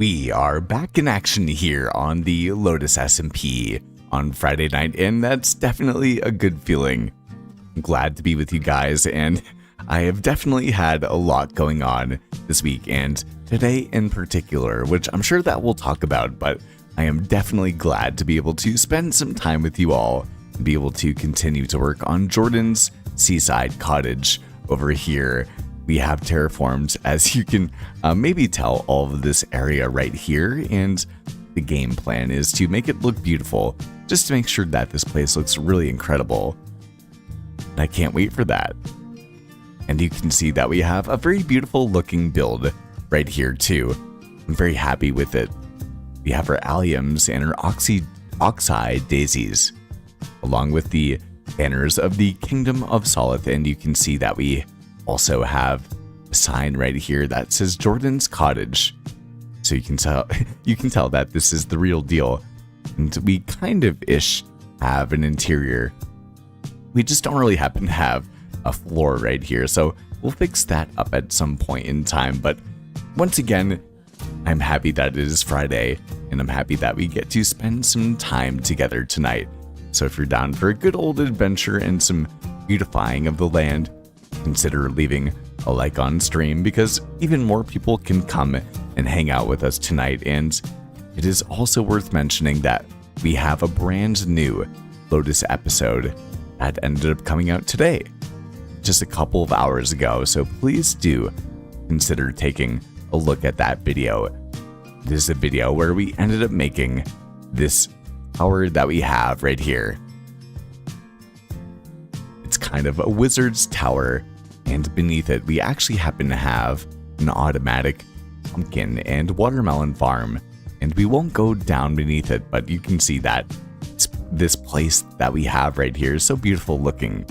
We are back in action here on the Lotus SMP on Friday night, and that's definitely a good feeling. I'm glad to be with you guys, and I have definitely had a lot going on this week, and today in particular, which I'm sure that we'll talk about, but I am definitely glad to be able to spend some time with you all and be able to continue to work on Jordan's seaside cottage over here. We have terraformed, as you can maybe tell, all of this area right here, and the game plan is to make it look beautiful, just to make sure that this place looks really incredible. And I can't wait for that. And you can see that we have a very beautiful looking build right here too. I'm very happy with it. We have our alliums and our oxide daisies, along with the banners of the Kingdom of Solith, and you can see that we also have a sign right here that says Jordan's Cottage. So you can tell that this is the real deal. And we kind of ish have an interior. We just don't really happen to have a floor right here, so we'll fix that up at some point in time. But once again, I'm happy that it is Friday, and I'm happy that we get to spend some time together tonight. So if you're down for a good old adventure and some beautifying of the land, consider leaving a like on stream, because even more people can come and hang out with us tonight. And it is also worth mentioning that we have a brand new Lotus episode that ended up coming out today, just a couple of hours ago. So please do consider taking a look at that video. This is a video where we ended up making this tower that we have right here. It's kind of a wizard's tower, and beneath it we actually happen to have an automatic pumpkin and watermelon farm. And we won't go down beneath it, but you can see that this place that we have right here is so beautiful looking.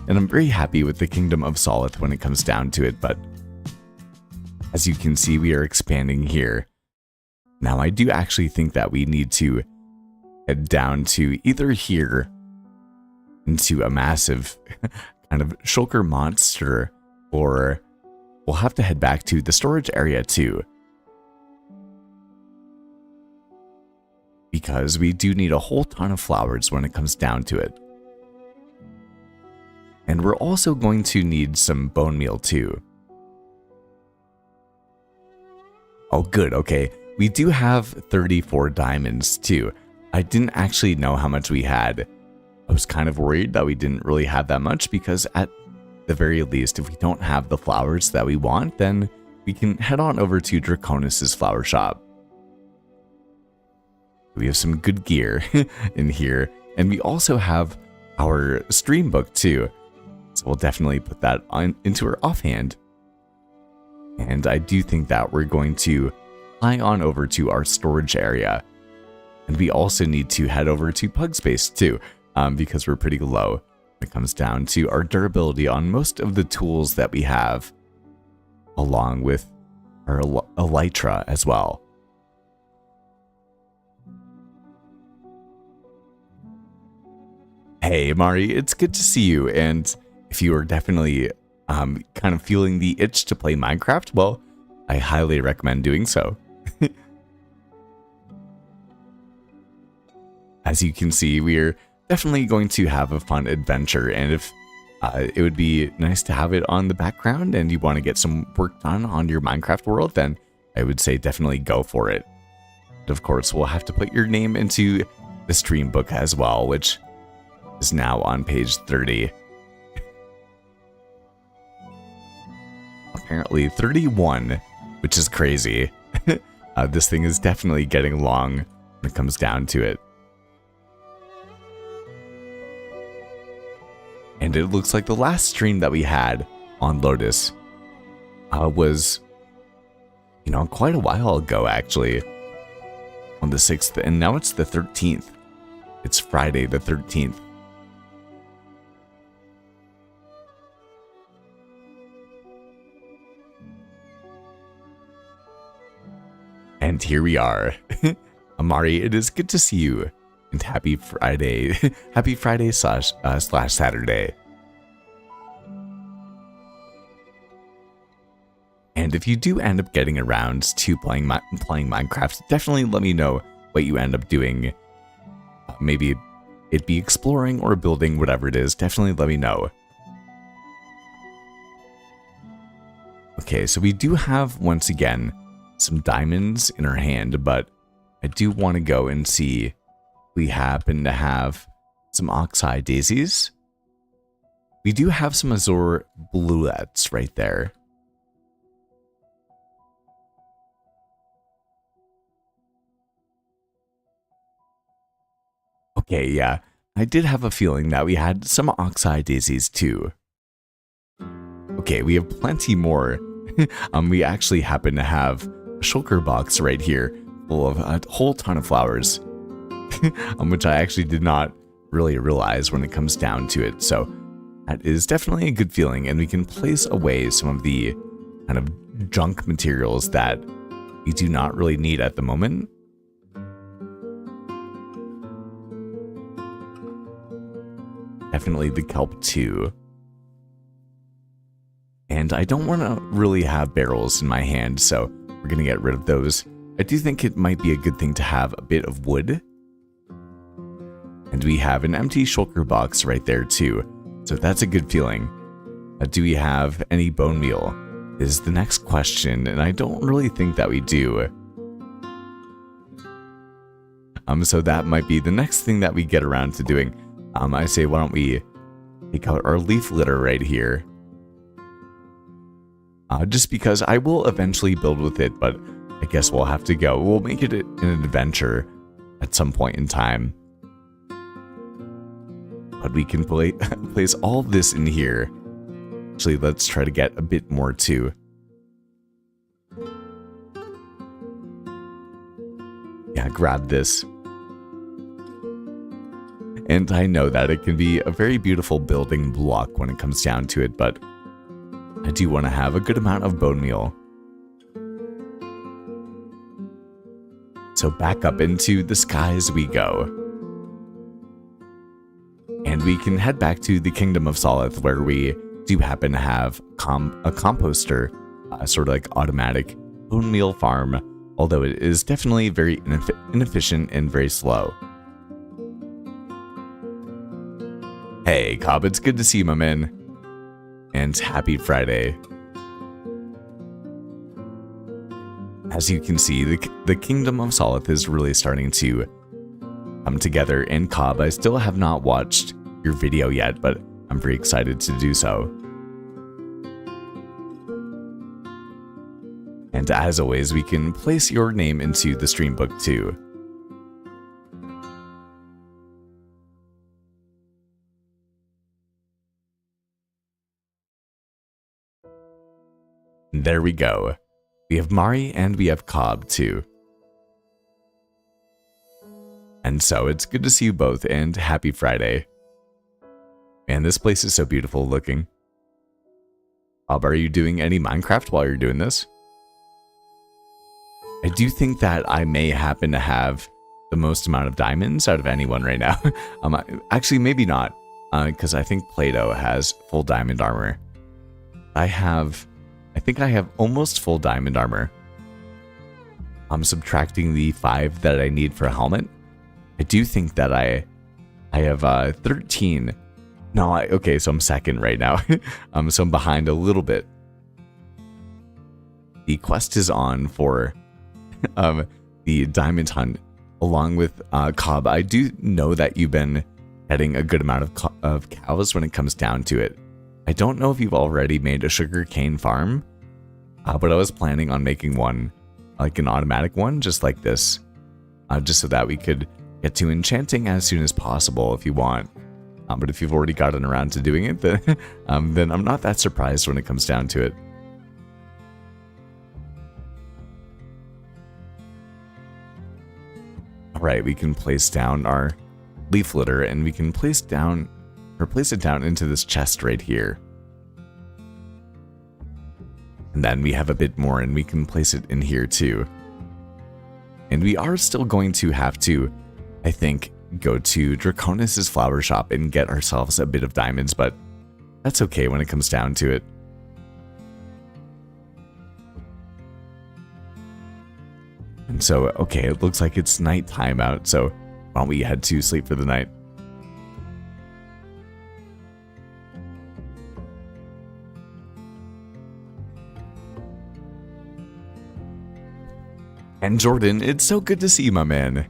And I'm very happy with the Kingdom of Solith when it comes down to it, but as you can see, we are expanding here. Now, I do actually think that we need to head down to either here into a massive kind of shulker monster, or we'll have to head back to the storage area too, because we do need a whole ton of flowers when it comes down to it. And we're also going to need some bone meal too. Oh good, okay. We do have 34 diamonds too. I didn't actually know how much we had. I was kind of worried that we didn't really have that much, because at the very least, if we don't have the flowers that we want, then we can head on over to Draconis's flower shop. We have some good gear in here, and we also have our stream book too. So we'll definitely put that into our offhand. And I do think that we're going to fly on over to our storage area. And we also need to head over to Pug Space too, because we're pretty low when it comes down to our durability on most of the tools that we have, along with our elytra as well. Hey Mari, it's good to see you, and if you are definitely kind of feeling the itch to play Minecraft, well, I highly recommend doing so. As you can see, we're definitely going to have a fun adventure, and if it would be nice to have it on the background and you want to get some work done on your Minecraft world, then I would say definitely go for it. But of course, we'll have to put your name into the stream book as well, which is now on page 30. Apparently 31, which is crazy. This thing is definitely getting long when it comes down to it. And it looks like the last stream that we had on Lotus was, quite a while ago actually, on the 6th, and now it's the 13th. It's Friday the 13th. And here we are. Amari, it is good to see you. And happy Friday. Happy Friday slash Saturday. And And if you do end up getting around to playing Minecraft, definitely let me know what you end up doing. Maybe it be exploring or building, whatever it is. Definitely let me know. Okay, so we do have, once again, some diamonds in our hand, but I do want to go and see if we happen to have some oxeye daisies. We do have some azure bluets right there. Okay, yeah, I did have a feeling that we had some oxeye daisies too. Okay, we have plenty more. We actually happen to have a shulker box right here full of a whole ton of flowers, which I actually did not really realize when it comes down to it. So that is definitely a good feeling, and we can place away some of the kind of junk materials that we do not really need at the moment. Definitely the kelp too. And I don't want to really have barrels in my hand, so we're going to get rid of those. I do think it might be a good thing to have a bit of wood. And we have an empty shulker box right there too, so that's a good feeling. Do we have any bone meal? Is the next question, and I don't really think that we do. So that might be the next thing that we get around to doing. I say, why don't we take out our leaf litter right here? Just because I will eventually build with it, but I guess we'll have to go. We'll make it an adventure at some point in time. But we can place all of this in here. Actually, let's try to get a bit more too. Yeah, grab this. And I know that it can be a very beautiful building block when it comes down to it, but I do want to have a good amount of bone meal. So back up into the skies we go. And we can head back to the Kingdom of Solith, where we do happen to have a composter, sort of like automatic bone meal farm, although it is definitely very inefficient and very slow. Hey, Cobb, it's good to see you, my man. And happy Friday. As you can see, the Kingdom of Solith is really starting to come together, and Cobb, I still have not watched your video yet, but I'm very excited to do so. And as always, we can place your name into the stream book too. There we go. We have Mari and we have Cobb too. And so it's good to see you both, and happy Friday. Man, this place is so beautiful looking. Cobb, are you doing any Minecraft while you're doing this? I do think that I may happen to have the most amount of diamonds out of anyone right now. Actually, maybe not, because I think Plato has full diamond armor. I think I have almost full diamond armor. I'm subtracting the 5 that I need for a helmet. I do think that I have 13. No, okay, so I'm second right now. So I'm behind a little bit. The quest is on for the diamond hunt, along with Cobb. I do know that you've been getting a good amount of cows when it comes down to it. I don't know if you've already made a sugarcane farm, but I was planning on making one, like an automatic one, just like this, just so that we could get to enchanting as soon as possible if you want. But if you've already gotten around to doing it, then I'm not that surprised when it comes down to it. Alright, we can place down our leaf litter, and we can place it down into this chest right here. And then we have a bit more, and we can place it in here too. And we are still going to have to, I think, go to Draconis' flower shop and get ourselves a bit of diamonds, but that's okay when it comes down to it. And so, okay, it looks like it's nighttime out, so why don't we head to sleep for the night? And Jordan, it's so good to see you, my man.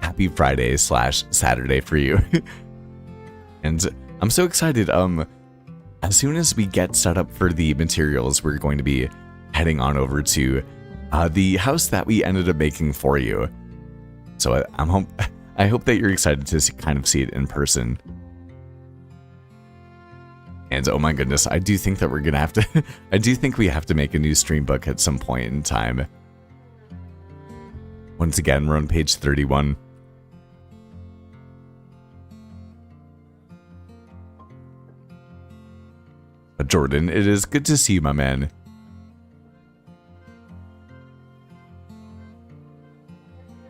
Happy Friday / Saturday for you. And I'm so excited. As soon as we get set up for the materials, we're going to be heading on over to the house that we ended up making for you. So I hope that you're excited to kind of see it in person. And oh my goodness, I do think that we're gonna have to. I do think we have to make a new stream book at some point in time. Once again, we're on page 31. But Jordan, it is good to see you, my man.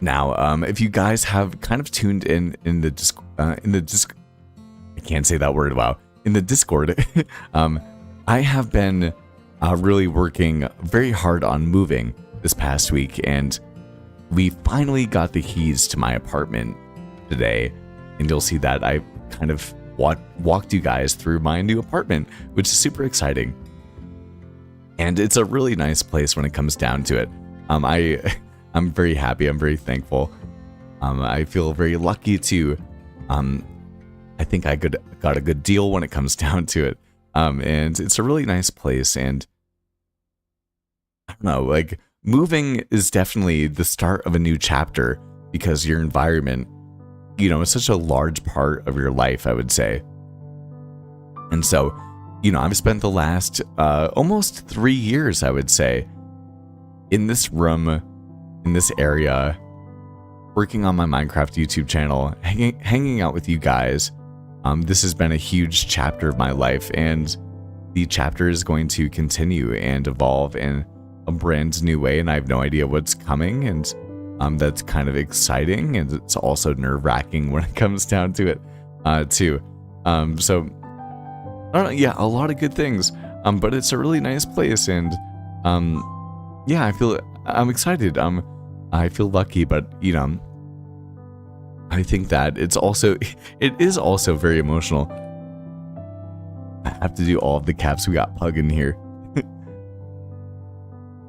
Now, if you guys have kind of tuned in the I can't say that word. Wow, in the Discord, I have been really working very hard on moving this past week, and we finally got the keys to my apartment today, and you'll see that I kind of walked you guys through my new apartment, which is super exciting. And it's a really nice place when it comes down to it. I'm very happy. I'm very thankful. I feel very lucky to. I think I got a good deal when it comes down to it. And it's a really nice place. And I don't know, like moving is definitely the start of a new chapter because your environment, is such a large part of your life, I would say. And so, I've spent the last almost 3 years, I would say, in this room, in this area, working on my Minecraft YouTube channel, hanging out with you guys. This has been a huge chapter of my life, and the chapter is going to continue and evolve in a brand new way, and I have no idea what's coming, and that's kind of exciting, and it's also nerve-wracking when it comes down to it, too. So, I don't know, yeah, a lot of good things, but it's a really nice place, and yeah, I'm excited. I feel lucky, but I think that it is also very emotional. I have to do all of the caps. We got Pug in here.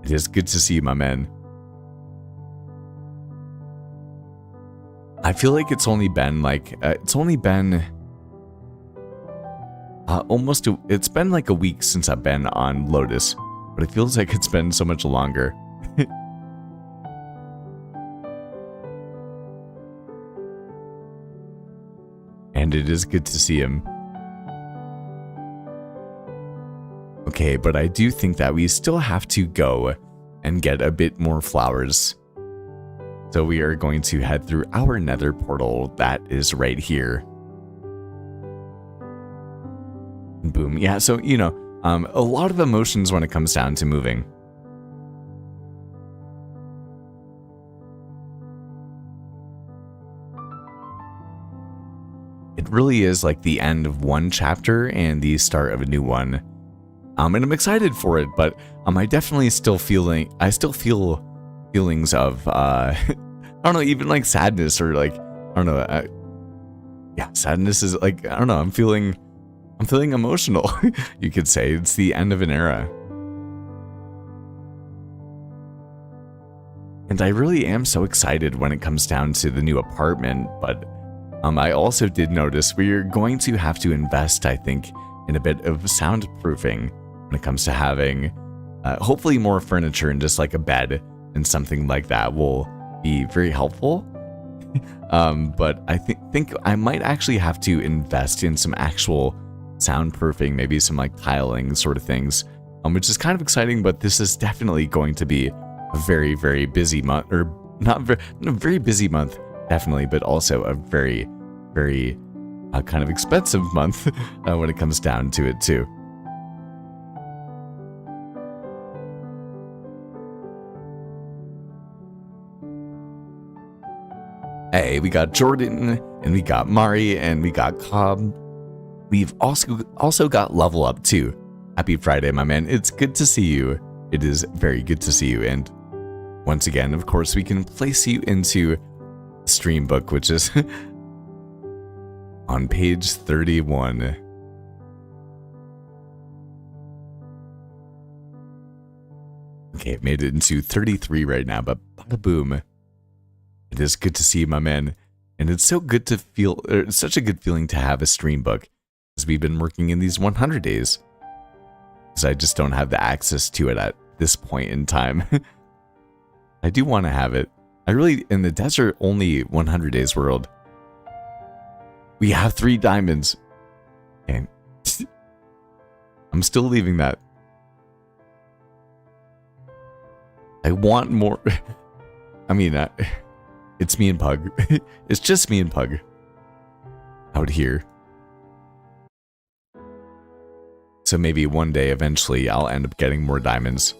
It is good to see you, my man. I feel like it's only been like it's been like a week since I've been on Lotus, but it feels like it's been so much longer. And it is good to see him. Okay, but I do think that we still have to go and get a bit more flowers. So we are going to head through our nether portal that is right here. Boom. Yeah, so, a lot of emotions when it comes down to moving. It really is like the end of one chapter and the start of a new one. And I'm excited for it, but I definitely still feel feelings of I don't know, even like sadness or like I don't know. Yeah, sadness is like I don't know. I'm feeling emotional. You could say it's the end of an era. And I really am so excited when it comes down to the new apartment, but I also did notice we're going to have to invest, I think, in a bit of soundproofing when it comes to having hopefully more furniture and just like a bed and something like that will be very helpful. But I think I might actually have to invest in some actual soundproofing, maybe some like tiling sort of things, which is kind of exciting, but this is definitely going to be a very, very busy month, or not very busy month, definitely, but also a very, very kind of expensive month when it comes down to it too. Hey, we got Jordan, and we got Mari, and we got Cobb. We've also got Level Up too. Happy Friday, my man. It's good to see you. It is very good to see you, and Once again, of course, we can place you into the stream book, which is on page 31. Okay, I've made it into 33 right now, but bada boom. It is good to see you, my man. And it's so good to feel, it's such a good feeling to have a stream book, as we've been working in these 100 days. Because I just don't have the access to it at this point in time. I do want to have it. I really, in the desert only 100 days world, we have 3 diamonds. And I'm still leaving that. I want more. I mean, it's me and Pug. It's just me and Pug out here. So maybe one day, eventually, I'll end up getting more diamonds.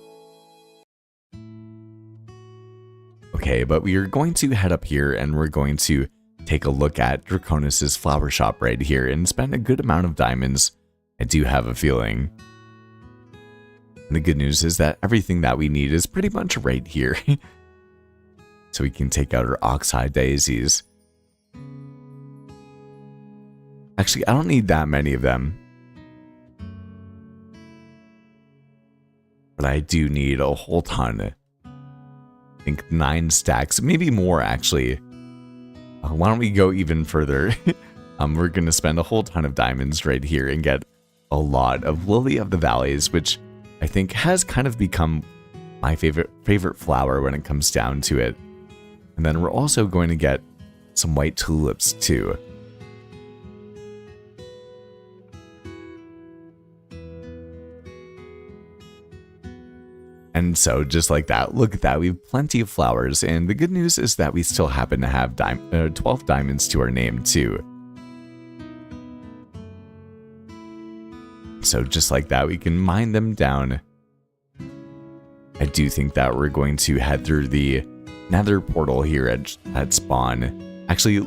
Okay, but we are going to head up here and we're going to take a look at Draconis's flower shop right here and spend a good amount of diamonds. I do have a feeling. And the good news is that everything that we need is pretty much right here. So we can take out our oxeye daisies. Actually, I don't need that many of them. But I do need a whole ton. I think 9 stacks, maybe more actually. Why don't we go even further? We're going to spend a whole ton of diamonds right here and get a lot of Lily of the Valleys, which I think has kind of become my favorite flower when it comes down to it. And then we're also going to get some white tulips too. And so just like that, look at that, we have plenty of flowers, and the good news is that we still happen to have 12 diamonds to our name too. So just like that, we can mine them down. I do think that we're going to head through the nether portal here at spawn. Actually,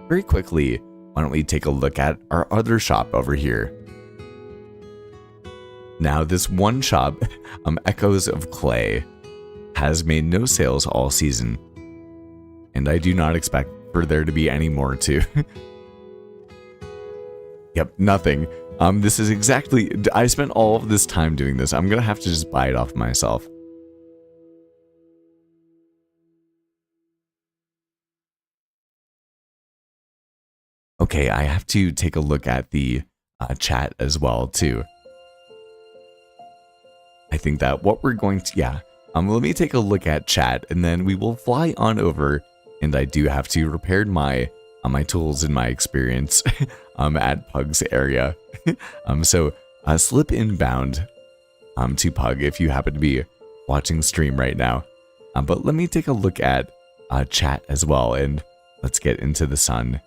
very quickly, why don't we take a look at our other shop over here. Now, this one shop, Echoes of Clay, has made no sales all season. And I do not expect for there to be any more too. Yep, nothing. This is exactly, I spent all of this time doing this. I'm gonna have to just buy it off myself. Okay, I have to take a look at the chat as well too. I think that what we're going to, yeah, let me take a look at chat and then we will fly on over, and I do have to repair my my tools in my experience at Pug's area. So slip inbound to Pug if you happen to be watching stream right now. But let me take a look at chat as well, and let's get into the sun.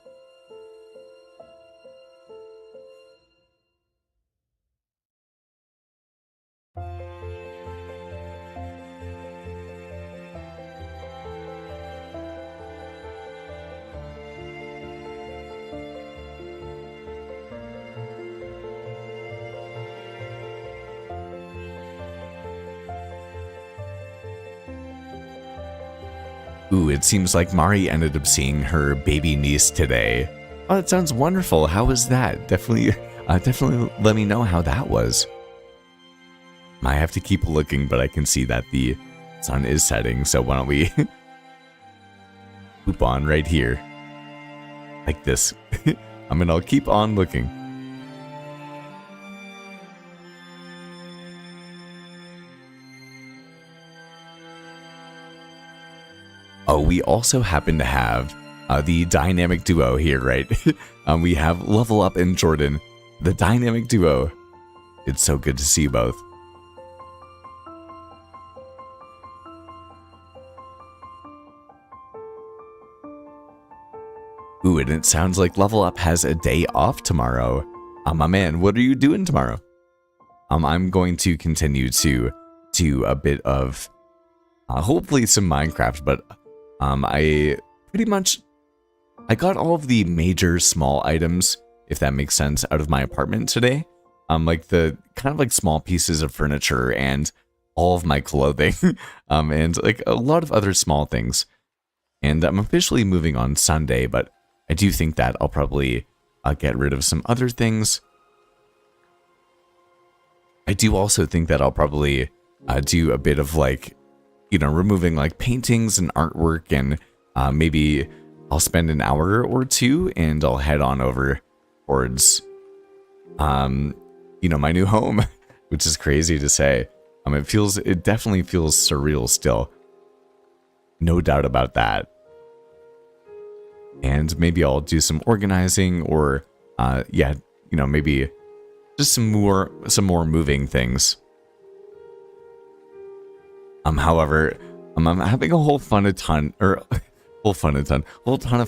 Ooh, it seems like Mari ended up seeing her baby niece today. Oh, that sounds wonderful. How was that? Definitely let me know how that was. I have to keep looking, but I can see that the sun is setting, so why don't we poop on right here. Like this. I'll keep on looking. Oh, we also happen to have the dynamic duo here, right? We have Level Up and Jordan, the dynamic duo. It's so good to see you both. Ooh, and it sounds like Level Up has a day off tomorrow. My man, what are you doing tomorrow? I'm going to continue to do a bit of, hopefully some Minecraft, but I got all of the major small items, if that makes sense, out of my apartment today. Like the kind of like small pieces of furniture and all of my clothing, and like a lot of other small things. And I'm officially moving on Sunday, but I do think that I'll probably get rid of some other things. I do also think that I'll probably do a bit of like, removing like paintings and artwork, and maybe I'll spend an hour or two and I'll head on over towards, my new home, which is crazy to say. It definitely feels surreal still. No doubt about that. And maybe I'll do some organizing or, maybe just some more moving things. However, I'm having a whole ton of fun. A whole ton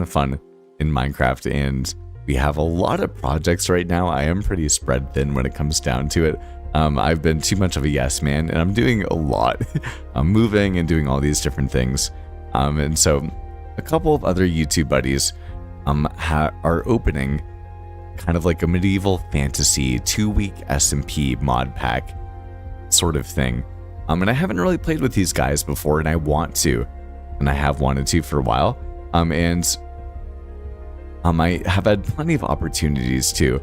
of fun in Minecraft, and we have a lot of projects right now. I am pretty spread thin when it comes down to it. I've been too much of a yes man, and I'm doing a lot. I'm moving and doing all these different things. And so a couple of other YouTube buddies are opening kind of like a medieval fantasy 2-week SMP mod pack sort of thing. And I haven't really played with these guys before, and I want to, and I have wanted to for a while. And I have had plenty of opportunities to,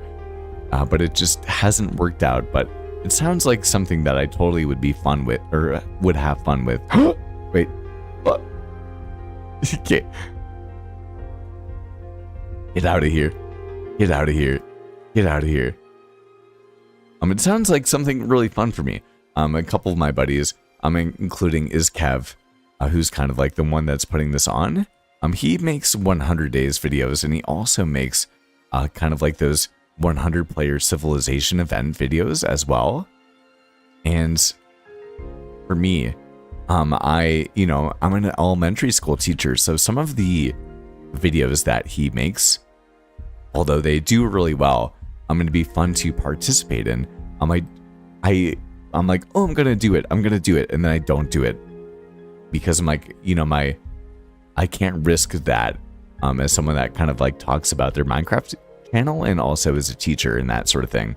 but it just hasn't worked out. But it sounds like something that I totally would be fun with, or would have fun with. Wait, what? Okay. Get out of here. Get out of here. Get out of here. It sounds like something really fun for me. A couple of my buddies, including Kev, who's kind of like the one that's putting this on. He makes 100 days videos, and he also makes kind of like those 100 player civilization event videos as well. And for me, I'm an elementary school teacher, so some of the videos that he makes, although they do really well, I'm going to be fun to participate in. I'm like, oh, I'm going to do it. And then I don't do it because I'm like, I can't risk that as someone that kind of like talks about their Minecraft channel and also as a teacher and that sort of thing.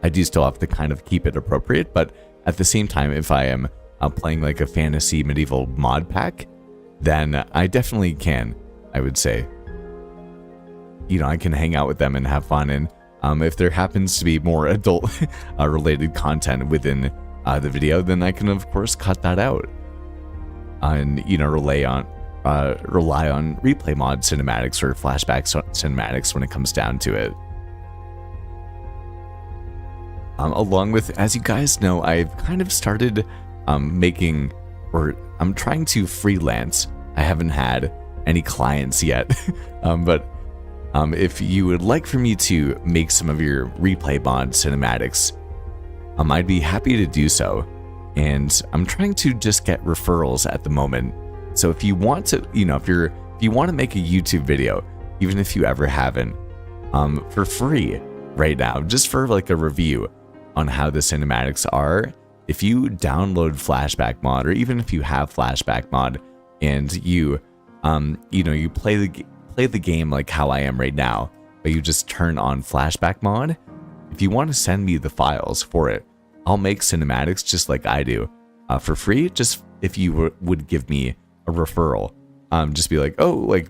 I do still have to kind of keep it appropriate, but at the same time, if I am playing like a fantasy medieval mod pack, then I definitely can, I would say. I can hang out with them and have fun, and if there happens to be more adult related content within the video, then I can of course cut that out and rely on replay mod cinematics or flashback cinematics when it comes down to it. Along with, as you guys know, I've kind of started I'm trying to freelance. I haven't had any clients yet, but if you would like for me to make some of your replay mod cinematics, I'd be happy to do so. And I'm trying to just get referrals at the moment. So if you want to, if you want to make a YouTube video, even if you ever haven't, for free right now, just for like a review on how the cinematics are, if you download Flashback Mod, or even if you have Flashback Mod and you play the game like how I am right now, but you just turn on Flashback Mod, if you want to send me the files for it, I'll make cinematics just like I do for free. Just if you would give me a referral, just be like, oh, like,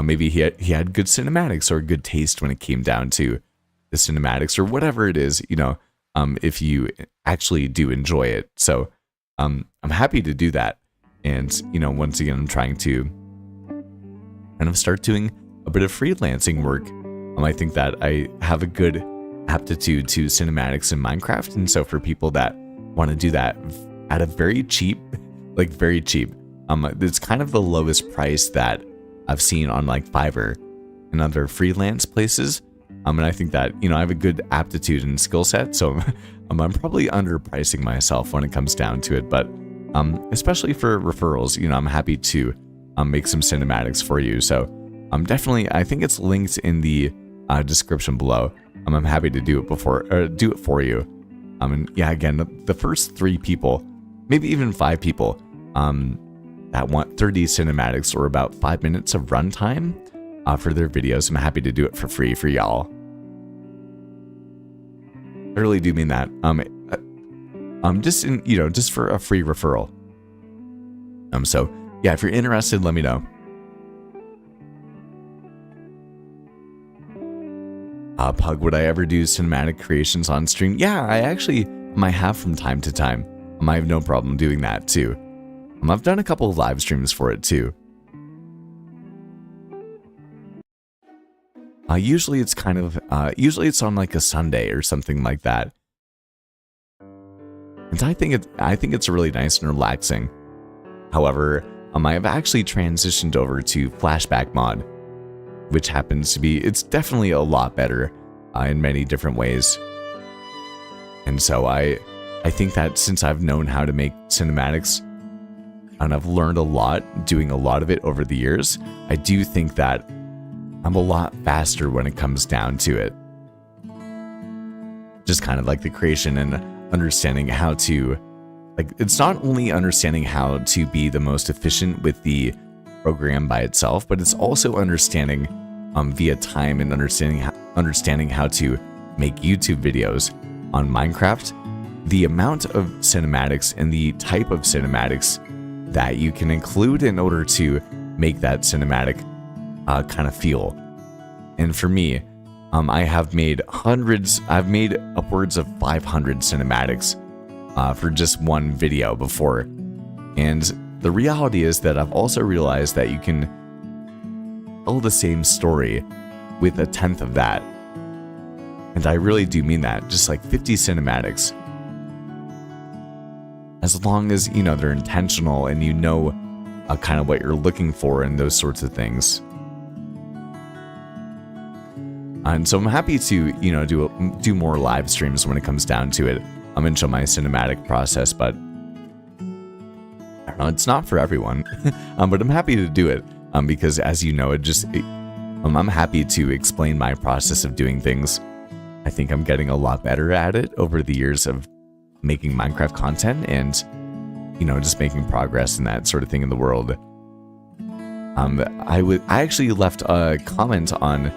maybe he had good cinematics or good taste when it came down to the cinematics or whatever it is, if you actually do enjoy it. So I'm happy to do that. And, once again, I'm trying to kind of start doing a bit of freelancing work. I think that I have a good aptitude to cinematics in Minecraft. And so for people that want to do that at a very cheap, it's kind of the lowest price that I've seen on like Fiverr and other freelance places. And I think that, I have a good aptitude and skill set. So I'm probably underpricing myself when it comes down to it. But especially for referrals, I'm happy to make some cinematics for you. So definitely, I think it's linked in the description below. I'm happy to do it for you. And yeah, again, the first 3 people, maybe even 5 people that want 30 cinematics or about 5 minutes of runtime for their videos, I'm happy to do it for free for y'all. I really do mean that. Just in, just for a free referral. So yeah, if you're interested, let me know. Pug, would I ever do cinematic creations on stream? Yeah, I actually might have from time to time. I have no problem doing that too. I've done a couple of live streams for it too. Usually it's kind of, usually it's on like a Sunday or something like that. And I think it's really nice and relaxing. However, I have actually transitioned over to Flashback mod, which happens to be, it's definitely a lot better in many different ways. And so I think that since I've known how to make cinematics and I've learned a lot doing a lot of it over the years, I do think that I'm a lot faster when it comes down to it. Just kind of like the creation and understanding how to, like, it's not only understanding how to be the most efficient with the program by itself, but it's also understanding via time and understanding how to make YouTube videos on Minecraft, the amount of cinematics and the type of cinematics that you can include in order to make that cinematic kind of feel. And for me, I have made I've made upwards of 500 cinematics for just one video before. And the reality is that I've also realized that you can tell the same story with 1/10 of that. And I really do mean that, just like 50 cinematics. As long as, they're intentional and kind of what you're looking for and those sorts of things. And so I'm happy to, do more live streams when it comes down to it. I'm going to show my cinematic process, but I don't know, it's not for everyone. But I'm happy to do it because, as you know, I'm happy to explain my process of doing things. I think I'm getting a lot better at it over the years of making Minecraft content and, just making progress and that sort of thing in the world. I actually left a comment on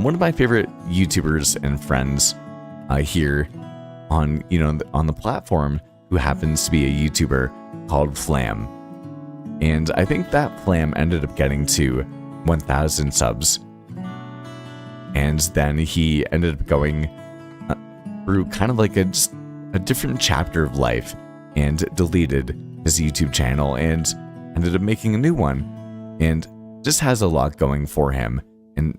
one of my favorite YouTubers and friends here on the platform, who happens to be a YouTuber called Flam. And I think that Flam ended up getting to 1,000 subs. And then he ended up going through kind of like a different chapter of life and deleted his YouTube channel and ended up making a new one, and just has a lot going for him. And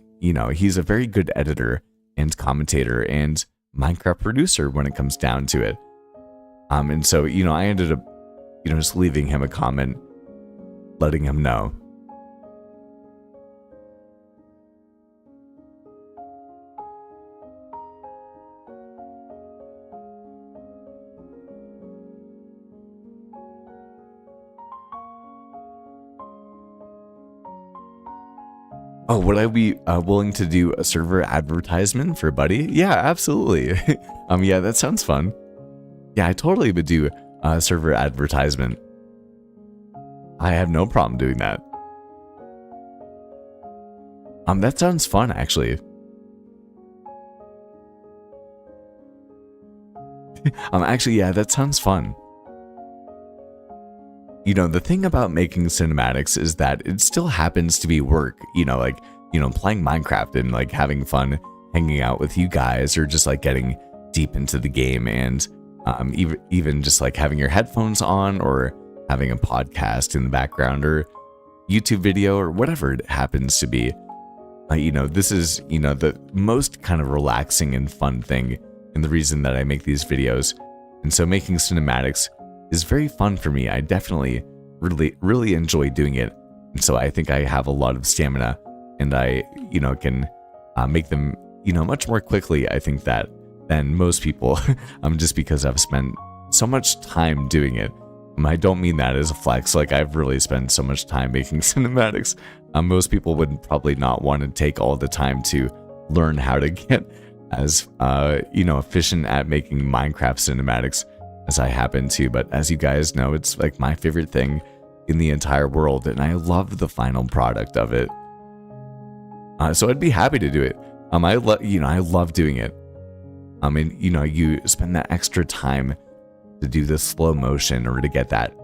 he's a very good editor and commentator and Minecraft producer when it comes down to it. And so, I ended up, just leaving him a comment, letting him know. Oh, would I be willing to do a server advertisement for Buddy? Yeah, absolutely. Yeah, that sounds fun. Yeah, I totally would do a server advertisement. I have no problem doing that. That sounds fun, actually. Actually, yeah, that sounds fun. The thing about making cinematics is that it still happens to be work, playing Minecraft and like having fun, hanging out with you guys, or just like getting deep into the game, and even just like having your headphones on or having a podcast in the background or YouTube video or whatever it happens to be. This is, the most kind of relaxing and fun thing, and the reason that I make these videos. And so making cinematics is very fun for me. I definitely really enjoy doing it. And so I think I have a lot of stamina, and I, can make them, much more quickly, I think, that than most people, just because I've spent so much time doing it. I don't mean that as a flex, like I've really spent so much time making cinematics. Most people would probably not want to take all the time to learn how to get as, efficient at making Minecraft cinematics as I happen to, but as you guys know, it's like my favorite thing in the entire world, and I love the final product of it. So I'd be happy to do it. I love doing it. And you spend that extra time to do the slow motion or to get that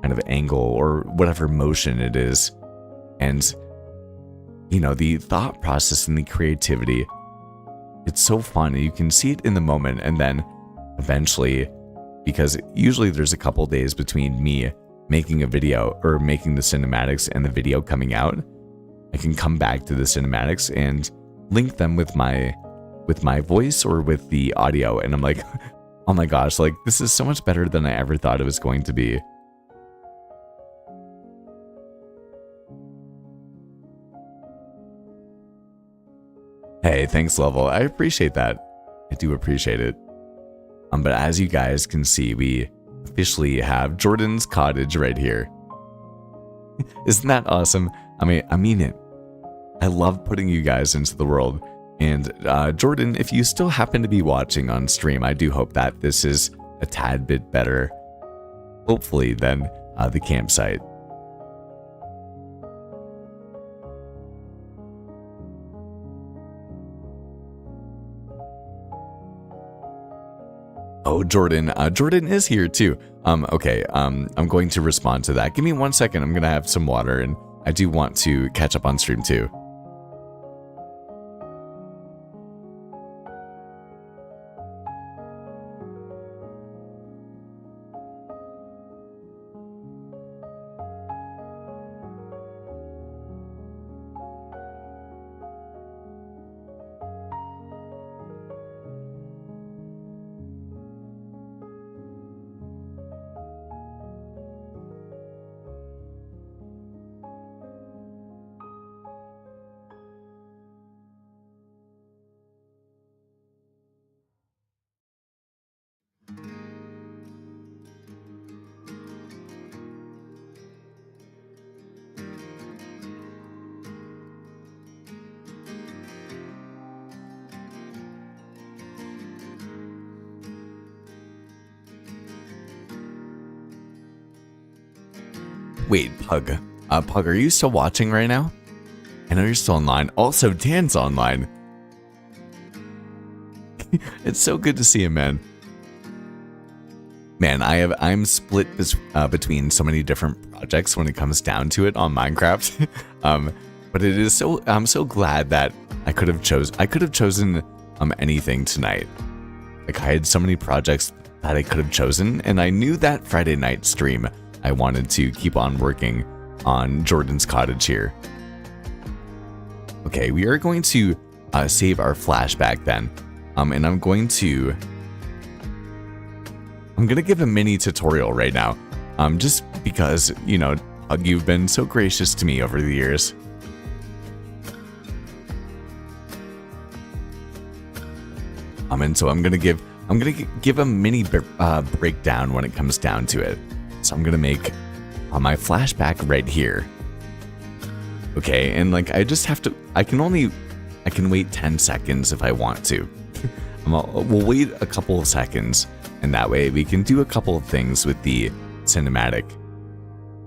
kind of angle or whatever motion it is. And the thought process and the creativity, it's so fun. You can see it in the moment, and then eventually, because usually there's a couple days between me making a video or making the cinematics and the video coming out, I can come back to the cinematics and link them with my voice or with the audio, and I'm like, oh my gosh, like this is so much better than I ever thought it was going to be. Hey, thanks, Level. I appreciate that. I do appreciate it. But as you guys can see, we officially have Jordan's cottage right here. Isn't that awesome? I mean it. I love putting you guys into the world. And Jordan, if you still happen to be watching on stream, I do hope that this is a tad bit better, hopefully, than the campsite. Oh, Jordan. Jordan is here too. Okay. I'm going to respond to that. Give me 1 second. I'm going to have some water, and I do want to catch up on stream too. Wait, Pug. Pug, are you still watching right now? I know you're still online. Also, Dan's online. It's so good to see him, man. Man, I'm split between so many different projects when it comes down to it on Minecraft. But it is I'm so glad that I could have chosen anything tonight. Like, I had so many projects that I could have chosen, and I knew that Friday night stream I wanted to keep on working on Jordan's cottage here. Okay, we are going to save our flashback then. And I'm going to give a mini tutorial right now. Just because, you've been so gracious to me over the years. And so I'm gonna give a mini breakdown when it comes down to it. So I'm gonna make my flashback right here. Okay, and like I can wait 10 seconds if I want to. We'll wait a couple of seconds, and that way we can do a couple of things with the cinematic.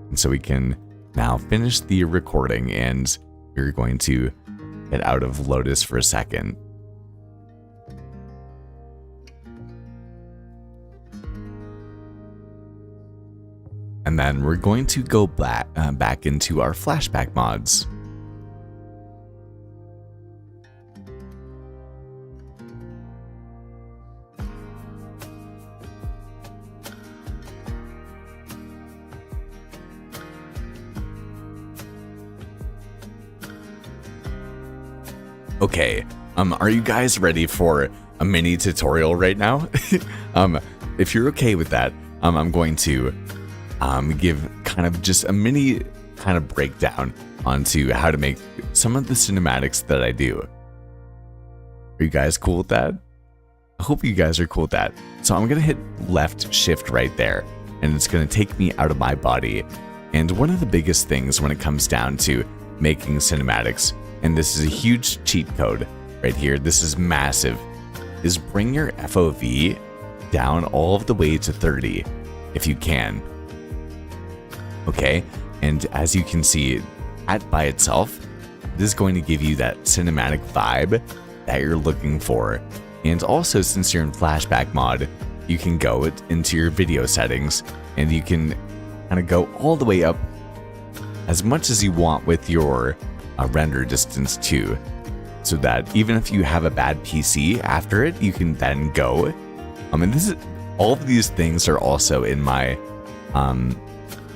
And so we can now finish the recording, and we're going to get out of Lotus for a second. And then we're going to go back into our flashback mods. Okay, are you guys ready for a mini tutorial right now? If you're okay with that, I'm going to give kind of just a mini kind of breakdown onto how to make some of the cinematics that I do. Are you guys cool with that? I hope you guys are cool with that. So I'm gonna hit left shift right there, and it's gonna take me out of my body. And one of the biggest things when it comes down to making cinematics, and this is a huge cheat code right here, this is massive, is bring your FOV down all of the way to 30 if you can. Okay, and as you can see, that by itself, this is going to give you that cinematic vibe that you're looking for And also, since you're in flashback mod, you can go into your video settings and you can kind of go all the way up as much as you want with your render distance too, so that even if you have a bad PC after it, you can then go. And this is all of these things are also in my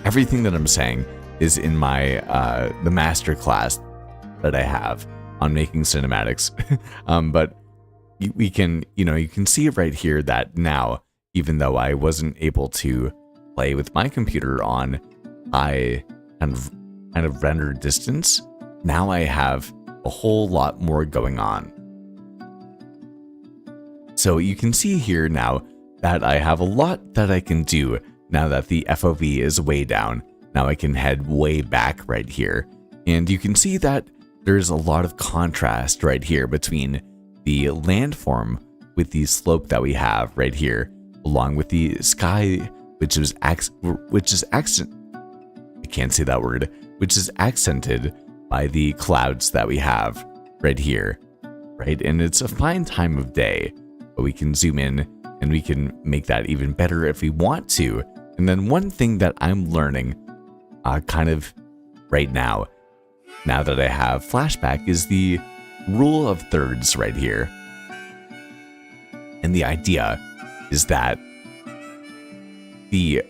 everything that I'm saying is in my the master class that I have on making cinematics. But we can, you can see right here that now, even though I wasn't able to play with my computer on high kind of render distance, now I have a whole lot more going on. So you can see here now that I have a lot that I can do now that the FOV is way down. Now I can head way back right here. And you can see that there's a lot of contrast right here between the landform with the slope that we have right here, along with the sky, which is accented by the clouds that we have right here, right? And it's a fine time of day, but we can zoom in and we can make that even better if we want to. And then one thing that I'm learning kind of right now that I have flashback, is the rule of thirds right here. And the idea is that the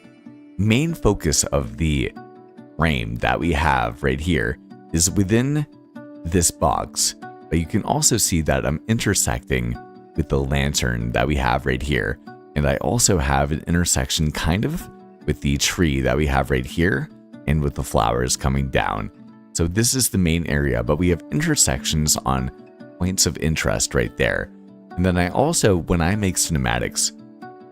main focus of the frame that we have right here is within this box, but you can also see that I'm intersecting with the lantern that we have right here. And I also have an intersection kind of with the tree that we have right here and with the flowers coming down. So this is the main area, but we have intersections on points of interest right there. And then I also, when I make cinematics,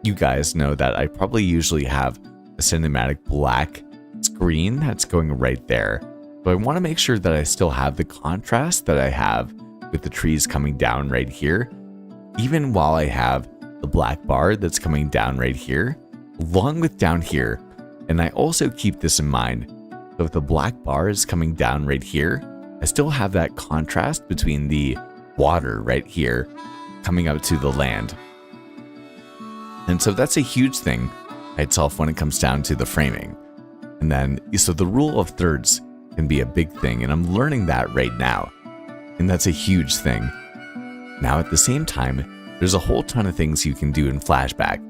you guys know that I probably usually have a cinematic black screen that's going right there. So I want to make sure that I still have the contrast that I have with the trees coming down right here, even while I have the black bar that's coming down right here, along with down here. And I also keep this in mind. So if the black bar is coming down right here, I still have that contrast between the water right here coming up to the land. And so that's a huge thing by itself when it comes down to the framing. And then, so the rule of thirds can be a big thing, and I'm learning that right now. And that's a huge thing. Now, at the same time, there's a whole ton of things you can do in flashback.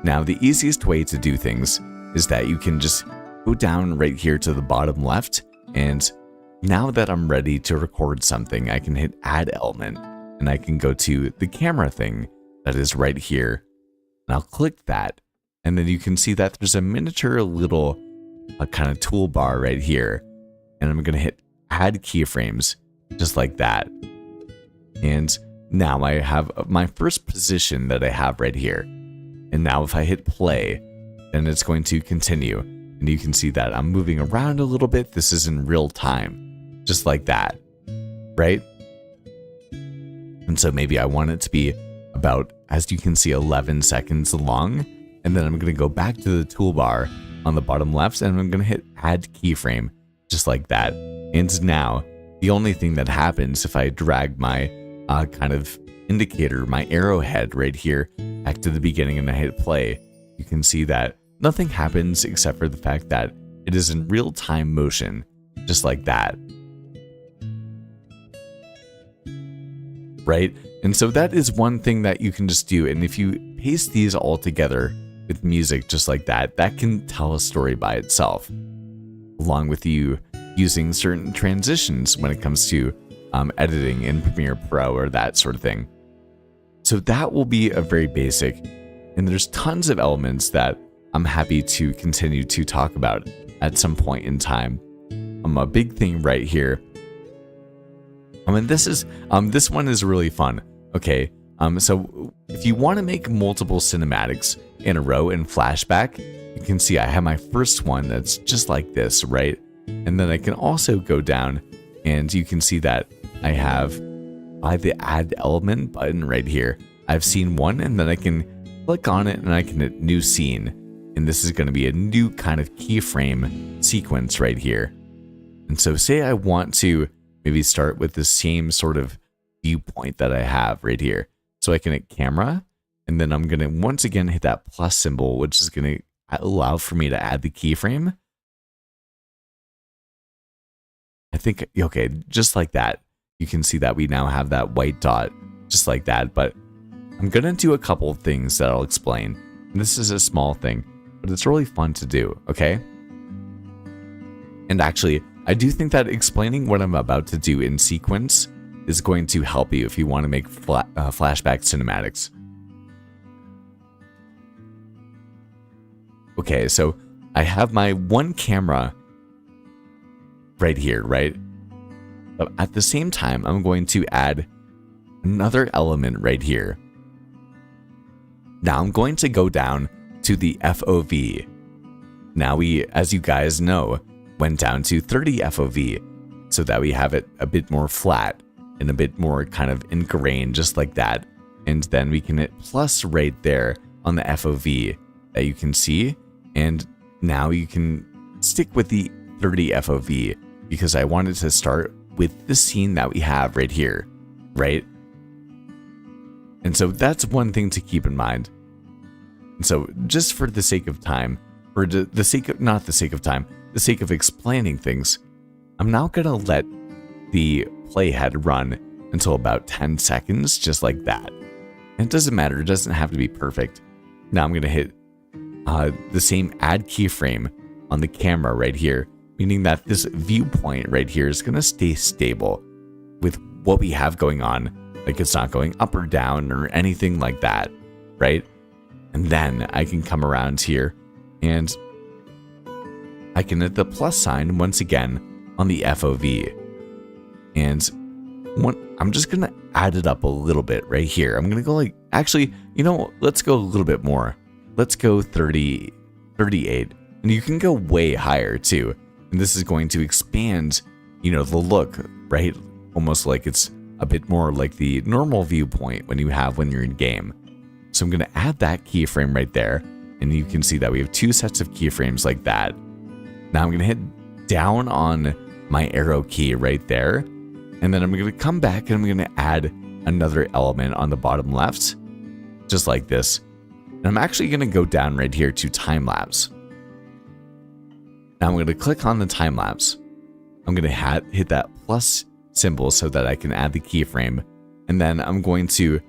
Now, the easiest way to do things is that you can just go down right here to the bottom left, and now that I'm ready to record something, I can hit add element, and I can go to the camera thing that is right here, and I'll click that, and then you can see that there's a miniature little kind of toolbar right here, and I'm gonna hit add keyframes, just like that. And now I have my first position that I have right here, and now if I hit play, then it's going to continue. And you can see that I'm moving around a little bit. This is in real time, just like that, right? And so maybe I want it to be about, as you can see, 11 seconds long. And then I'm going to go back to the toolbar on the bottom left, and I'm going to hit add keyframe, just like that. And now the only thing that happens if I drag my kind of indicator, my arrowhead right here, back to the beginning and I hit play, you can see that nothing happens except for the fact that it is in real-time motion, just like that. Right? And so that is one thing that you can just do. And if you paste these all together with music just like that, that can tell a story by itself, along with you using certain transitions when it comes to editing in Premiere Pro or that sort of thing. So that will be a very basic, and there's tons of elements that I'm happy to continue to talk about at some point in time. A big thing right here. I mean, this one is really fun. Okay, so if you want to make multiple cinematics in a row in flashback, you can see I have my first one that's just like this, right? And then I can also go down and you can see that I have by the add element button right here, I've seen one, and then I can click on it and I can hit new scene. And this is going to be a new kind of keyframe sequence right here. And so say I want to maybe start with the same sort of viewpoint that I have right here. So I can hit camera, and then I'm going to once again hit that plus symbol, which is going to allow for me to add the keyframe. I think, okay, just like that, you can see that we now have that white dot, just like that. But I'm going to do a couple of things that I'll explain. And this is a small thing, but it's really fun to do, okay? And actually, I do think that explaining what I'm about to do in sequence is going to help you if you want to make flashback cinematics. Okay, so I have my one camera right here, right? But at the same time, I'm going to add another element right here. Now I'm going to go down to the FOV. Now we, as you guys know, went down to 30 FOV so that we have it a bit more flat and a bit more kind of ingrained, just like that. And then we can hit plus right there on the FOV that you can see. And now you can stick with the 30 FOV because I wanted to start with the scene that we have right here, right? And so that's one thing to keep in mind. And so just for the sake of time, or the sake of, not the sake of time, the sake of explaining things, I'm now gonna let the playhead run until about 10 seconds, just like that. And it doesn't matter, it doesn't have to be perfect. Now I'm gonna hit the same add keyframe on the camera right here, meaning that this viewpoint right here is gonna stay stable with what we have going on. Like it's not going up or down or anything like that, right? And then I can come around here and I can hit the plus sign once again on the FOV. And I'm just gonna add it up a little bit right here. I'm gonna go like, actually, you know, let's go a little bit more. Let's go 30, 38. And you can go way higher too. And this is going to expand, you know, the look, right? Almost like it's a bit more like the normal viewpoint when you're in game. So I'm going to add that keyframe right there. And you can see that we have two sets of keyframes like that. Now I'm going to hit down on my arrow key right there. And then I'm going to come back and I'm going to add another element on the bottom left, just like this. And I'm actually going to go down right here to time lapse. Now I'm going to click on the time lapse. I'm going to hit that plus symbol so that I can add the keyframe. And then I'm going to,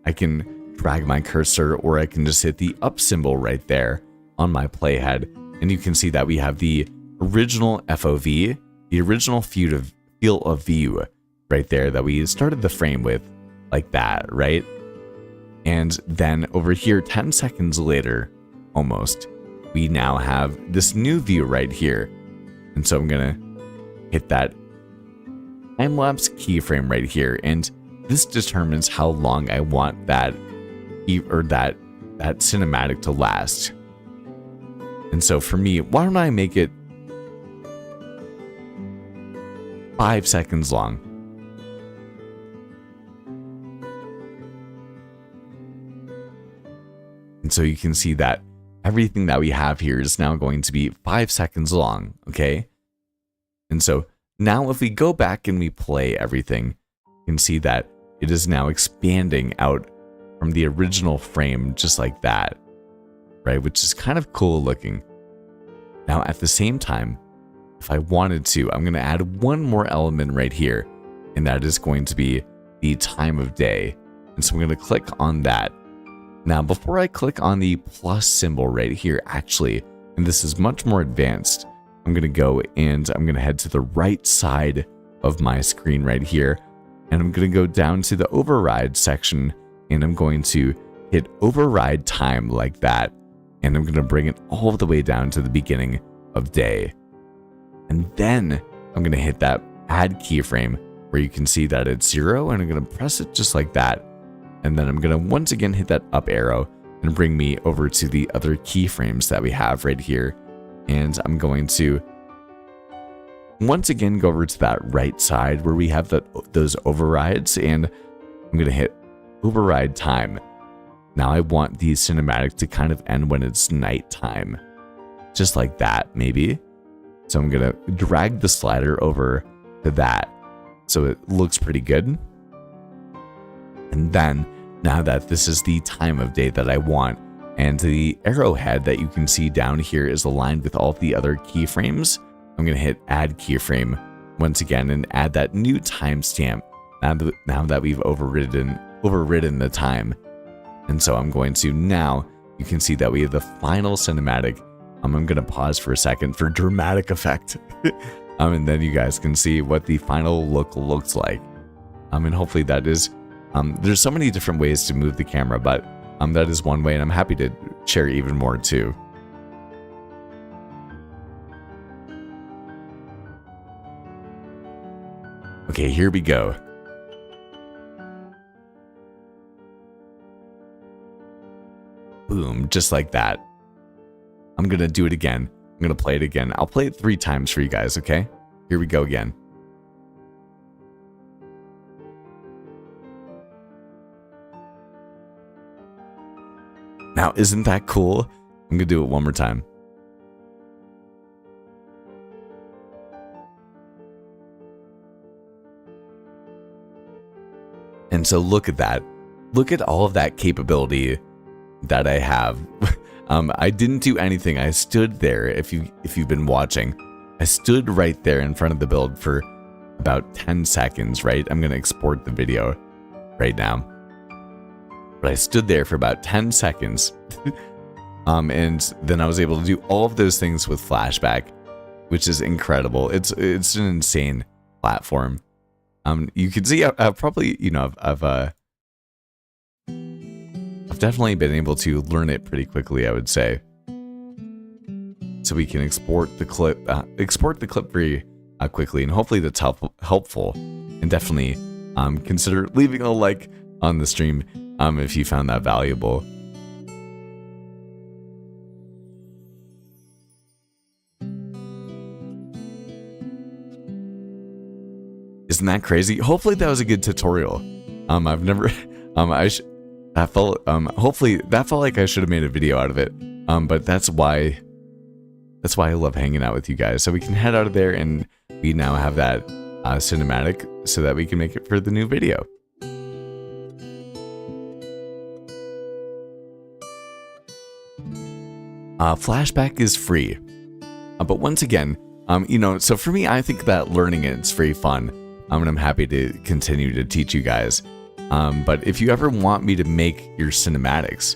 I can drag my cursor, or I can just hit the up symbol right there on my playhead. And you can see that we have the original FOV, the original field of view right there that we started the frame with, like that, right? And then over here, 10 seconds later, almost, we now have this new view right here. And so I'm gonna hit that time-lapse keyframe right here, and this determines how long I want that cinematic to last. And so for me, why don't I make it 5 seconds long? And so you can see that everything that we have here is now going to be 5 seconds long, okay? And so now if we go back and we play everything, you can see that it is now expanding out from the original frame just like that, right? Which is kind of cool looking. Now at the same time, if I wanted to, I'm going to add one more element right here, and that is going to be the time of day. And so I'm going to click on that. Now, before I click on the plus symbol right here, actually, and this is much more advanced, I'm going to go and I'm going to head to the right side of my screen right here, and I'm going to go down to the override section, and I'm going to hit override time like that, and I'm going to bring it all the way down to the beginning of day. And then I'm going to hit that add keyframe where you can see that it's 0, and I'm going to press it just like that. And then I'm going to once again hit that up arrow and bring me over to the other keyframes that we have right here. And I'm going to once again go over to that right side where we have those overrides, and I'm going to hit override time. Now I want the cinematic to kind of end when it's nighttime, just like that maybe. So I'm going to drag the slider over to that so it looks pretty good. And then now that this is the time of day that I want, and the arrowhead that you can see down here is aligned with all the other keyframes, I'm going to hit add keyframe once again and add that new timestamp now that we've overridden the time. And so I'm going to, now you can see that we have the final cinematic. I'm going to pause for a second for dramatic effect. And then you guys can see what the final look looks like. And hopefully that is, there's so many different ways to move the camera, but that is one way, and I'm happy to share even more too. Okay, here we go. Boom, just like that. I'm gonna do it again. I'm gonna play it again. I'll play it 3 times for you guys, okay? Here we go again. Now, isn't that cool? I'm gonna do it one more time. And so look at that. Look at all of that capability that I have. I didn't do anything. I stood there. If you've been watching, I stood right there in front of the build for about 10 seconds, right? I'm going to export the video right now. But I stood there for about 10 seconds. And then I was able to do all of those things with flashback, which is incredible. It's an insane platform. You can see I've probably, I've definitely been able to learn it pretty quickly, I would say. So we can export the clip very quickly, and hopefully that's helpful. And definitely consider leaving a like on the stream if you found that valuable. Isn't that crazy? Hopefully that was a good tutorial. I've never, hopefully that felt like I should have made a video out of it. But that's why I love hanging out with you guys. So we can head out of there, and we now have that cinematic so that we can make it for the new video. Flashback is free. But once again, so for me, I think that learning it's very fun. And I'm happy to continue to teach you guys. But if you ever want me to make your cinematics,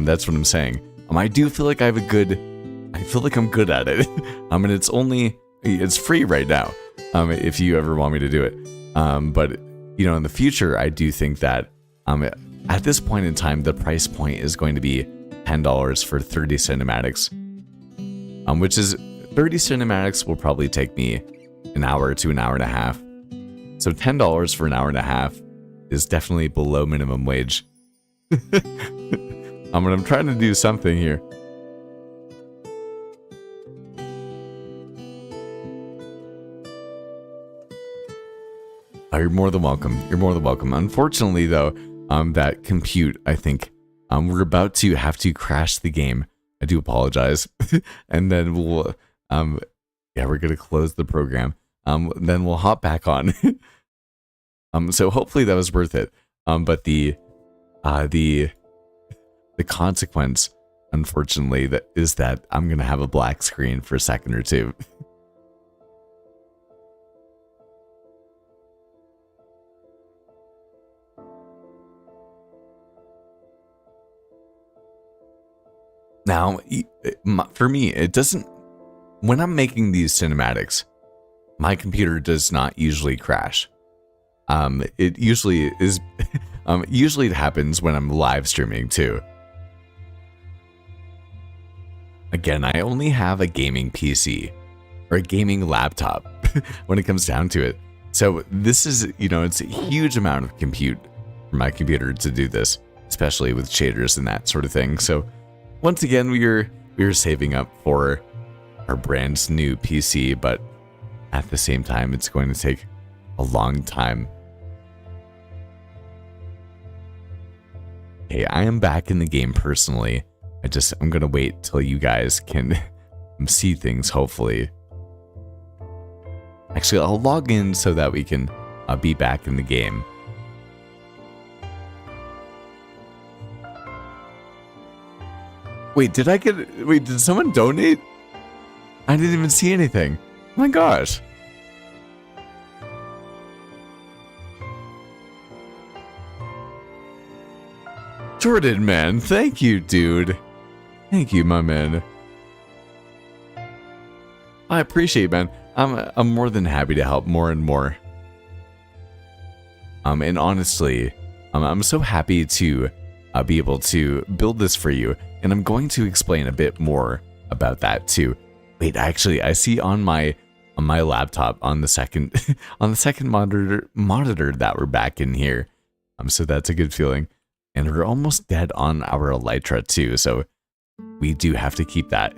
that's what I'm saying. I do feel like I feel like I'm good at it. And it's free right now. If you ever want me to do it. But in the future, I do think that at this point in time, the price point is going to be $10 for 30 cinematics. Which is 30 cinematics will probably take me an hour to an hour and a half. So $10 for an hour and a half is definitely below minimum wage. But I'm trying to do something here. Oh, you're more than welcome. You're more than welcome. Unfortunately, though, that compute, I think, we're about to have to crash the game. I do apologize. And then we'll, we're gonna close the program. Then we'll hop back on. So hopefully that was worth it. But the consequence, unfortunately, is that I'm gonna have a black screen for a second or two. Now, for me, it doesn't. When I'm making these cinematics, my computer does not usually crash. It usually is. Usually it happens when I'm live streaming too. Again, I only have a gaming PC or a gaming laptop when it comes down to it. So this is, it's a huge amount of compute for my computer to do this, especially with shaders and that sort of thing. So once again, we are saving up for our brand new PC, but at the same time, it's going to take a long time. Okay, I am back in the game personally. I'm gonna wait till you guys can see things, hopefully. Actually, I'll log in so that we can be back in the game. Wait, did someone donate? I didn't even see anything. Oh my gosh. Jordan, man, thank you, dude. Thank you, my man. I appreciate it, man. I'm more than happy to help more and more. And honestly, I'm so happy to be able to build this for you, and I'm going to explain a bit more about that too. Wait, actually, I see on my laptop on the second on the second monitor that we're back in here. So that's a good feeling. And we're almost dead on our elytra too, so we do have to keep that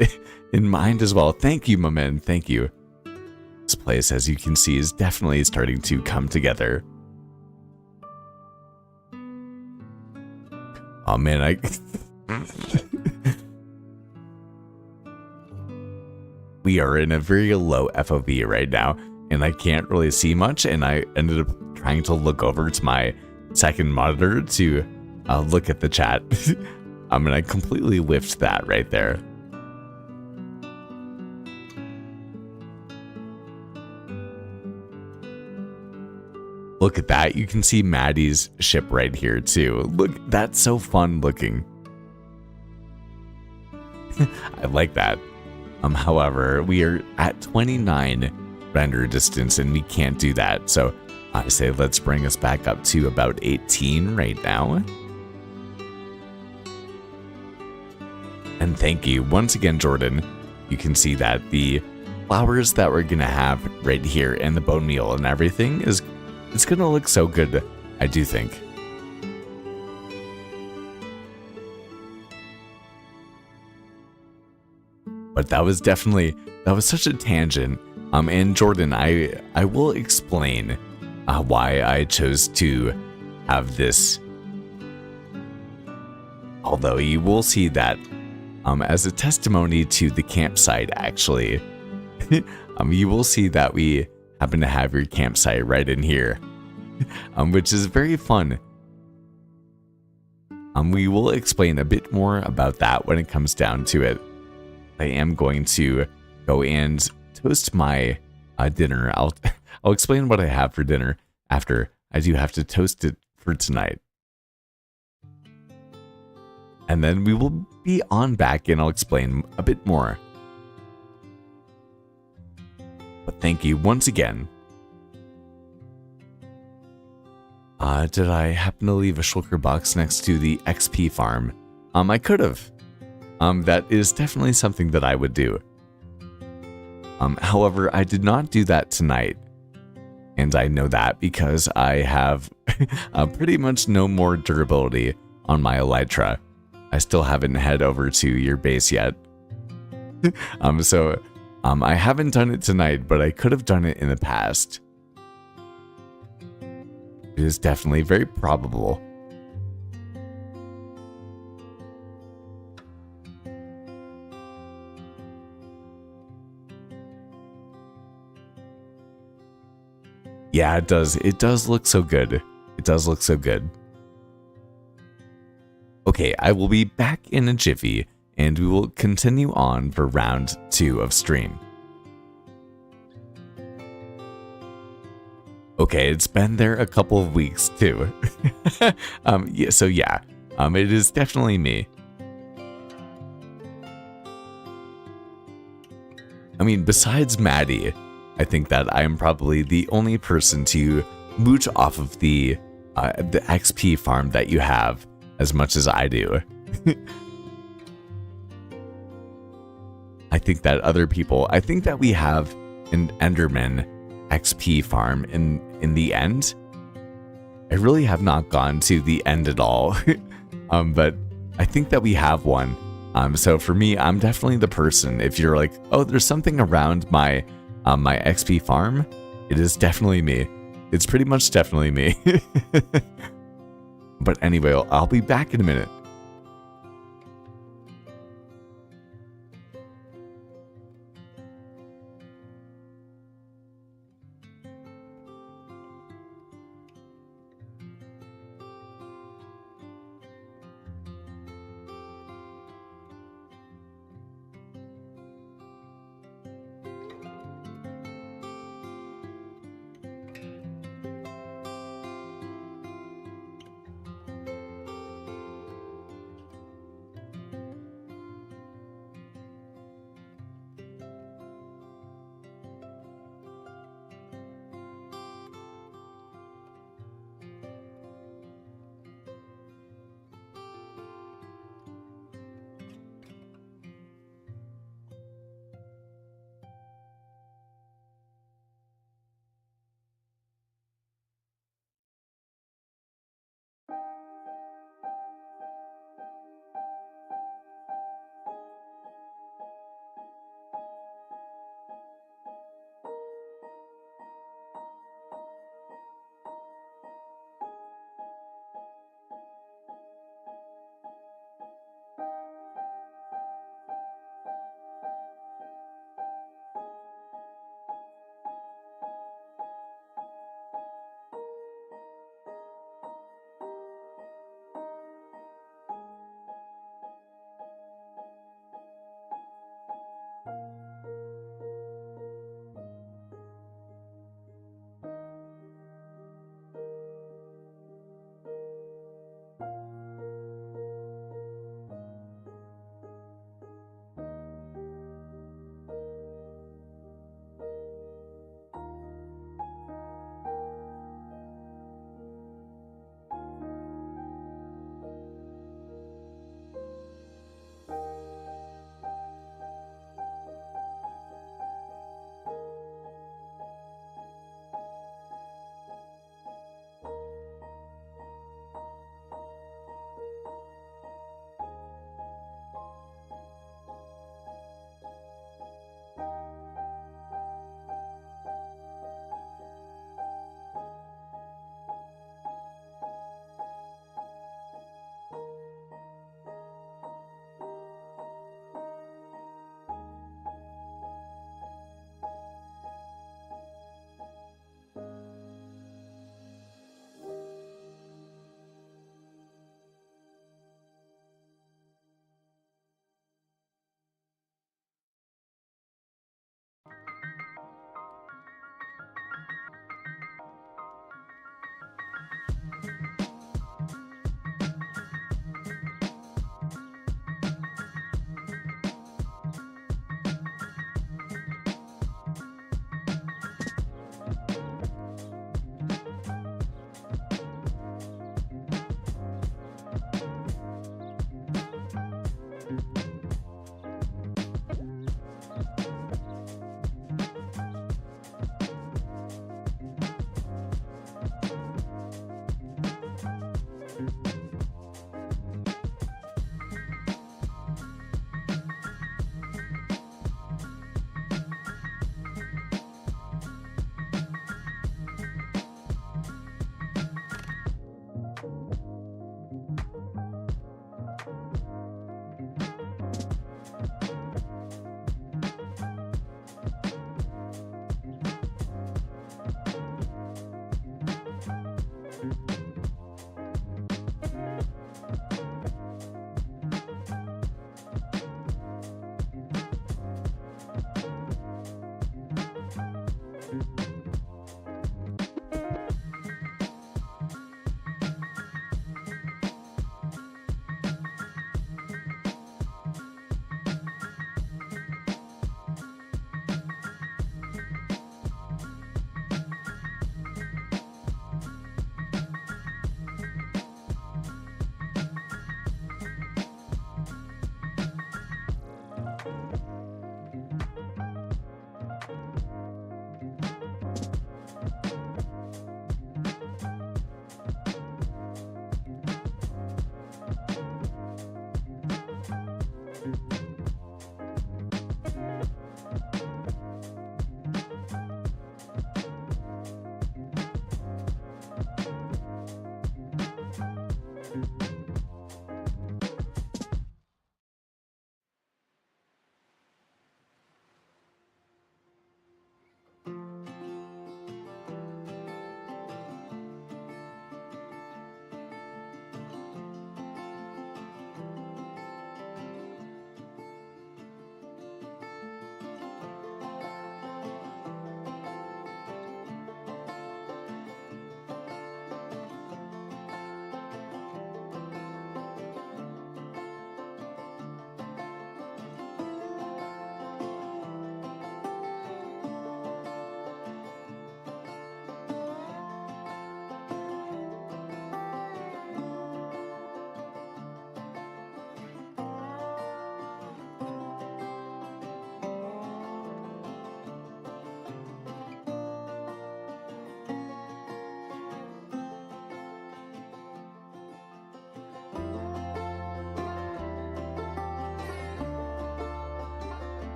in mind as well. Thank you, my man. Thank you. This place, as you can see, is definitely starting to come together. Oh man, we are in a very low FOV right now, and I can't really see much, and I ended up trying to look over to my second monitor to look at the chat. And I completely whiffed that right there. Look at that. You can see Maddie's ship right here too. Look, that's so fun looking. I like that. However, we are at 29 render distance and we can't do that. So I say let's bring us back up to about 18 right now. And thank you once again, Jordan. You can see that the flowers that we're gonna have right here and the bone meal and everything it's gonna look so good, I do think. But that was such a tangent. And Jordan, I will explain why I chose to have this. Although you will see that as a testimony to the campsite, actually. You will see that we happen to have your campsite right in here, which is very fun. We will explain a bit more about that when it comes down to it. I am going to go and toast my dinner. I'll explain what I have for dinner after. I do have to toast it for tonight. And then we will be on back and I'll explain a bit more. But thank you once again. Did I happen to leave a shulker box next to the XP farm? I could have. That is definitely something that I would do. However, I did not do that tonight. And I know that because I have pretty much no more durability on my elytra. I still haven't head over to your base yet. I haven't done it tonight, but I could have done it in the past. It is definitely very probable. Yeah, it does. It does look so good. It does look so good. Okay, I will be back in a jiffy, and we will continue on for round 2 of stream. Okay, it's been there a couple of weeks too. It is definitely me. I mean, besides Maddie, I think that I am probably the only person to mooch off of the XP farm that you have as much as I do. I think that other people, I think that we have an Enderman XP farm in the end. I really have not gone to the end at all. But I think that we have one. So for me, I'm definitely the person. If you're like, oh, there's something around my my XP farm, it is definitely me. It's pretty much definitely me. But anyway, I'll be back in a minute.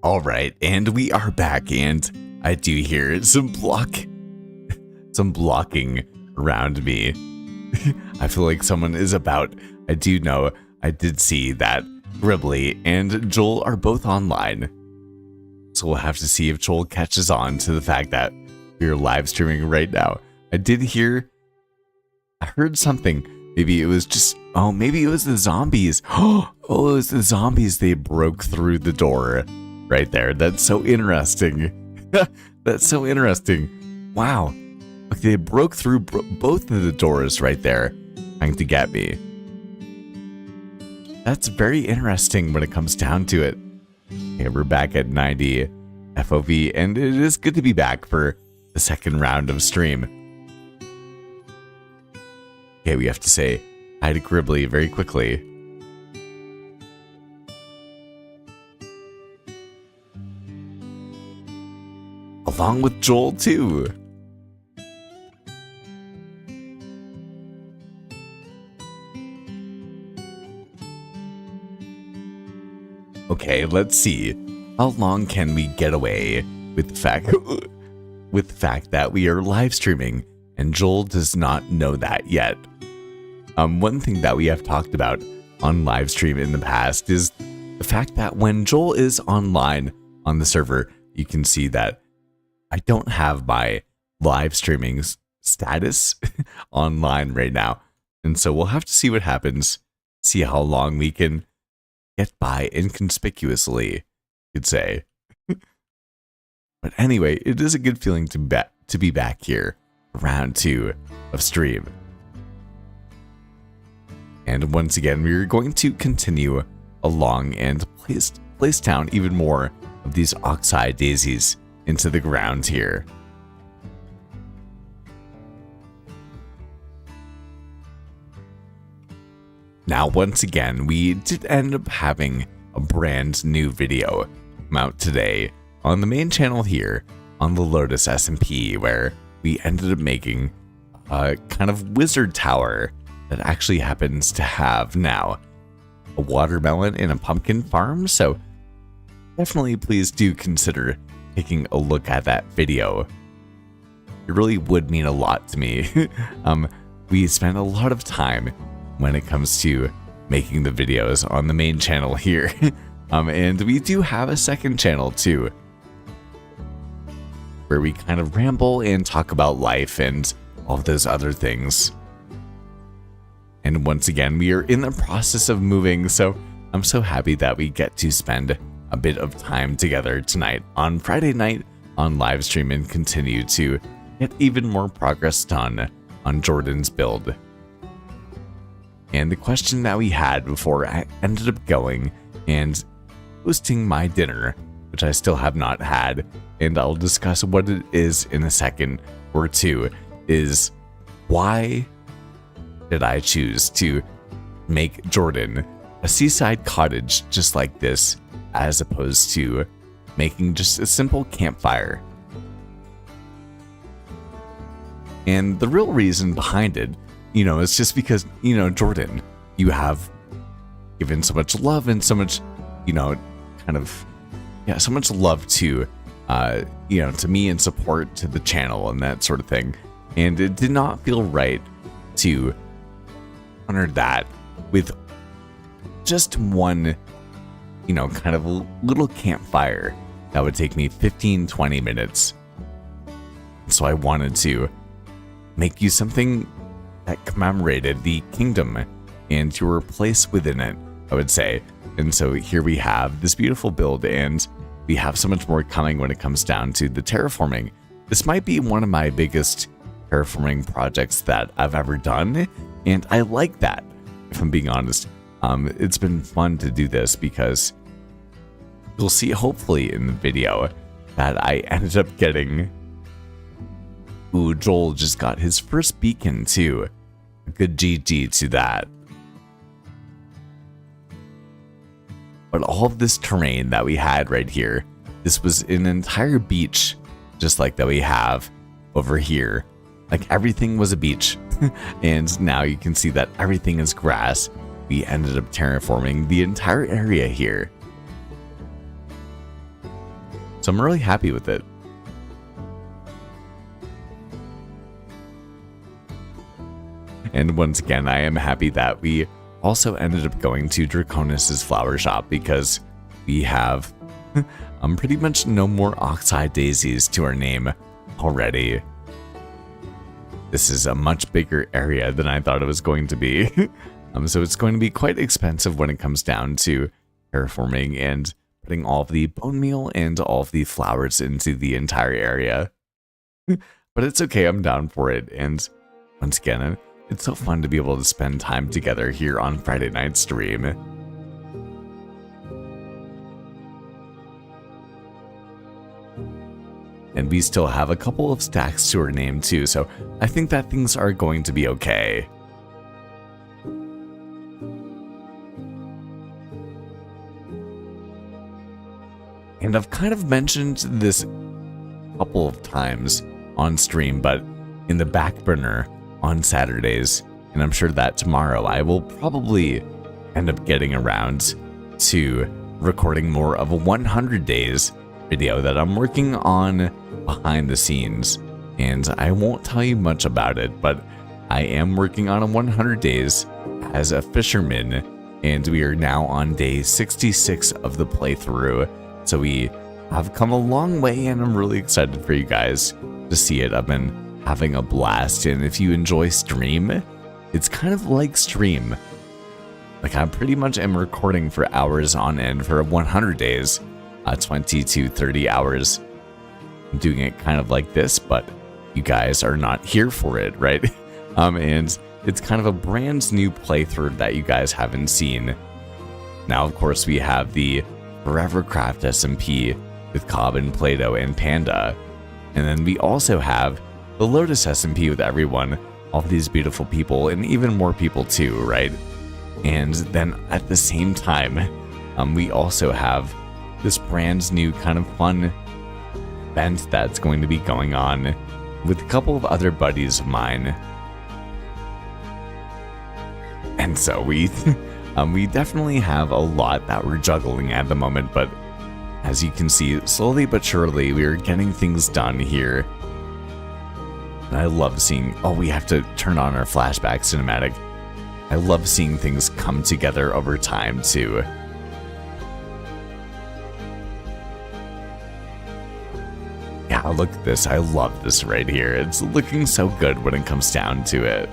All right, and we are back, and I do hear some blocking around me. I feel like someone is about. I do know. I did see that Gribbly and Joel are both online, so we'll have to see if Joel catches on to the fact that we're live streaming right now. I heard something. Maybe it was just. Oh, maybe it was the zombies. Oh, it was the zombies. They broke through the door. Right there. That's so interesting. That's so interesting. Wow. Look, they broke through both of the doors right there, trying to get me. That's very interesting when it comes down to it. Okay, we're back at 90 FOV, and it is good to be back for the second round of stream. Okay, we have to say hi to Gribbly very quickly. Along with Joel, too. Okay, let's see. How long can we get away with the fact that we are live streaming and Joel does not know that yet? One thing that we have talked about on live stream in the past is the fact that when Joel is online on the server, you can see that I don't have my live streaming status online right now. And so we'll have to see what happens, see how long we can get by inconspicuously, you could say. But anyway, it is a good feeling to be back here, round 2 of stream. And once again, we're going to continue along and place down even more of these oxeye daisies into the ground here. Now, once again, we did end up having a brand new video come out today on the main channel here on the Lotus SMP, where we ended up making a kind of wizard tower that actually happens to have now a watermelon and a pumpkin farm. So definitely please do consider taking a look at that video. It really would mean a lot to me. We spend a lot of time when it comes to making the videos on the main channel here. And we do have a second channel too, where we kind of ramble and talk about life and all those other things. And once again, we are in the process of moving, so I'm so happy that we get to spend a bit of time together tonight on Friday night on live stream and continue to get even more progress done on Jordan's build. And the question that we had before I ended up going and hosting my dinner, which I still have not had, and I'll discuss what it is in a second or two, is why did I choose to make Jordan a seaside cottage just like this, as opposed to making just a simple campfire? And the real reason behind it, is just because, Jordan, you have given so much love and so much, so much love to, to me and support to the channel and that sort of thing. And it did not feel right to honor that with just one, kind of little campfire that would take me 15-20 minutes. So I wanted to make you something that commemorated the kingdom and your place within it, I would say. And so here we have this beautiful build, and we have so much more coming when it comes down to the terraforming. This might be one of my biggest terraforming projects that I've ever done, and I like that, if I'm being honest. It's been fun to do this because you'll see hopefully in the video that I ended up getting... Ooh, Joel just got his first beacon too. A good GG to that. But all of this terrain that we had right here, this was an entire beach, just like that we have over here. Like everything was a beach. And now you can see that everything is grass. We ended up terraforming the entire area here. So I'm really happy with it. And once again, I am happy that we also ended up going to Draconis's flower shop because we have pretty much no more oxeye daisies to our name already. This is a much bigger area than I thought it was going to be. So it's going to be quite expensive when it comes down to terraforming and putting all of the bone meal and all of the flowers into the entire area. But it's okay, I'm down for it. And once again, it's so fun to be able to spend time together here on Friday night stream. And we still have a couple of stacks to our name too, so I think that things are going to be okay. And I've kind of mentioned this a couple of times on stream, but in the back burner on Saturdays, and I'm sure that tomorrow I will probably end up getting around to recording more of a 100 days video that I'm working on behind the scenes, and I won't tell you much about it, but I am working on a 100 days as a fisherman, and we are now on day 66 of the playthrough, so we have come a long way, and I'm really excited for you guys to see it. I've been having a blast, and if you enjoy stream, it's kind of like stream. Like, I pretty much am recording for hours on end for 100 days, 20 to 30 hours. I'm doing it kind of like this, but you guys are not here for it, right? And it's kind of a brand new playthrough that you guys haven't seen. Now, of course, we have the Forevercraft SMP with Cobb and Play-Doh and Panda. And then we also have the Lotus SMP with everyone, all of these beautiful people, and even more people too, right? And then at the same time, we also have this brand new kind of fun event that's going to be going on with a couple of other buddies of mine. And so we definitely have a lot that we're juggling at the moment, but as you can see, slowly but surely, we are getting things done here. And I love seeing, we have to turn on our flashback cinematic. I love seeing things come together over time too. Yeah, look at this. I love this right here. It's looking so good when it comes down to it.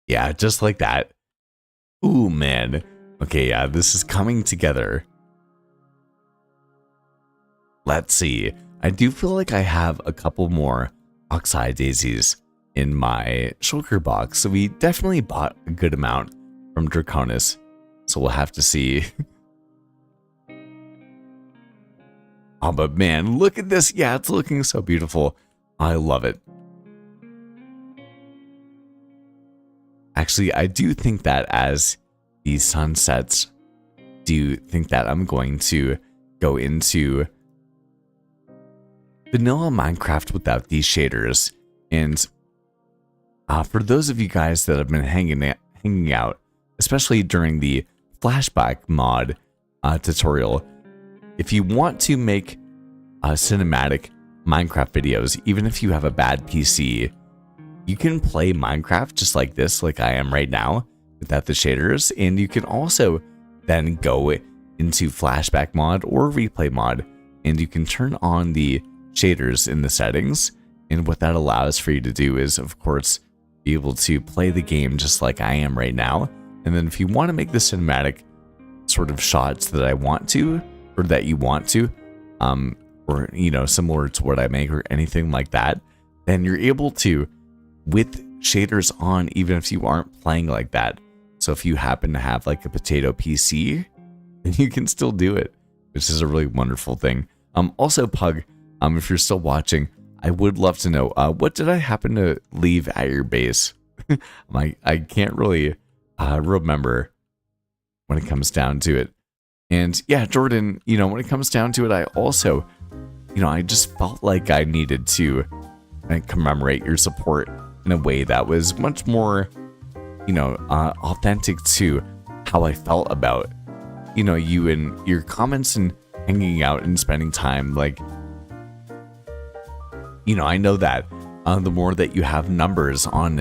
Yeah, just like that. Ooh, man. Okay, yeah, this is coming together. Let's see. I do feel like I have a couple more oxeye daisies in my shulker box, so we definitely bought a good amount from Draconis. So we'll have to see. Oh, but man, look at this. Yeah, it's looking so beautiful. I love it. Actually, I do think that as the sun sets, do think that I'm going to go into vanilla Minecraft without these shaders. And for those of you guys that have been hanging out, especially during the flashback mod tutorial, if you want to make cinematic Minecraft videos, even if you have a bad PC, you can play Minecraft just like this, like I am right now, without the shaders, and you can also then go into flashback mod or replay mod, and you can turn on the shaders in the settings, and what that allows for you to do is, of course, be able to play the game just like I am right now, and then if you want to make the cinematic sort of shots that I want to, or that you want to, or, you know, similar to what I make or anything like that, then you're able to, with shaders on, even if you aren't playing like that. So if you happen to have like a potato PC, then you can still do it, which is a really wonderful thing. Also, Pug, if you're still watching, I would love to know, what did I happen to leave at your base? I can't really remember when it comes down to it. And yeah, Jordan, when it comes down to it, I also, I just felt like I needed to commemorate your support in a way that was much more, authentic to how I felt about, you and your comments and hanging out and spending time. Like, I know that the more that you have numbers on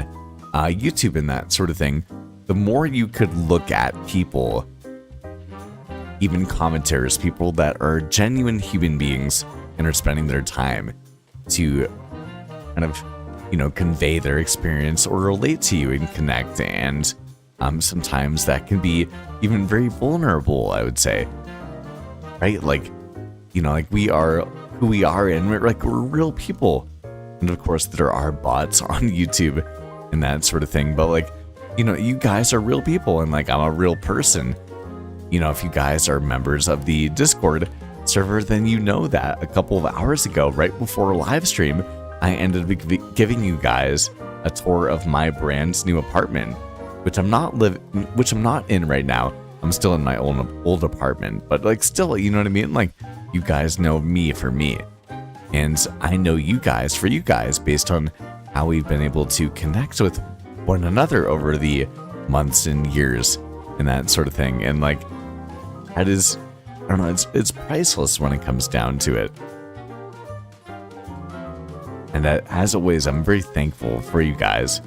YouTube and that sort of thing, the more you could look at people, even commenters, people that are genuine human beings and are spending their time to kind of, convey their experience or relate to you and connect. And sometimes that can be even very vulnerable, I would say. Right? Like, like we are who we are, and we're real people. And of course, there are bots on YouTube and that sort of thing. But like, you guys are real people, and like I'm a real person. If you guys are members of the Discord server, then that a couple of hours ago, right before live stream, I ended up giving you guys a tour of my brand new apartment, which I'm not in right now. I'm still in my old apartment, but like still, you know what I mean? Like, you guys know me for me, and I know you guys for you guys based on how we've been able to connect with one another over the months and years and that sort of thing. And like, that is, I don't know, it's priceless when it comes down to it. And that, as always, I'm very thankful for you guys.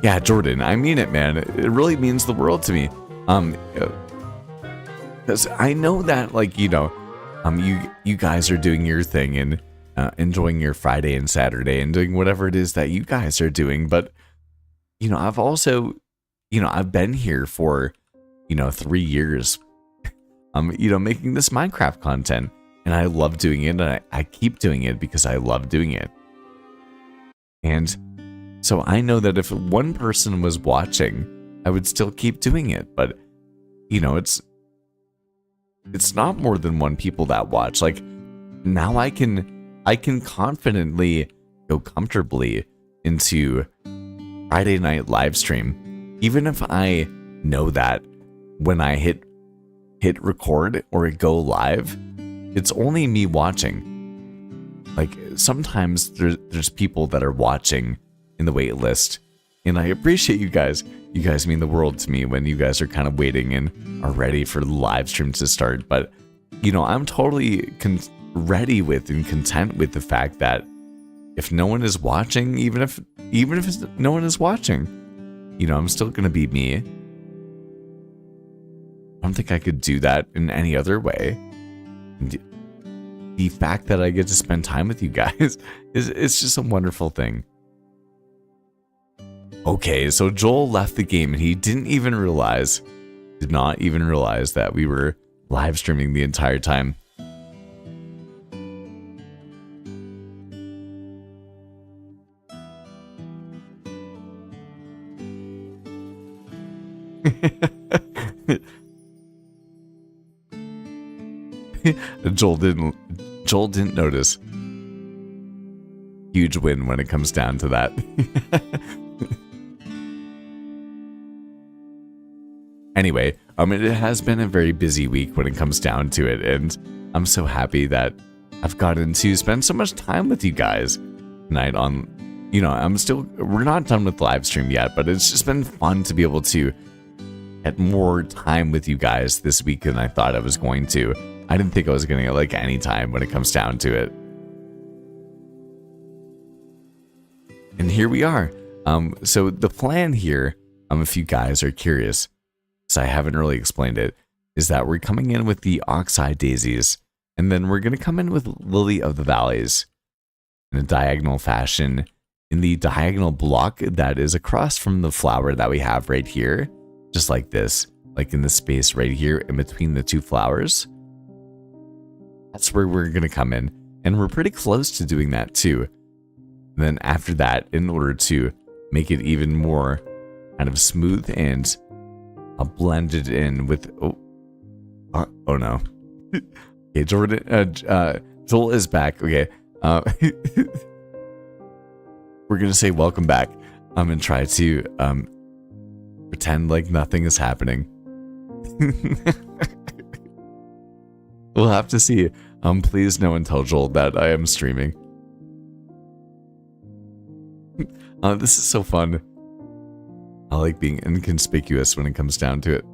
Yeah, Jordan, I mean it, man. It really means the world to me. Because I know that, like, you guys are doing your thing and enjoying your Friday and Saturday and doing whatever it is that you guys are doing. But, I've also, I've been here for, 3 years, making this Minecraft content. And I love doing it, and I keep doing it because I love doing it. And so I know that if one person was watching, I would still keep doing it. But, it's not more than one people that watch. Like, now I can confidently go comfortably into Friday night live stream, even if I know that when I hit record or go live, it's only me watching. Like, sometimes there's people that are watching in the wait list, and I appreciate you guys. You guys mean the world to me when you guys are kind of waiting and are ready for the live stream to start. But, I'm totally ready with and content with the fact that if no one is watching, even if no one is watching, I'm still gonna be me. I don't think I could do that in any other way. And the fact that I get to spend time with you guys it's just a wonderful thing. Okay, so Joel left the game and he did not even realize that we were live streaming the entire time. Joel didn't notice. Huge win when it comes down to that. Anyway, it has been a very busy week when it comes down to it, and I'm so happy that I've gotten to spend so much time with you guys tonight on, we're not done with live stream yet, but it's just been fun to be able to get more time with you guys this week than I thought I was going to. I didn't think I was going to get like any time when it comes down to it. And here we are. So the plan here, if you guys are curious, so I haven't really explained it, is that we're coming in with the Oxeye Daisies, and then we're going to come in with Lily of the Valleys in a diagonal fashion in the diagonal block that is across from the flower that we have right here, just like this, like in the space right here in between the two flowers. That's where we're going to come in, and we're pretty close to doing that too. And then after that, in order to make it even more kind of smooth and blended in with oh no. Okay, Joel is back. Okay. We're gonna say welcome back. And try to pretend like nothing is happening. We'll have to see. Please no one tell Joel that I am streaming. This is so fun. I like being inconspicuous when it comes down to it.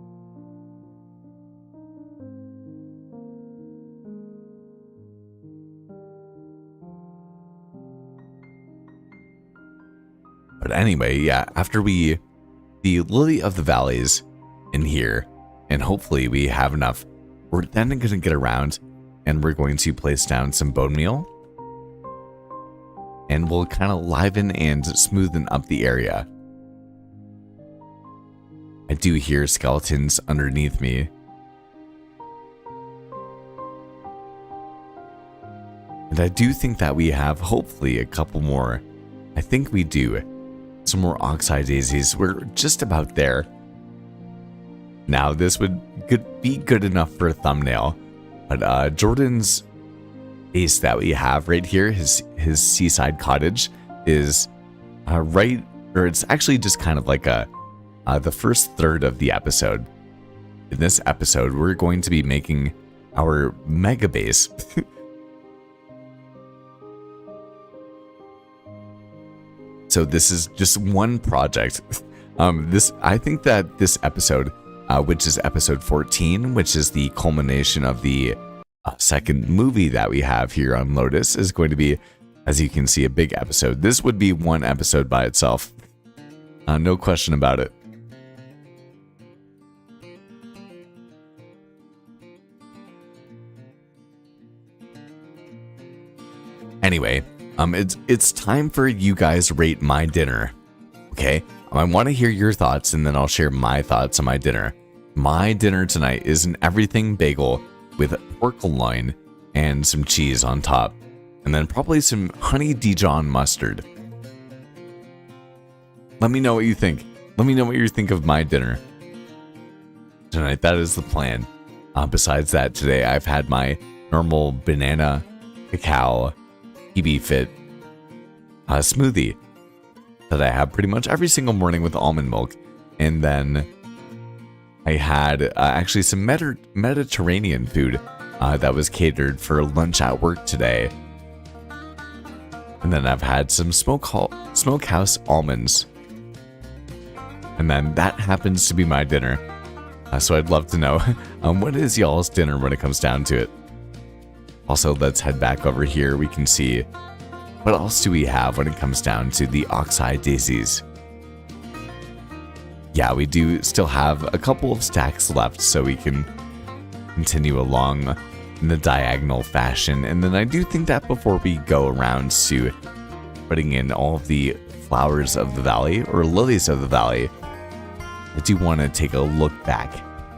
But anyway, yeah, after the Lily of the Valleys in here, and hopefully we have enough, we're then going to get around and we're going to place down some bone meal. And we'll kind of liven and smoothen up the area. I do hear skeletons underneath me. And I do think that we have hopefully a couple more. I think we do. Some more oxeye daisies. We're just about there. Now this would be good enough for a thumbnail. But Jordan's base that we have right here, his seaside cottage, is it's actually just kind of like the first third of the episode. In this episode, we're going to be making our mega base. So this is just one project. I think that this episode, which is episode 14, which is the culmination of the second movie that we have here on Lotus, is going to be, as you can see, a big episode. This would be one episode by itself. No question about it. Anyway, it's time for you guys to rate my dinner. Okay? I want to hear your thoughts, and then I'll share my thoughts on my dinner. My dinner tonight is an everything bagel with pork loin and some cheese on top, and then probably some honey Dijon mustard. Let me know what you think. Let me know what you think of my dinner tonight. That is the plan. Besides that, today I've had my normal banana, cacao, PB Fit smoothie that I have pretty much every single morning with almond milk. And then I had actually some Mediterranean food that was catered for lunch at work today. And then I've had some smokehouse almonds. And then that happens to be my dinner. So I'd love to know what is y'all's dinner when it comes down to it. Also, let's head back over here. We can see what else do we have when it comes down to the oxeye daisies. Yeah, we do still have a couple of stacks left, so we can continue along in the diagonal fashion. And then I do think that before we go around to putting in all of the flowers of the valley, or lilies of the valley, I do want to take a look back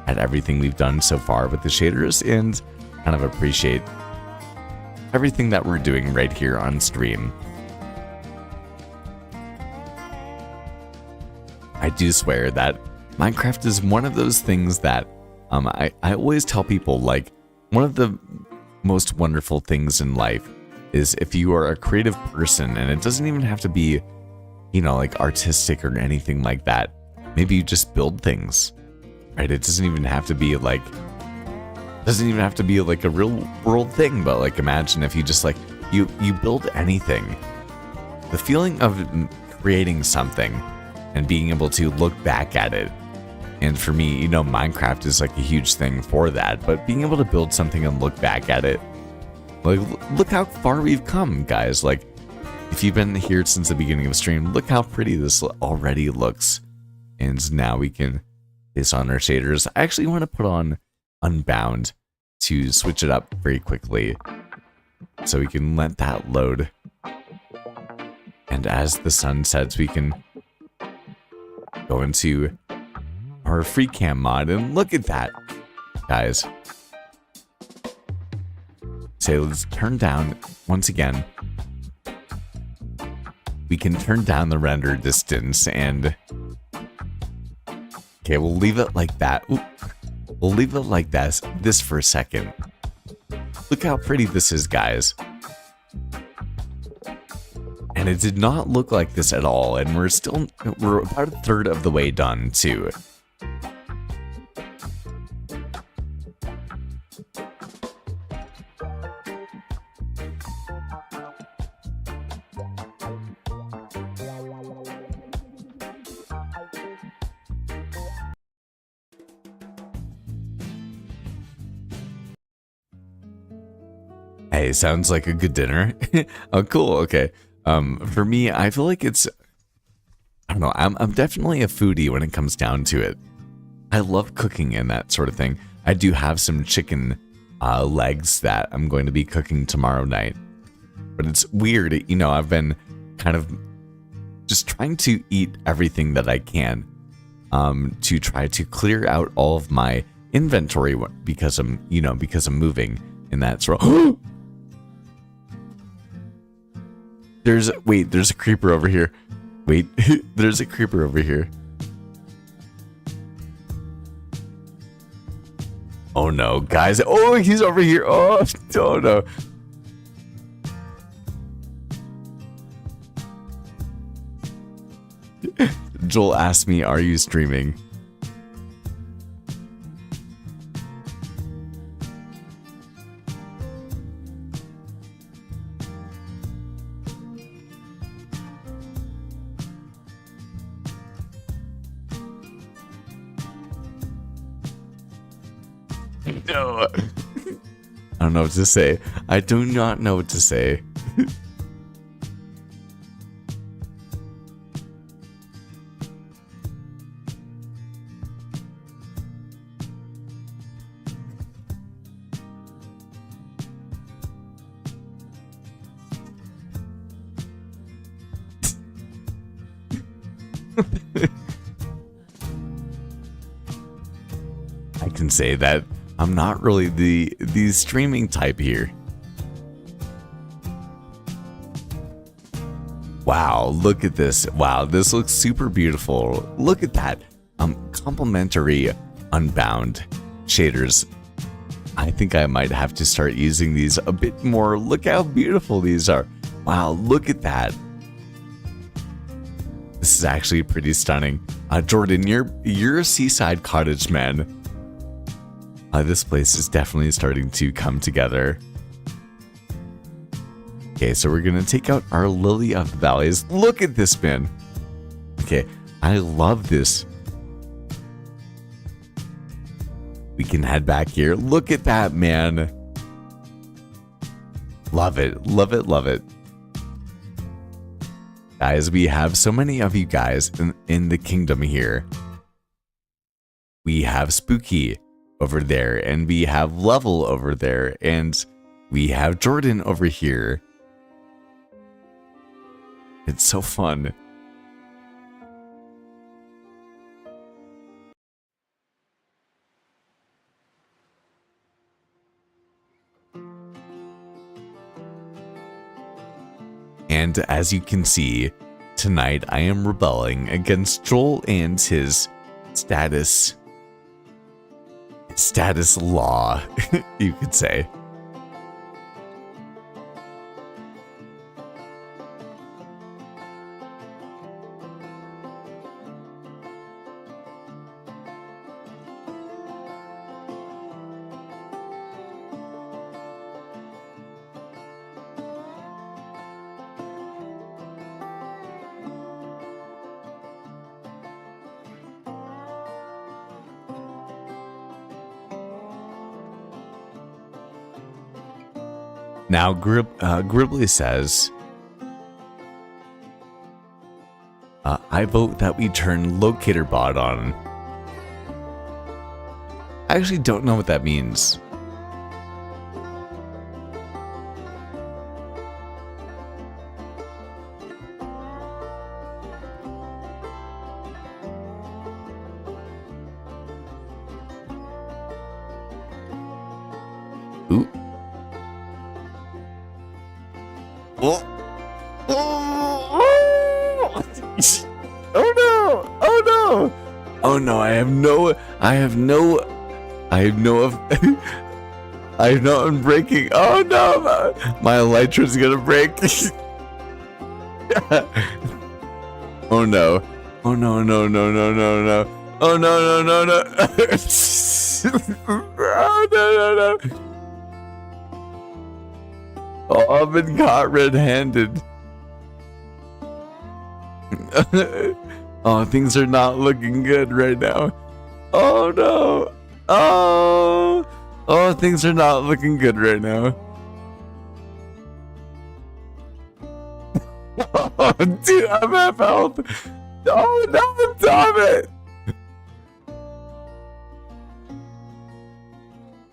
at everything we've done so far with the shaders and kind of appreciate everything that we're doing right here on stream. I do swear that Minecraft is one of those things that I always tell people, like, one of the most wonderful things in life is if you are a creative person, and it doesn't even have to be, you know, like artistic or anything like that. Maybe you just build things, right? It doesn't even have to be like a real world thing, but like imagine if you just like you build anything. The feeling of creating something and being able to look back at it. And for me, you know, Minecraft is like a huge thing for that, but being able to build something and look back at it, like, look how far we've come, guys. Like, if you've been here since the beginning of the stream, look how pretty this already looks. And now we can place on our shaders. I actually want to put on Unbound to switch it up very quickly, so we can let that load. And as the sun sets, we can go into our free cam mod, and look at that, guys. So let's turn down once again. We can turn down the render distance, and okay, we'll leave it like that. Oop. We'll leave it like this for a second. Look how pretty this is, guys. And it did not look like this at all, and we're about a third of the way done, too. Hey, sounds like a good dinner. Oh, cool. Okay. For me, I feel like it's, I don't know, I'm definitely a foodie when it comes down to it. I love cooking and that sort of thing. I do have some chicken legs that I'm going to be cooking tomorrow night. But it's weird, you know, I've been kind of just trying to eat everything that I can to try to clear out all of my inventory because I'm moving and that sort of. There's a creeper over here. Wait, there's a creeper over here. Oh no, guys. Oh, he's over here. Oh no. Joel asked me, "Are you streaming?" No. I don't know what to say. I do not know what to say. I can say that I'm not really the streaming type here. Wow, look at this. Wow, this looks super beautiful. Look at that. Complementary unbound shaders. I think I might have to start using these a bit more. Look how beautiful these are. Wow, look at that. This is actually pretty stunning. Jordan, you're a seaside cottage man. This place is definitely starting to come together. Okay, so we're gonna take out our lily of the valleys. Look at this, man. Okay, I love this. We can head back here. Look at that, man. Love it, love it, love it. Guys, we have so many of you guys in the kingdom here. We have Spooky over there, and we have Level over there, and we have Jordan over here. It's so fun. And as you can see, tonight I am rebelling against Joel and his status law, you could say. Now, Gribbly says, I vote that we turn locator bot on. I actually don't know what that means. Ooh. Oh. Oh. Oh no! Oh no! Oh no! I have no I know of. I know I'm breaking. Oh no, my elytra's gonna break. Oh no. Oh no, no, no, no, no, no. Oh no, no, no, no. Oh no, no, no. Oh, I've been caught red-handed. Oh, things are not looking good right now. Oh no. Oh, things are not looking good right now. Oh, dude, I'm half health. Oh no, stop it.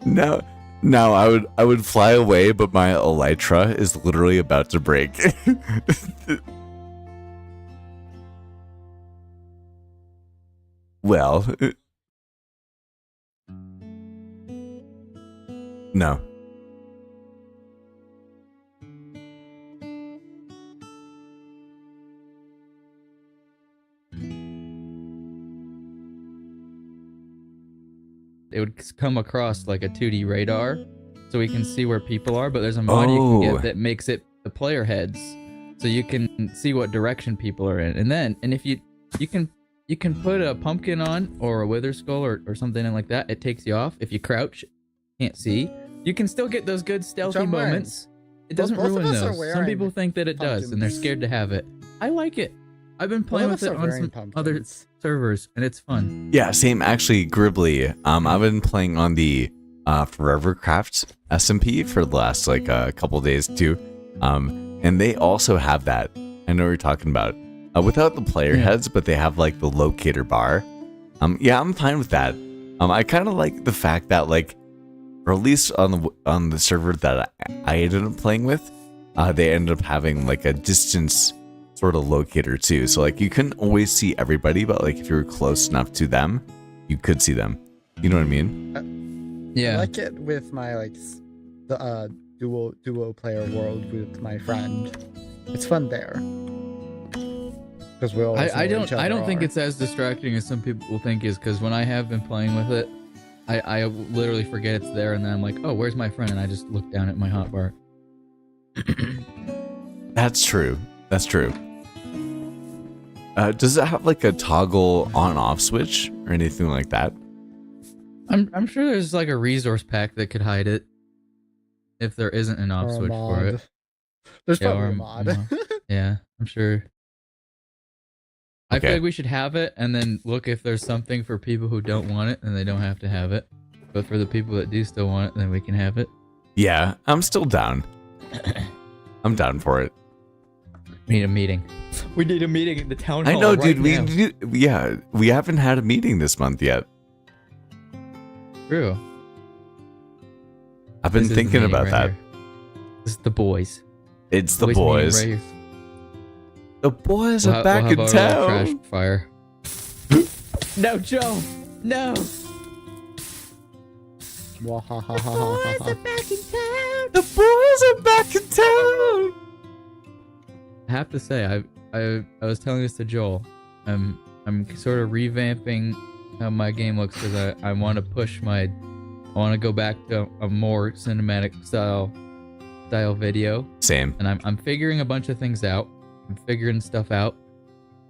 Now I would fly away, but my elytra is literally about to break. Well, no. It would come across like a 2D radar, so we can see where people are. But there's a mod you can get that makes it the player heads, so you can see what direction people are in. And if you can put a pumpkin on or a wither skull or something like that. It takes you off. If you crouch, can't see. You can still get those good stealthy moments. It doesn't ruin those. Some people think that it does, and they're scared to have it. I like it. I've been playing with it on some other servers, and it's fun. Yeah, same. Actually, Gribbly, I've been playing on the Forevercraft SMP for the last like couple days too, and they also have that. I know what you're talking about. Without the player heads, but they have like the locator bar. Yeah, I'm fine with that. I kind of like the fact that like, or at least on the server that I ended up playing with, they ended up having like a distance sort of locator too. So like you couldn't always see everybody, but like if you were close enough to them, you could see them. You know what I mean? Yeah. I like it with my like the duo player world with my friend. It's fun there. Because we all I don't think it's as distracting as some people will think is, because when I have been playing with it, I literally forget it's there, and then I'm like, oh, where's my friend? And I just look down at my hotbar. That's true. That's true. Does it have like a toggle on-off switch or anything like that? I'm sure there's like a resource pack that could hide it, if there isn't an off switch for it. There's probably a mod. Yeah, I'm sure. I feel like we should have it and then look if there's something for people who don't want it, and they don't have to have it. But for the people that do still want it, then we can have it. Yeah, I'm still down. I'm down for it. We need a meeting. We need a meeting in the town hall. I know, dude. Now. We haven't had a meeting this month yet. True. I've been thinking about that. Here. This is the boys. It's the boys. Right here. The boys are back in town. Trash fire. No, Joe. No. The boys are back in town. The boys are back in town. I have to say, I was telling this to Joel. I'm sort of revamping how my game looks, because I want to push I want to go back to a more cinematic style video. Same. And I'm figuring a bunch of things out. I'm figuring stuff out.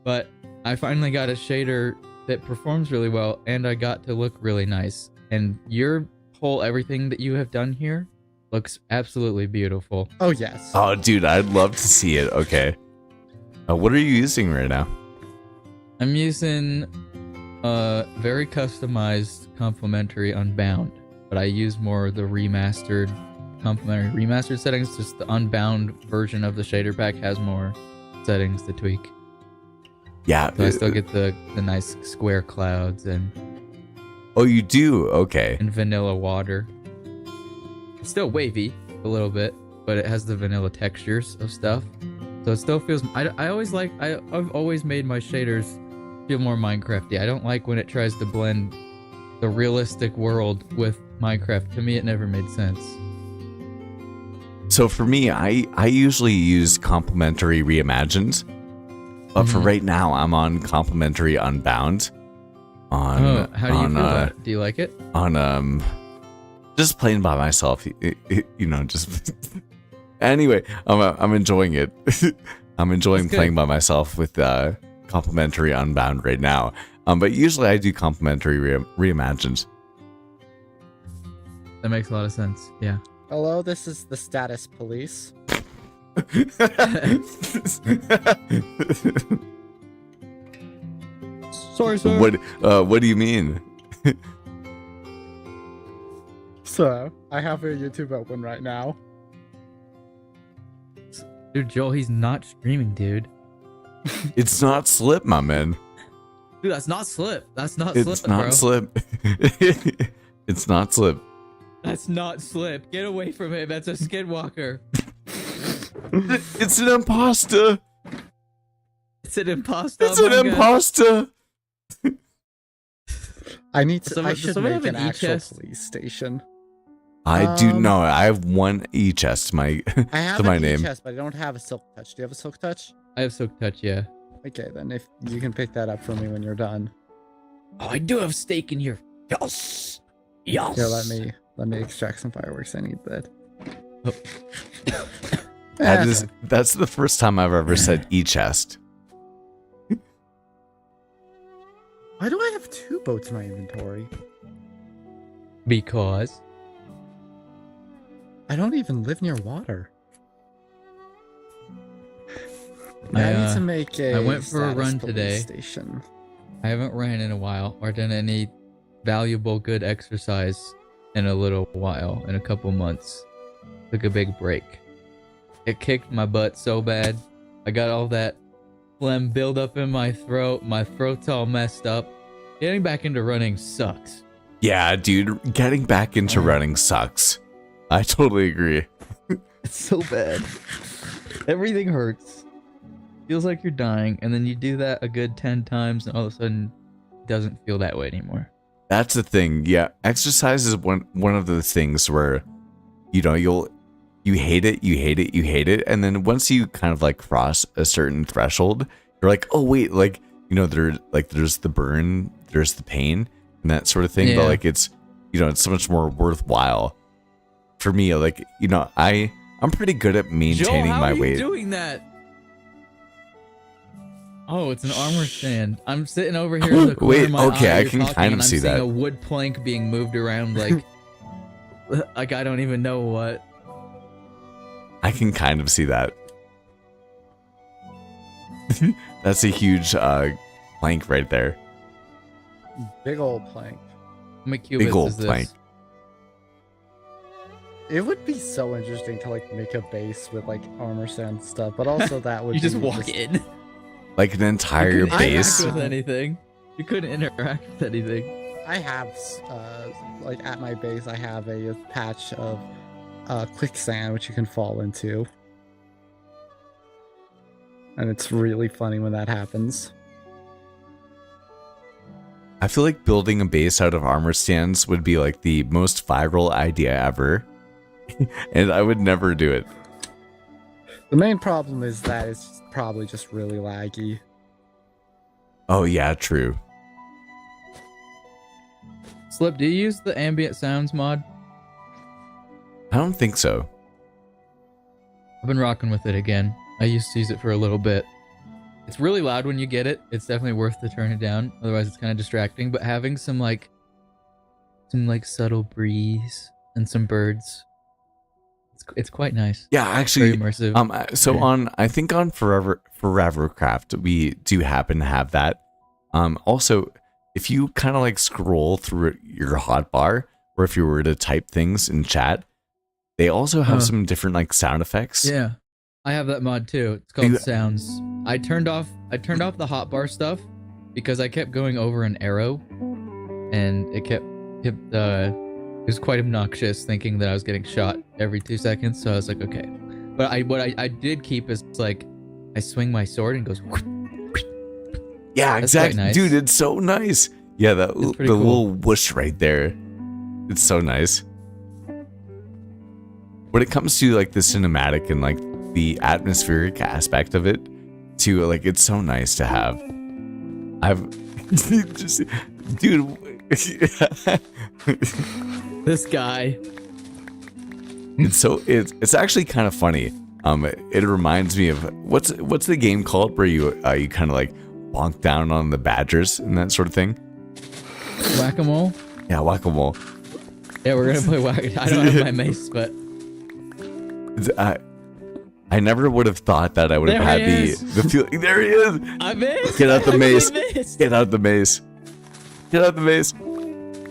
But I finally got a shader that performs really well, and I got to look really nice. And your whole everything that you have done here looks absolutely beautiful. Oh, yes. Oh, dude, I'd love to see it. Okay. What are you using right now? I'm using very customized complementary Unbound, but I use more the remastered complementary remastered settings. Just the Unbound version of the shader pack has more settings to tweak. Yeah. So I still get the nice square clouds and... Oh, you do? Okay. And vanilla water. It's still wavy a little bit, but it has the vanilla textures of stuff. So it still feels... I've always made my shaders feel more Minecrafty. I don't like when it tries to blend the realistic world with Minecraft. To me, it never made sense. So for me, I usually use complementary reimagined, but for right now, I'm on complementary Unbound. on Oh, how do you on feel about it? Do you like it? on just playing by myself. Just anyway. I'm enjoying it. I'm enjoying That's playing good. by myself with complimentary Unbound right now. But usually I do complimentary reimagined. That makes a lot of sense. Yeah. Hello, this is the status police. Sorry, sir. What do you mean? So, I have a YouTube open right now. Dude, Joel, he's not streaming, dude. It's not Slip, my man. Dude, that's not Slip. That's not It's Slip, not bro. Slip. It's not Slip. That's not Slip. Get away from him. That's a skinwalker. It's an imposter. It's an imposter. It's an imposter. I need to. Does I should somebody make have an an actual e-chest? police station. I do know. I have one e-chest to my I have to my an name. chest, but I don't have a silk touch. Do you have a silk touch? I have Silk Touch, yeah. Okay, then if you can pick that up for me when you're done. Oh, I do have steak in here. Yes. Yes. Here, let me extract some fireworks. I need that. Oh. That's the first time I've ever said e-chest. Why do I have 2 boats in my inventory? Because I don't even live near water. I, I need to make a. I went for a status run police today. Station. I haven't ran in a while or done any valuable good exercise in a little while, in a couple months. Took a big break. It kicked my butt so bad. I got all that phlegm build up in my throat. My throat's all messed up. Getting back into running sucks. Yeah, dude, getting back into running sucks. I totally agree. It's so bad. Everything hurts. Feels like you're dying, and then you do that a good 10 times, and all of a sudden, it doesn't feel that way anymore. That's the thing. Yeah, exercise is one of those things where, you hate it, and then once you kind of like cross a certain threshold, you're like, oh wait, like there's the burn, there's the pain, and that sort of thing. Yeah. But like it's so much more worthwhile. For me, like I'm pretty good at maintaining Joel, how my are you weight. doing that? Oh, it's an armor stand. I'm sitting over here in the corner Wait, of my okay, eye, I you're can talking, kind of and see I'm seeing that. a wood plank being moved around like like I don't even know what. I can kind of see that. That's a huge plank right there. Big old plank. How many cubits Big old is this? plank. It would be so interesting to like make a base with like armor stand stuff, but also that would You just be walk in. Like an You entire couldn't base. interact with anything. You couldn't interact with anything. I have like at my base I have a patch of quicksand which you can fall into. And it's really funny when that happens. I feel like building a base out of armor stands would be like the most viral idea ever. And I would never do it. The main problem is that it's probably just really laggy. Oh yeah, true. Slip, do you use the ambient sounds mod? I don't think so. I've been rocking with it again. I used to use it for a little bit. It's really loud when you get it. It's definitely worth to turn it down. Otherwise, it's kind of distracting. But having some subtle breeze and some birds, it's quite nice. Yeah, actually, Very immersive. So Yeah. I think on Forevercraft, we do happen to have that. Also, if you kind of like scroll through your hotbar, or if you were to type things in chat, they also have some different like sound effects. Yeah, I have that mod too. It's called Sounds. I turned off the hotbar stuff because I kept going over an arrow, and it was quite obnoxious thinking that I was getting shot every 2 seconds. So I was like, okay. But what I did keep is like I swing my sword and it goes. Yeah, That's exactly, quite nice. dude. It's so nice. Yeah, the pretty cool. little whoosh right there. It's so nice. When it comes to like the cinematic and like the atmospheric aspect of it, too, like it's so nice to have. I've just dude. This guy. It's actually kind of funny. It reminds me of what's the game called where you kind of like bonk down on the badgers and that sort of thing. Whack-a-mole. Yeah, whack-a-mole. Yeah, we're gonna play whack. I don't have my mace, but I never would have thought that I would have had the feeling. There he is. I missed. Get out the mace. Missed. Get out the mace. Get out the mace.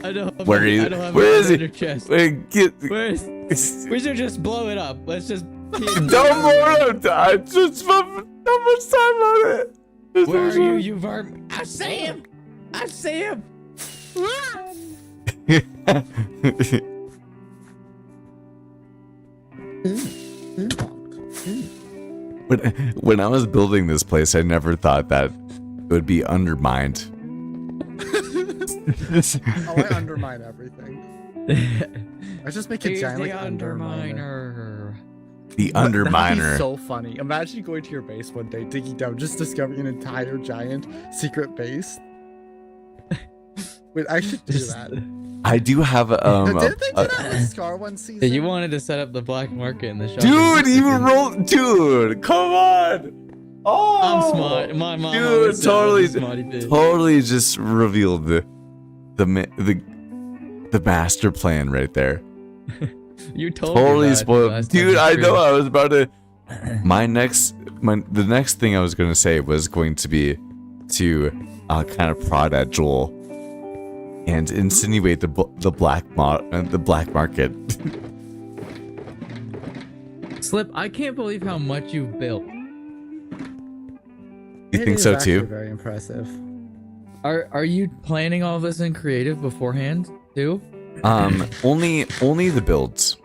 I don't have Where is? Where is he? Chest. Wait, get. Where is? We should just blow it up. Let's just. Don't blow it up. I just spent so much time on it. Where are you, you verb? I see him. I see him. When I was building this place, I never thought that it would be undermined. Oh, I undermine everything. I just make a giant like underminer. The underminer. That'd be so funny. Imagine going to your base one day, digging down, just discovering an entire giant secret base. Wait, I should do that. I do have didn't they do that with Scar one season? Yeah, you wanted to set up the black market in the shop. Dude, you rolled. Dude, come on. Oh, I'm smart. My mom. Dude, totally just revealed the master plan right there. You totally spoiled, dude. I know. I was about to. The next thing I was going to say was going to be to kind of prod at Joel and insinuate the black market. Slip, I can't believe how much you've built. You think so too? Very impressive. Are you planning all this in creative beforehand too? Only the builds.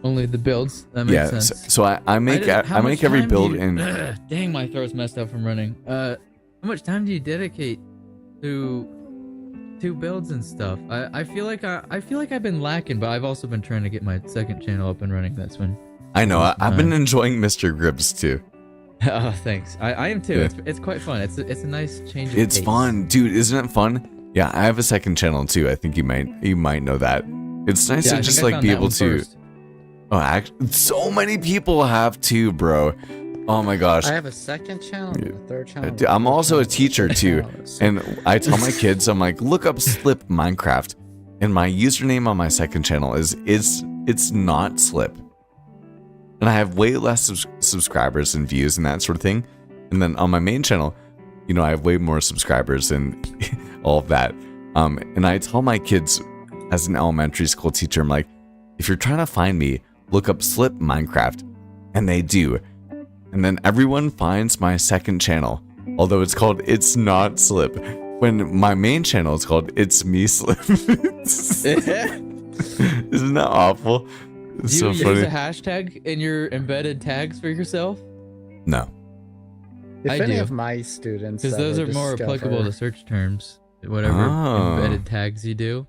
Only the builds. That makes sense. So I make every build in. Dang, my throat's messed up from running. How much time do you dedicate to builds and stuff? I feel like I've been lacking, but I've also been trying to get my second channel up and running. That's when. I know. I've been enjoying Mr. Gribbs too. Oh, thanks. I am too. Yeah. It's quite fun. It's a nice change of It's pace. fun, dude. Isn't it fun? Yeah, I have a second channel too. I think you might know that. It's nice to just like be able to. First. Oh, so many people have too, bro. Oh my gosh. I have a second channel and a third channel. I'm also a teacher too, and I tell my kids, I'm like, look up Slip Minecraft, and my username on my second channel is it's not Slip, and I have way less subscribers and views and that sort of thing, and then on my main channel, you know, I have way more subscribers and all of that. And I tell my kids, as an elementary school teacher, I'm like, if you're trying to find me, look up Slip Minecraft, and they do. And then everyone finds my second channel, although it's called It's Not Slip, when my main channel is called It's Me Slip. Isn't that awful? It's Do you so funny. use a hashtag in your embedded tags for yourself? No. If I any do. of my students, Because those are more applicable to search terms. Whatever embedded tags you do.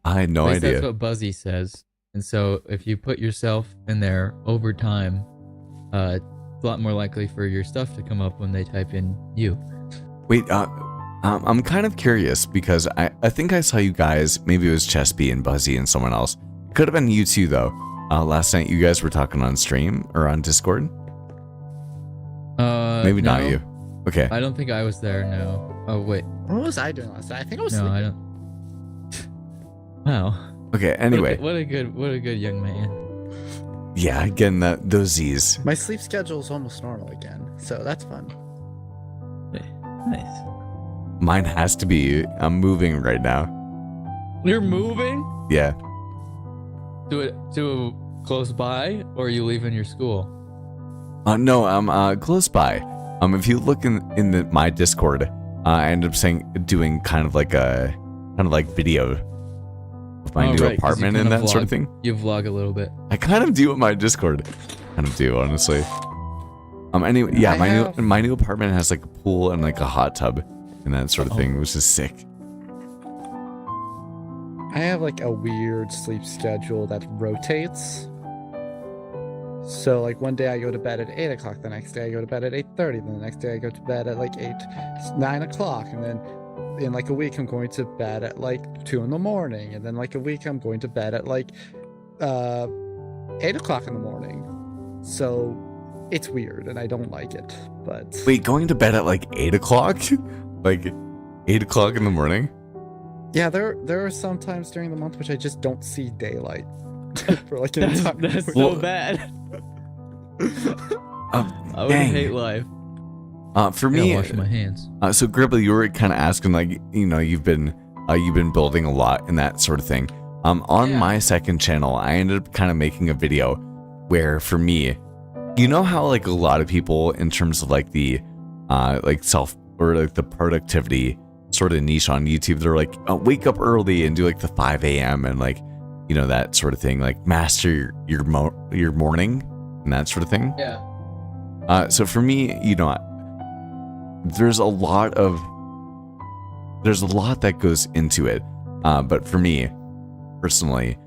I had no At least idea. That's what Buzzy says. And so if you put yourself in there over time, it's a lot more likely for your stuff to come up when they type in you. Wait, I'm kind of curious because I think I saw you guys, maybe it was Chespy and Buzzy and someone else. Could have been you too, though. Last night you guys were talking on stream or on Discord? Maybe no. not you. Okay. I don't think I was there, no. Oh, wait. What was I doing last night? I think I was No, sleeping. I don't. Wow. Okay, anyway. What a good young man. Yeah, again, those Z's. My sleep schedule is almost normal again, so that's fun. Nice. Mine has to be. I'm moving right now. You're moving? Yeah. To close by, or are you leaving your school? No, I'm close by. If you look in my Discord, I end up doing kind of like video of my new apartment and that sort of thing. You vlog a little bit. I kind of do with my Discord. Kind of do, honestly. Anyway, yeah, my new apartment has like a pool and like a hot tub and that sort of thing, which is sick. I have like a weird sleep schedule that rotates. So like one day I go to bed at 8 o'clock, the next day I go to bed at 8:30, then the next day I go to bed at like 9 o'clock, and then in like a week I'm going to bed at like 2 in the morning, and then like a week I'm going to bed at like 8 o'clock in the morning. So it's weird and I don't like it. But Wait, going to bed at like 8 o'clock? Like 8 o'clock in the morning? yeah, there are some times during the month which I just don't see daylight for like an entire That's week. so bad. I would Dang. hate life. For I me, gotta wash my hands. so Gribble, you were kind of asking, like, you know, you've been building a lot and that sort of thing. On Yeah. my second channel, I ended up kind of making a video where, for me, you know how like a lot of people, in terms of like the like self or like the productivity sort of niche on YouTube, they're like, wake up early and do like the 5 a.m. and like, you know, that sort of thing, like master your morning and that sort of thing. Yeah. So for me, you know, there's a lot that goes into it. But for me, personally,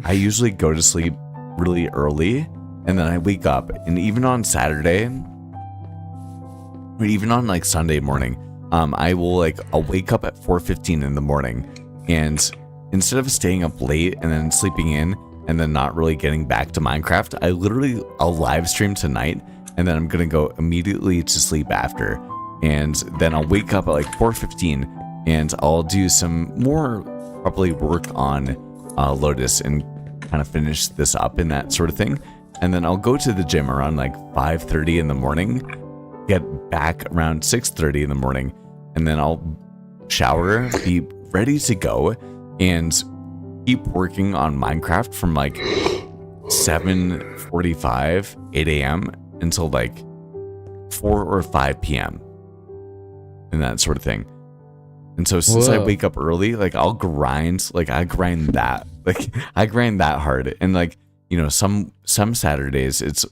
I usually go to sleep really early and then I wake up, and even on Saturday or even on like Sunday morning, I'll wake up at 4:15 in the morning, and instead of staying up late and then sleeping in and then not really getting back to Minecraft, I'll live stream tonight, and then I'm gonna go immediately to sleep after, and then I'll wake up at like 4:15 and I'll do some more, probably work on Lotus and kind of finish this up and that sort of thing, and then I'll go to the gym around like 5:30 in the morning, get back around 6:30 in the morning, and then I'll shower, be ready to go, and keep working on Minecraft from like 7:45, 8 a.m. until like 4 or 5 p.m. and that sort of thing. And so since I Whoa. wake up early, like I grind that hard. And like, you know, some Saturdays it's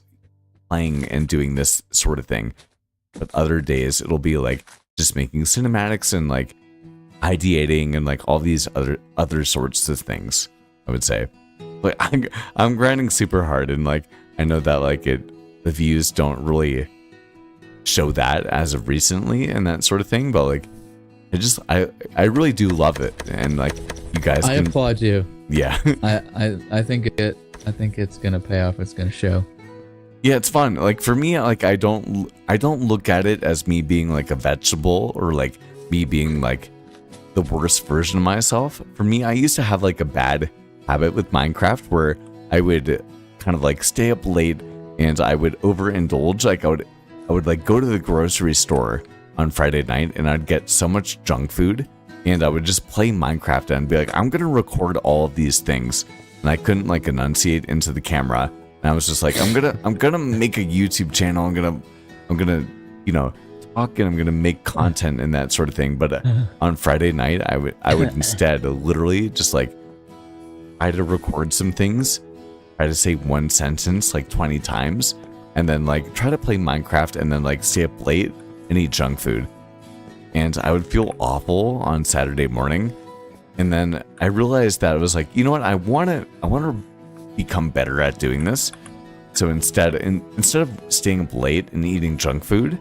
playing and doing this sort of thing, but other days it'll be like just making cinematics and like ideating and like all these other sorts of things, I would say. Like I'm grinding super hard, and like I know that like the views don't really show that as of recently and that sort of thing, but like I really do love it, and like you guys I can, applaud you. yeah. I think it's gonna pay off. It's gonna show. Yeah, it's fun. Like for me, like I don't look at it as me being like a vegetable or like me being like the worst version of myself. For me, I used to have like a bad habit with Minecraft where I would kind of like stay up late and I would overindulge. Like I would like go to the grocery store on Friday night and I'd get so much junk food, and I would just play Minecraft and be like, I'm gonna record all of these things, and I couldn't like enunciate into the camera. And I was just like, I'm gonna make a YouTube channel. I'm gonna, you know, talk, and I'm gonna make content and that sort of thing. But on Friday night, I would instead literally just like try to record some things, try to say one sentence like 20 times, and then like try to play Minecraft, and then like stay up late and eat junk food. And I would feel awful on Saturday morning. And then I realized that I was like, you know what? I want to become better at doing this. So instead of staying up late and eating junk food,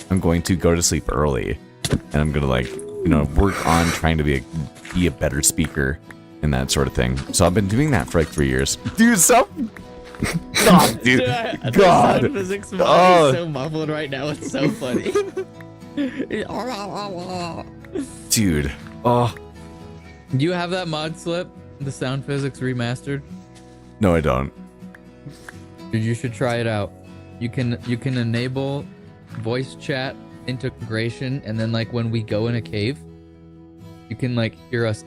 I'm going to go to sleep early, and I'm gonna like, you know, work on trying to be a better speaker and that sort of thing. So I've been doing that for like 3 years. Dude, God, dude, God. The physics is so muffled right now. It's so funny. Dude, oh Do you have that mod slip? The sound physics remastered? no, I don't. Dude, you should try it out. You can enable voice chat integration, and then like when we go in a cave, you can like hear us,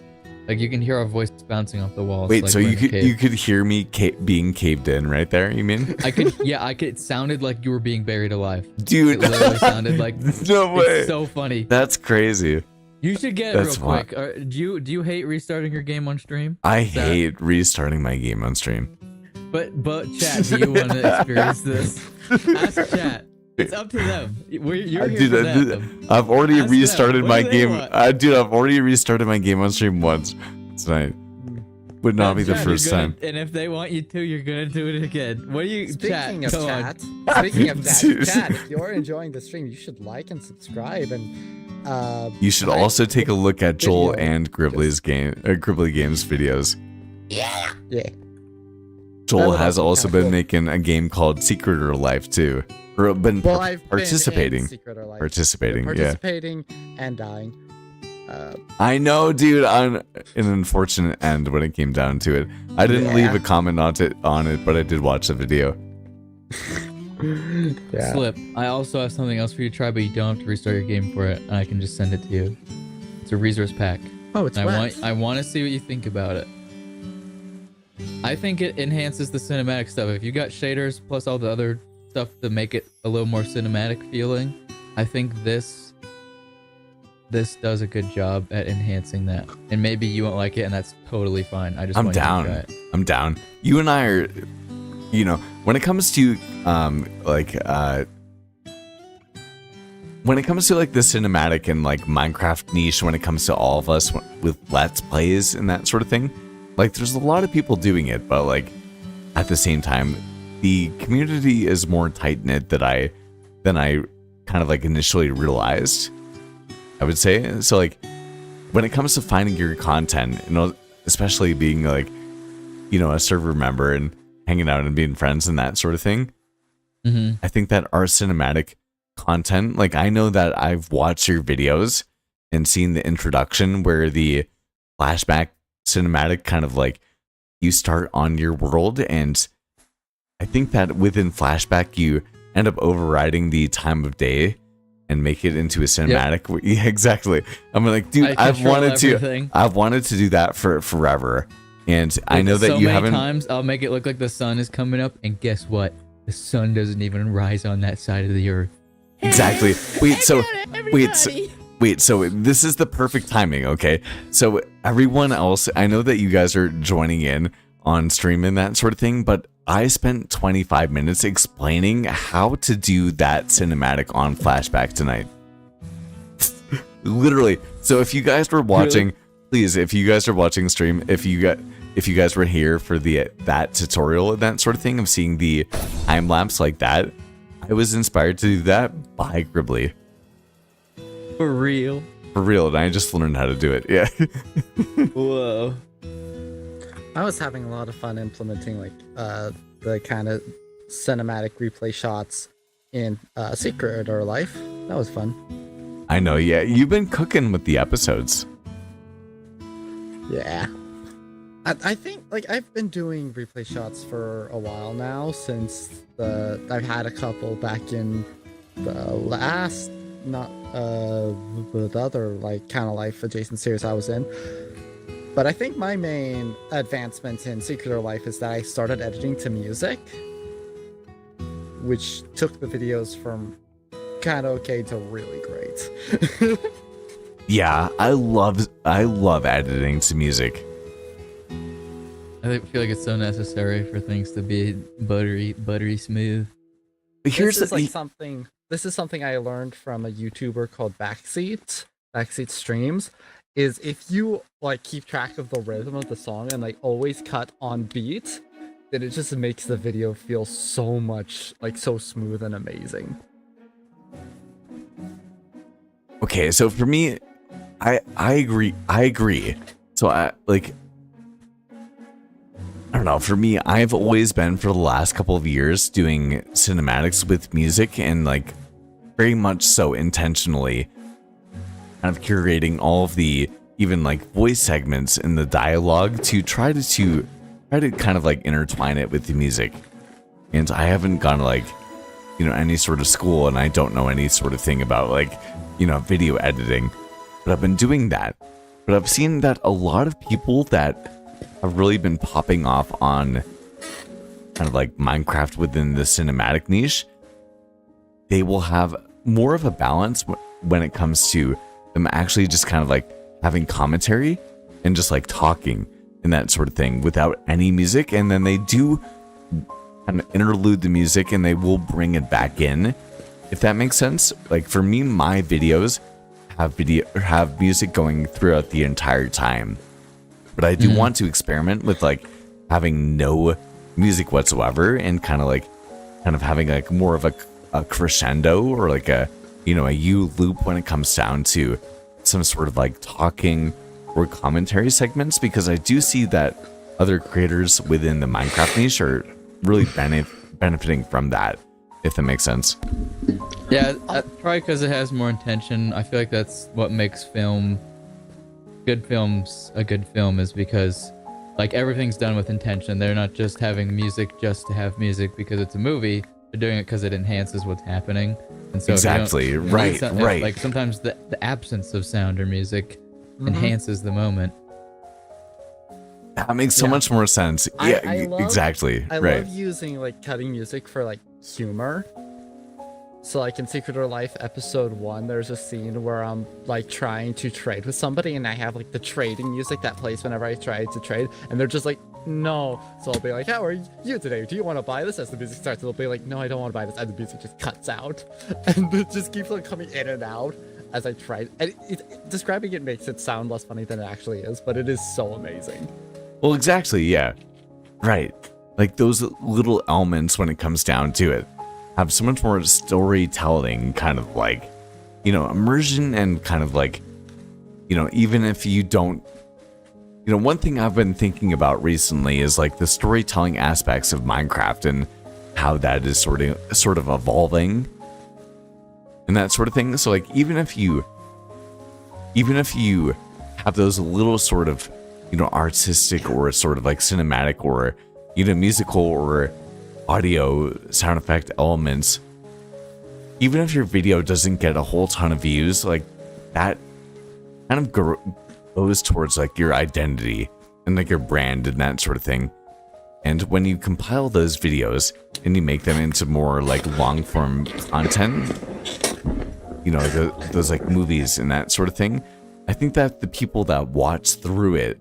like you can hear our voice bouncing off the walls. Wait, like so we're in a you cave. could hear me being caved in right there? You mean? I could, yeah, it sounded like you were being buried alive. Dude, It literally sounded like no way. It's so funny. That's crazy. You should get it That's real quick. Do you hate restarting your game on stream? I hate restarting my game on stream. But chat, do you want to experience this? Ask chat. It's up to them. You're here Dude, for them. I've already Ask restarted them. my What do they game. want? Dude, I've already restarted my game on stream once tonight. would not be the Chat, first you're gonna- time. And if they want you to, you're gonna do it again. What do you Speaking chat? of Go on. chat, speaking of that, chat, if you're enjoying the stream, you should like and subscribe and You should also take a look at Joel video, and Gribbly's Gribbly Games videos. yeah. Joel would has also be also kinda been cool. making a game called Secret or Life too, or been Well, I've participating. been in Secret or Life. Participating, yeah. Participating and dying. I know, dude. On an unfortunate end when it came down to it. I didn't leave a comment on it, but I did watch the video. Yeah. Slip. I also have something else for you to try, but you don't have to restart your game for it. I can just send it to you. It's a resource pack. Oh, it's And wet. I want to see what you think about it. I think it enhances the cinematic stuff. If you got shaders plus all the other stuff to make it a little more cinematic feeling, I think this does a good job at enhancing that. And maybe you won't like it, and that's totally fine. I just I'm want you to down. try it. I'm down. You and I are, when it comes to when it comes to like the cinematic and like Minecraft niche, when it comes to all of us with Let's Plays and that sort of thing, like there's a lot of people doing it, but like at the same time, the community is more tight knit than I kind of like initially realized, I would say. So like when it comes to finding your content, especially being like, a server member and hanging out and being friends and that sort of thing, I think that our cinematic content, like I know that I've watched your videos and seen the introduction where the flashback cinematic kind of like you start on your world, and I think that within flashback you end up overriding the time of day and make it into a cinematic. Yep. Yeah, exactly. I'm like, dude, I've wanted to do that for forever. And I know that you haven't. Times I'll make it look like the sun is coming up, and guess what? The sun doesn't even rise on that side of the earth. Exactly. Wait, so this is the perfect timing, okay? So everyone else, I know that you guys are joining in on stream and that sort of thing, but I spent 25 minutes explaining how to do that cinematic on flashback tonight. Literally. So if you guys were watching, please, if you guys are watching stream, if you guys were here for that tutorial and that sort of thing of seeing the time lapse like that, I was inspired to do that by Gribbly. For real, and I just learned how to do it. Yeah. Whoa. I was having a lot of fun implementing like the kind of cinematic replay shots in Secret or Life. That was fun. I know. Yeah, you've been cooking with the episodes. Yeah. I think like I've been doing replay shots for a while now, since I've had a couple back in the last, not the other like kind of Life adjacent series I was in. But I think my main advancement in Secret or Life is that I started editing to music, which took the videos from kind of okay to really great. Yeah, I love editing to music. I feel like it's so necessary for things to be buttery smooth. But here's This is something I learned from a YouTuber called Backseat Streams. Is if you like keep track of the rhythm of the song and like always cut on beat, then it just makes the video feel so much like so smooth and amazing. Okay, so for me, I agree. So I don't know, for me, I've always been for the last couple of years doing cinematics with music, and like very much so intentionally kind of curating all of the even like voice segments in the dialogue to try to kind of like intertwine it with the music. And I haven't gone to like, any sort of school, and I don't know any sort of thing about like, video editing, but I've been doing that. But I've seen that a lot of people that have really been popping off on kind of like Minecraft within the cinematic niche, they will have more of a balance when it comes to them actually just kind of like having commentary and just like talking and that sort of thing without any music. And then they do kind of interlude the music and they will bring it back in, if that makes sense. Like for me, my videos have music going throughout the entire time. But I do want to experiment with like having no music whatsoever and kind of having like more of a crescendo or like a U loop when it comes down to some sort of like talking or commentary segments, because I do see that other creators within the Minecraft niche are really benefiting from that, if that makes sense. Yeah, probably because it has more intention. I feel like that's what makes good films a good film, is because like everything's done with intention. They're not just having music just to have music because it's a movie. They're doing it because it enhances what's happening. And so exactly, right. Like sometimes the absence of sound or music enhances the moment. That makes so much more sense. Yeah, exactly. I love using like cutting music for like humor. So like in Secret or Life episode 1, there's a scene where I'm like trying to trade with somebody, and I have like the trading music that plays whenever I try to trade, and they're just like, no. So I'll be like, how are you today? Do you want to buy this? As the music starts, they'll be like, no, I don't want to buy this. And the music just cuts out, and it just keeps like coming in and out as I try. And describing it makes it sound less funny than it actually is, but it is so amazing. Well, exactly, yeah. Right. Like those little elements when it comes down to it have so much more storytelling, kind of like, immersion, and kind of like, even if you don't, one thing I've been thinking about recently is like the storytelling aspects of Minecraft and how that is sort of evolving and that sort of thing. So like even if you have those little sort of artistic or sort of like cinematic or musical or audio sound effect elements, even if your video doesn't get a whole ton of views, like that kind of goes towards like your identity and like your brand and that sort of thing. And when you compile those videos and you make them into more like long form content, those like movies and that sort of thing, I think that the people that watch through it,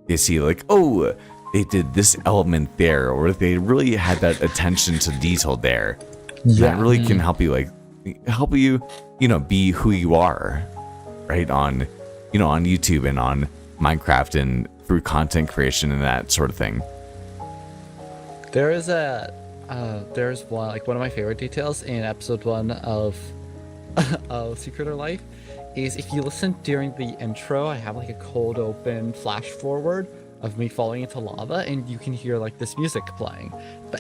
they see like, oh, they did this element there, or they really had that attention to detail there. Yeah. That really can help you be who you are, right? On YouTube and on Minecraft and through content creation and that sort of thing. There's one of my favorite details in episode 1 of Secret or Life is if you listen during the intro, I have like a cold open flash forward of me falling into lava, and you can hear like this music playing.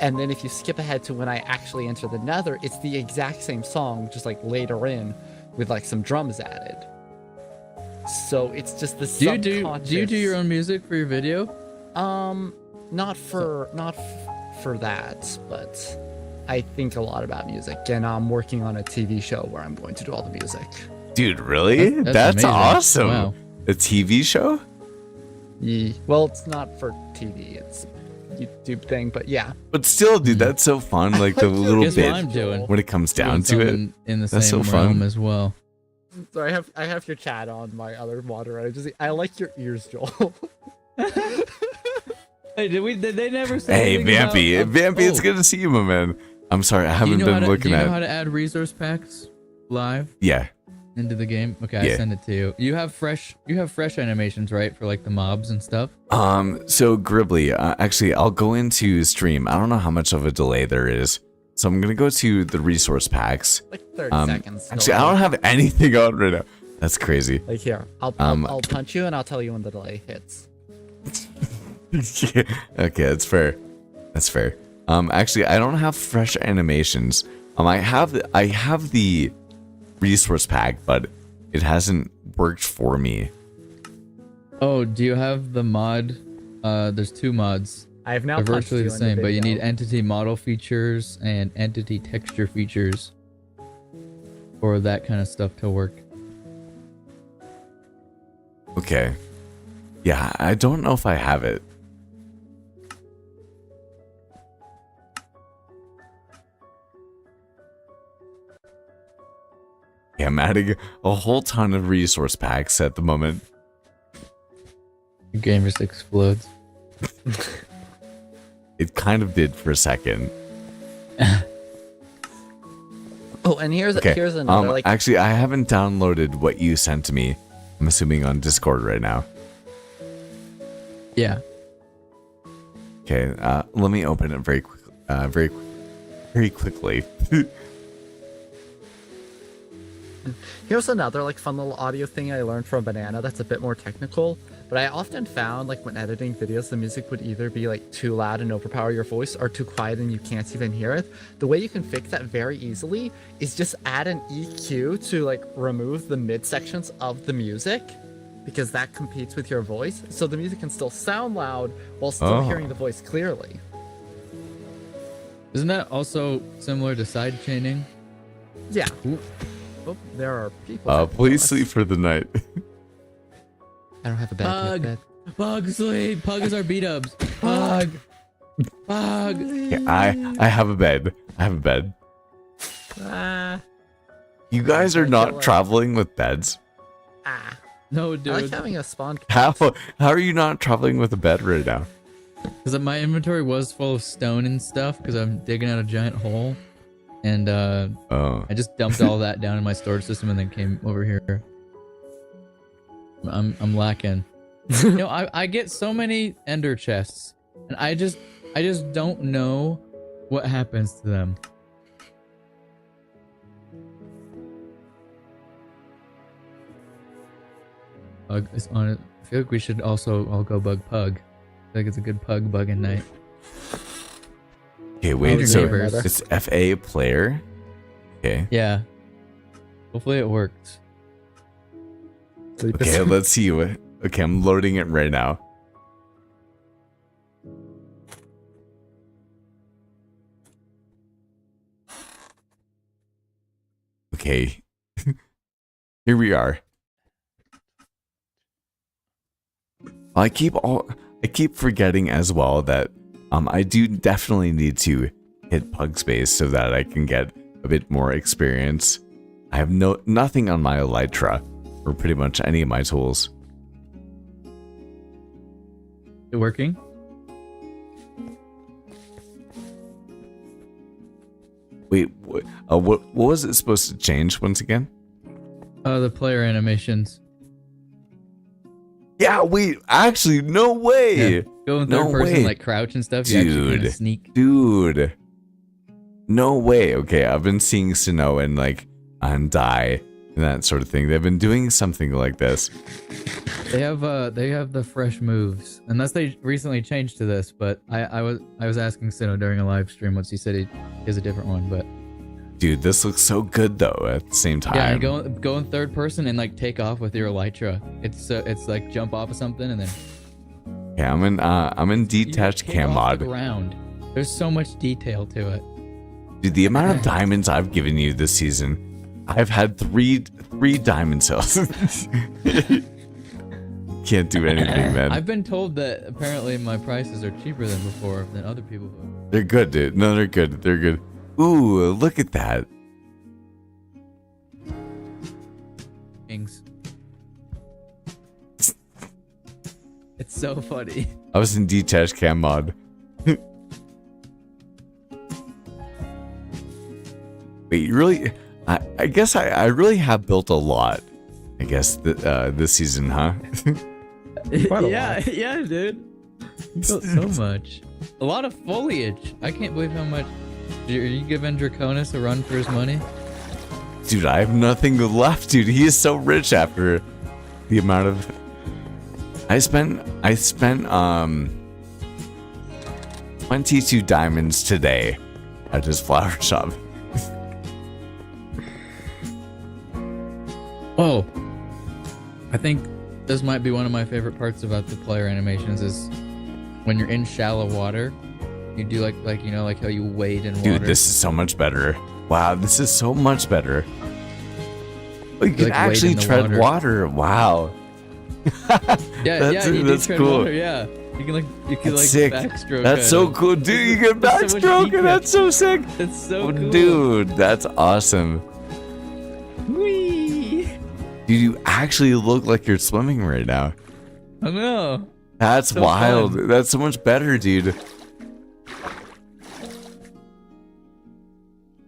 And then if you skip ahead to when I actually enter the nether, it's the exact same song, just like later in with like some drums added. So it's just the subconscious. Do you do your own music for your video? Not for that, but I think a lot about music, and I'm working on a TV show where I'm going to do all the music. Dude, really? That's awesome. Wow. A TV show? Yeah. Well, it's not for TV. It's a YouTube thing, but yeah. But still, dude, that's so fun. Like the little bit what I'm doing. when it comes down to it. In the same realm as well. So I have your chat on my other monitor. I like your ears, Joel. Hey, did they never say? Hey, Vampy, it's good to see you, my man. I'm sorry, I haven't been looking at. Do you know how to add resource packs live? Yeah. Into the game? Okay, yeah. I send it to you. You have fresh animations, right, for like the mobs and stuff? So Gribbly, actually I'll go into stream. I don't know how much of a delay there is. So I'm gonna go to the resource packs. Like 30 seconds. Actually, I don't have anything on right now. That's crazy. Like here, I'll punch you and I'll tell you when the delay hits. Okay, that's fair. That's fair. Actually, I don't have fresh animations. I have the resource pack, but it hasn't worked for me. Oh, do you have the mod? There's 2 mods. I have now. They're virtually the same, but you need entity model features and entity texture features for that kind of stuff to work. Okay. Yeah, I don't know if I have it. Yeah, I'm adding a whole ton of resource packs at the moment. Your game just explodes. It kind of did for a second. Oh, and here's another actually, I haven't downloaded what you sent to me. I'm assuming on Discord right now. Yeah. Okay, let me open it very quickly. Very quickly. Here's another like fun little audio thing I learned from Banana that's a bit more technical, but I often found like when editing videos the music would either be like too loud and overpower your voice or too quiet and you can't even hear it. The way you can fix that very easily is just add an EQ to like remove the mid sections of the music, because that competes with your voice, so the music can still sound loud while still hearing the voice clearly. Isn't that also similar to side chaining? Yeah. Ooh. Oh, there are people. Please sleep for the night. I don't have a bed. Pug! Pug sleep! Pug is our beat-ups. Pug! Pug! Yeah, I have a bed. I have a bed. You guys are not traveling with beds? No, dude. I like having a spawn. How are you not traveling with a bed right now? Because my inventory was full of stone and stuff because I'm digging out a giant hole. And I just dumped all that down in my storage system and then came over here. I'm lacking. You know, I get so many ender chests, and I just don't know what happens to them. Pug is on it. I feel like we should also all go bug Pug. I feel like it's a good pug bugging night. Okay, wait, so neighbors. it's FA player? Okay. Yeah. Hopefully it works. Okay, let's see. Okay, I'm loading it right now. Okay. Here we are. I keep forgetting as well that I do definitely need to hit pug space so that I can get a bit more experience. I have nothing on my elytra or pretty much any of my tools. It working? Wait, what was it supposed to change once again? The player animations. Yeah, wait, actually, no way. Yeah. Go in third person, like crouch and stuff. You actually kind of sneak. Dude. No way. Okay, I've been seeing Snow and like die and that sort of thing. They've been doing something like this. They have the fresh moves, unless they recently changed to this. But I was asking Sino during a live stream once he said he has a different one. But dude, this looks so good though. At the same time, yeah, go in third person and like take off with your elytra. It's like jump off of something and then. Yeah, I'm in detached cam mod. There's so much detail to it. Dude, the amount of diamonds I've given you this season, I've had three diamond cells. Can't do anything, man. I've been told that apparently my prices are cheaper than before than other people. They're good, dude. No, they're good. They're good. Ooh, look at that. Things. It's so funny. I was in detached cam mod. Wait, you really? I guess I really have built a lot. I guess this season, huh? Yeah, dude. You built so much. A lot of foliage. I can't believe how much. Are you giving Draconis a run for his money? Dude, I have nothing left, dude. He is so rich after the amount of. I spent 22 diamonds today at his flower shop. Oh, I think this might be one of my favorite parts about the player animations is when you're in shallow water, you do like you know like how you wade in water. Dude, this is so much better. Wow, this is so much better. Oh, you can like actually tread water. Wow. Yeah, you do tread cool. water. Yeah, you can sick. backstroke. That's so cool, dude. You can backstroke, and that's so sick. That's so cool, dude. That's awesome. Whee! Dude, you actually look like you're swimming right now. I know. That's so wild. Fun. That's so much better, dude.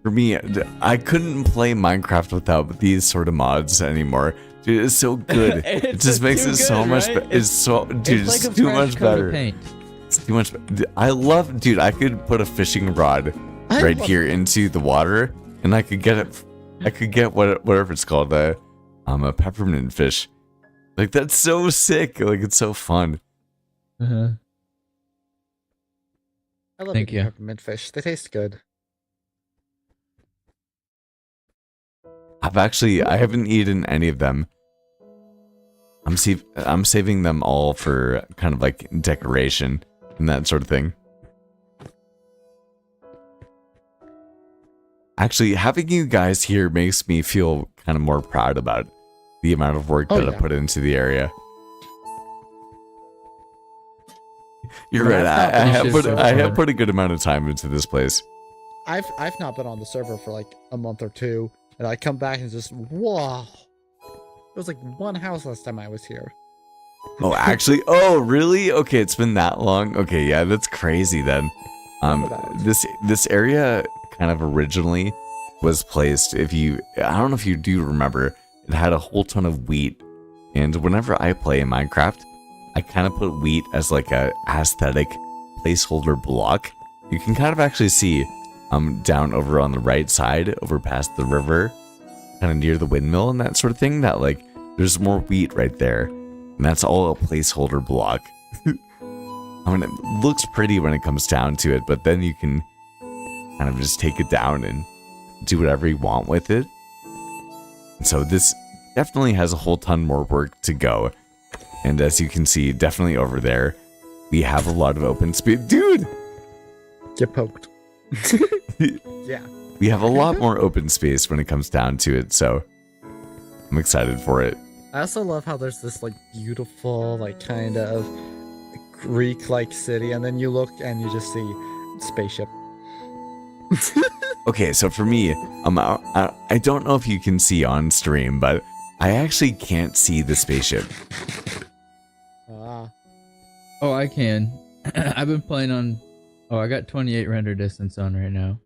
For me, I couldn't play Minecraft without these sort of mods anymore. Dude, it's so good. It just makes it so much better. It's so, dude, it's like too much better. Paint. It's too much. I love, dude. I could put a fishing rod right here into the water, and I could get it. I could get whatever it's called, a peppermint fish. Like that's so sick. Like it's so fun. Uh-huh. I love eating peppermint fish. They taste good. I haven't eaten any of them. I'm saving them all for kind of like decoration and that sort of thing. Actually, having you guys here makes me feel kind of more proud about the amount of work that I put into the area. You're right. I have put a good amount of time into this place. I've not been on the server for like a month or two, and I come back and just whoa. It was like one house last time I was here. Oh, actually? Oh, really? Okay, it's been that long. Okay, yeah, that's crazy then. This area kind of originally was placed, I don't know if you do remember, it had a whole ton of wheat. And whenever I play in Minecraft, I kind of put wheat as like a aesthetic placeholder block. You can kind of actually see down over on the right side, over past the river, kind of near the windmill and that sort of thing, that like there's more wheat right there, and that's all a placeholder block. I mean, it looks pretty when it comes down to it, but then you can kind of just take it down and do whatever you want with it. And so this definitely has a whole ton more work to go, and as you can see, definitely over there we have a lot of open space. Dude, get poked. Yeah, we have a lot more open space when it comes down to it, so I'm excited for it. I also love how there's this like beautiful, like kind of Greek-like city, and then you look and you just see spaceship. Okay, so for me, I don't know if you can see on stream, but I actually can't see the spaceship. Ah. Oh, I can. I've been playing on. Oh, I got 28 render distance on right now.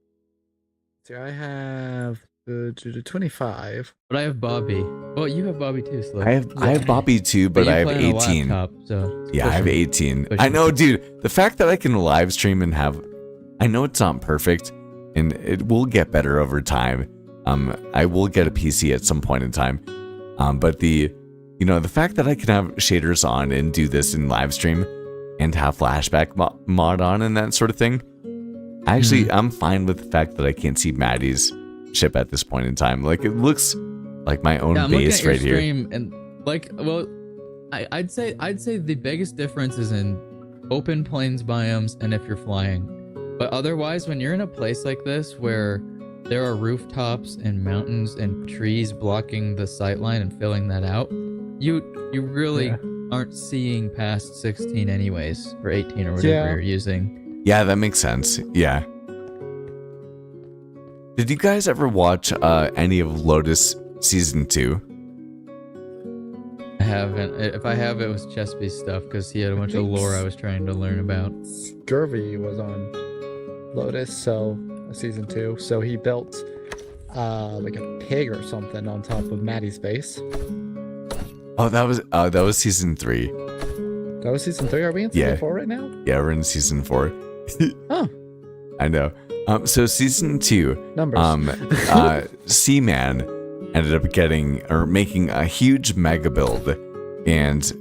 See, I have 25. But I have Bobby. Well, you have Bobby too, Slick. I have Bobby too, but I have 18. Laptop, so yeah, I have 18. I know, dude. The fact that I can live stream and have, I know it's not perfect, and it will get better over time. I will get a PC at some point in time. But the fact that I can have shaders on and do this in live stream and have flashback mod on and that sort of thing, actually, I'm fine with the fact that I can't see Maddie's ship at this point in time. Like, it looks like my own base right here. And like, well, I'd say the biggest difference is in open plains biomes and if you're flying. But otherwise, when you're in a place like this where there are rooftops and mountains and trees blocking the sightline and filling that out, you really aren't seeing past 16 anyways, or 18 or whatever you're using. Yeah, that makes sense. Yeah. Did you guys ever watch any of Lotus Season 2? I haven't. If I have, it was Chesapeake's stuff, because he had a bunch of lore I was trying to learn about. Scurvy was on Lotus, so Season 2. So he built like a pig or something on top of Maddie's base. Oh, that was Season 3. That was Season 3? Are we in Season 4 right now? Yeah, we're in Season 4. Oh. I know. So Season 2, numbers. Seaman ended up making a huge mega build, and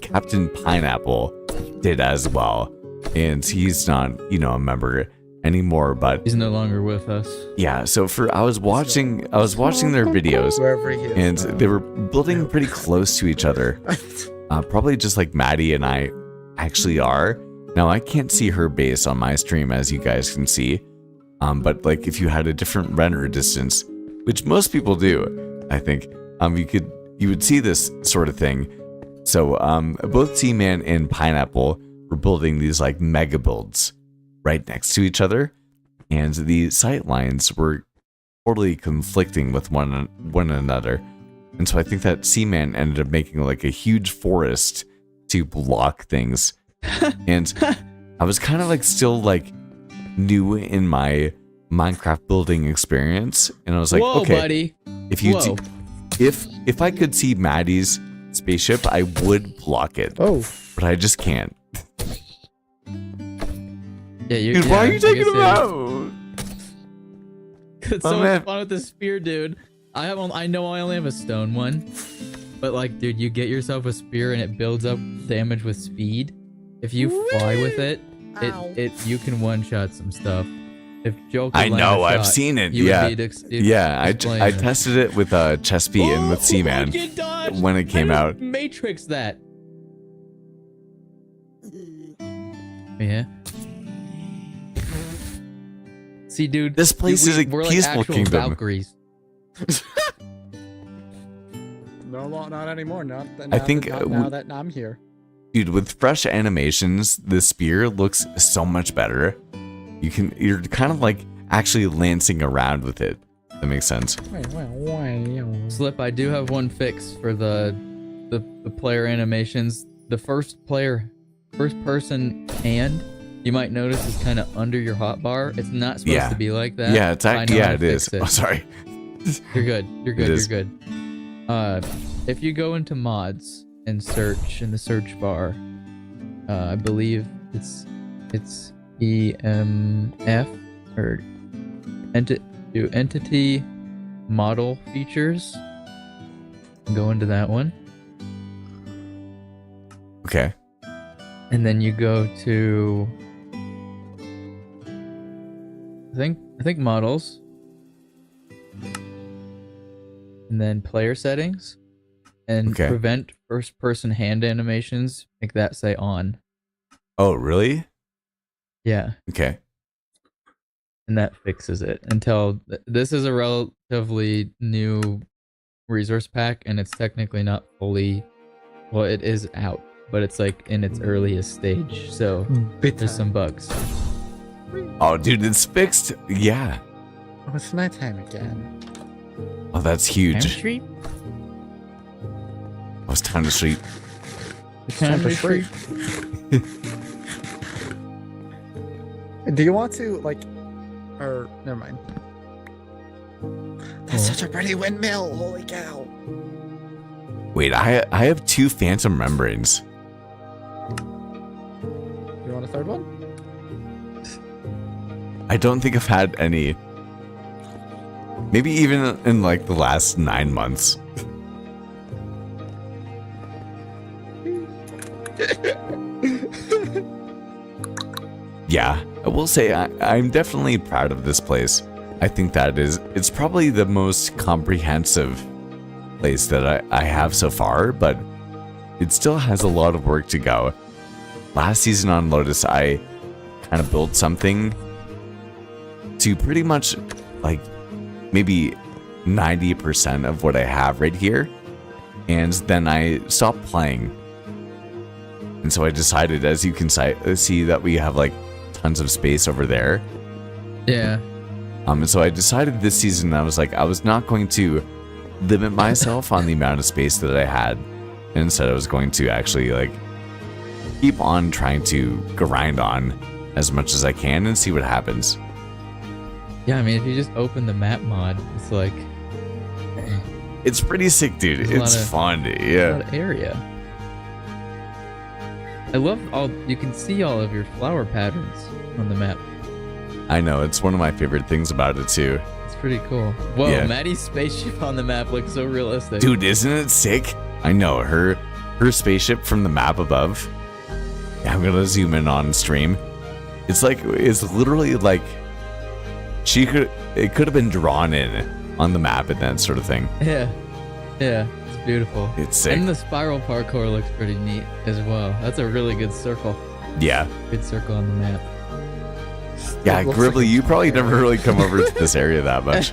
Captain Pineapple did as well. And he's not, a member anymore, but he's no longer with us. Yeah, so I was watching their videos, and they were building pretty close to each other. Probably just like Maddie and I actually are. Now, I can't see her base on my stream, as you guys can see. But like if you had a different render distance, which most people do, I think, you would see this sort of thing. So both Seaman and Pineapple were building these like mega builds right next to each other, and the sight lines were totally conflicting with one another. And so I think that Seaman ended up making like a huge forest to block things. And I was kind of like still like new in my Minecraft building experience, and I was like, whoa, okay, buddy. if you if I could see Maddie's spaceship, I would block it. Oh. But I just can't. Yeah, Dude, why are you taking him out? It's so much fun with the spear, dude. I know I only have a stone one, but like, dude, you get yourself a spear and it builds up damage with speed. If you fly with it, you can one-shot some stuff. If Joel could I know, I've seen it. Yeah, I tested it with Chespy and with Seaman when it came out. Matrix that. Yeah. See, dude, this place is a peaceful like kingdom. Valkyries. No, not anymore. Not now that I'm here. Dude, with fresh animations, the spear looks so much better. You're kind of like actually lancing around with it. That makes sense. Slip, I do have one fix for the player animations. The first person hand, you might notice, is kind of under your hotbar. It's not supposed to be like that. Yeah, it is. Oh, sorry. You're good. You're good. If you go into mods and search in the search bar, I believe it's EMF or entity model features. Go into that one. Okay. And then you go to I think models. And then player settings. And prevent first person hand animations. Make that say on. Oh, really? Yeah. Okay. And that fixes it until this is a relatively new resource pack, and it's technically not fully, well, it is out, but it's like in its earliest stage, so there's some bugs. Oh, dude, it's fixed. Yeah. Oh, it's nighttime again. Oh, that's huge. Street? Oh, it's time to sleep. It's time to sleep. Do you want to, like, or never mind. That's such a pretty windmill. Holy cow. Wait, I have 2 phantom membranes. You want a third one? I don't think I've had any. Maybe even in like the last 9 months. Yeah, I will say I'm definitely proud of this place. I think that it's probably the most comprehensive place that I have so far, but it still has a lot of work to go. Last season on Lotus, I kind of built something to pretty much like maybe 90% of what I have right here, and then I stopped playing. And so I decided, as you can see, that we have like tons of space over there. Yeah. And so I decided this season, I was not going to limit myself on the amount of space that I had. And instead I was going to actually like keep on trying to grind on as much as I can and see what happens. Yeah, I mean, if you just open the map mod, it's like... It's pretty sick, dude. It's fun. Yeah. A lot of area. I love you can see all of your flower patterns on the map. I know, it's one of my favorite things about it too. It's pretty cool. Whoa, yeah. Maddie's spaceship on the map looks so realistic. Dude, isn't it sick? I know, her spaceship from the map above. Yeah, I'm gonna zoom in on stream. It's literally like it could have been drawn in on the map and that sort of thing. Yeah. Yeah. Beautiful. It's sick. And the spiral parkour looks pretty neat as well. That's a really good circle. Yeah. Good circle on the map. Yeah, Gribbly, like you probably never really come over to this area that much.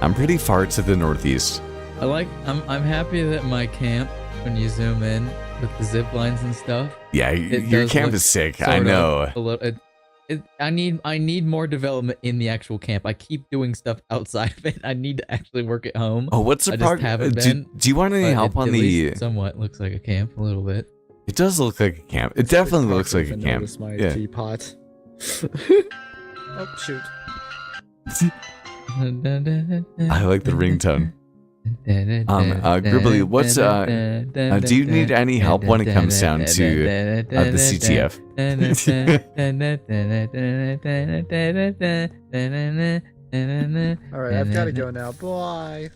I'm pretty far to the northeast. I'm happy that my camp, when you zoom in with the zip lines and stuff. Yeah, your camp is sick. I know. I need more development in the actual camp. I keep doing stuff outside of it. I need to actually work at home. Oh, what's the part? Do you want any help on the? It somewhat looks like a camp a little bit. It does look like a camp. It definitely looks like a camp. My yeah. teapot. Oh shoot! I like the ringtone. Gribbly, what's do you need any help when it comes down to the CTF? All right, I've got to go now. Bye.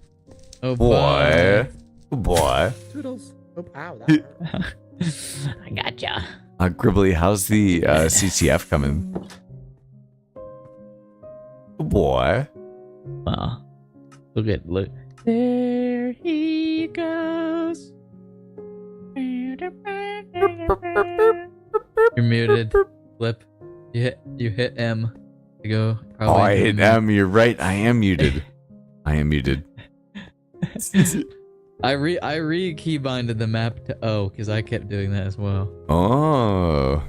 Oh boy. Toodles. Oh, ow, that hurt. I gotcha. Gribbly, how's the CTF coming? Oh boy. Wow. Look. There he goes. You're muted. Flip. You hit M to go. Oh, I hit M. You're right. I am muted. I re-keybinded the map to O because I kept doing that as well. Oh.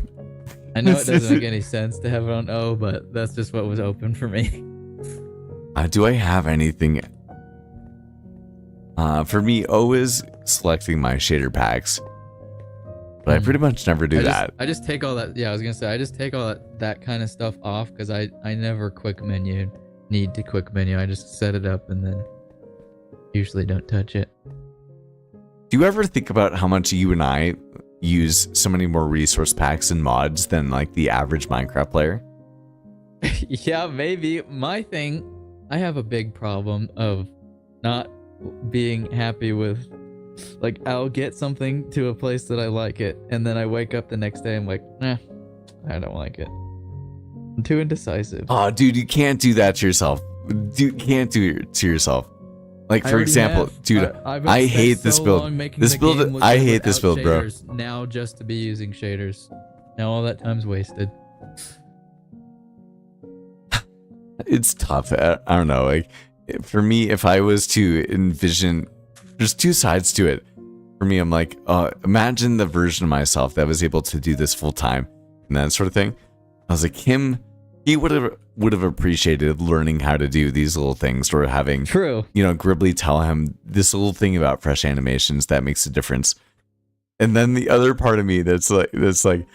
I know it doesn't make any sense to have it on O, but that's just what was open for me. Do I have anything? For me, O is selecting my shader packs. But I pretty much never do that. I just take all that. Yeah, I was gonna say I just take all that kind of stuff off because I never need to quick menu. I just set it up and then usually don't touch it. Do you ever think about how much you and I use so many more resource packs and mods than like the average Minecraft player? Yeah, maybe. My thing, I have a big problem of not being happy with, like, I'll get something to a place that I like it, and then I wake up the next day, I'm like, I don't like it. I'm too indecisive. Oh, dude, you can't do that to yourself. You can't do it to yourself. Like, for example, dude, I hate this build. This build, I hate this build, bro. Now just to be using shaders. Now all that time's wasted. It's tough. I don't know. Like, for me, if I was to envision, there's two sides to it. For me, I'm like, imagine the version of myself that was able to do this full time and that sort of thing. I was like, he would have appreciated learning how to do these little things, or having, Gribbly tell him this little thing about fresh animations that makes a difference. And then the other part of me that's like,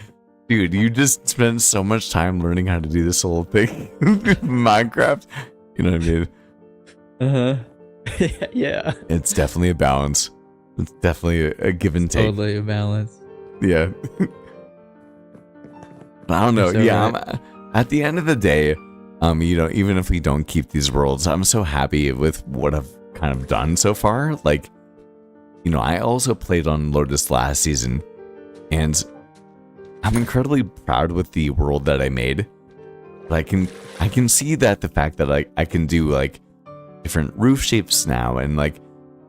dude, you just spend so much time learning how to do this little thing in Minecraft. You know what I mean? Yeah. It's definitely a balance. It's definitely a give and take. Totally a balance. Yeah. I don't know. Yeah. At the end of the day, even if we don't keep these worlds, I'm so happy with what I've kind of done so far. Like, I also played on Lotus last season, and I'm incredibly proud with the world that I made. But I can see that the fact that I can do like different roof shapes now, and like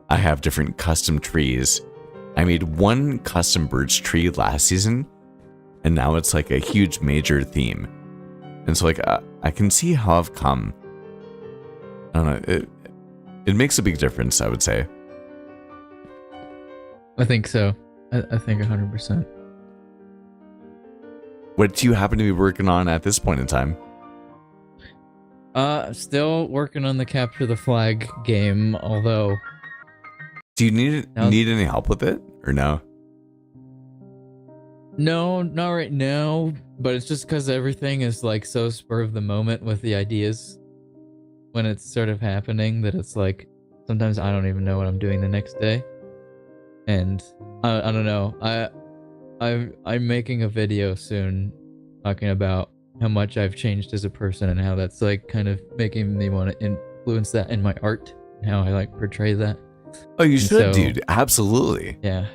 I have different custom trees. I made one custom birch tree last season, and now it's like a huge major theme. And so like I can see how I've come. I don't know. It makes a big difference, I would say. I think so. I think 100%. What do you happen to be working on at this point in time? Still working on the capture the flag game, although. Do you need any help with it, or no? No, not right now, but it's just because everything is like so spur of the moment with the ideas when it's sort of happening that it's like sometimes I don't even know what I'm doing the next day. And I don't know. I'm making a video soon talking about how much I've changed as a person and how that's like kind of making me want to influence that in my art and how I like portray that. Oh, you should, dude. Absolutely. Yeah.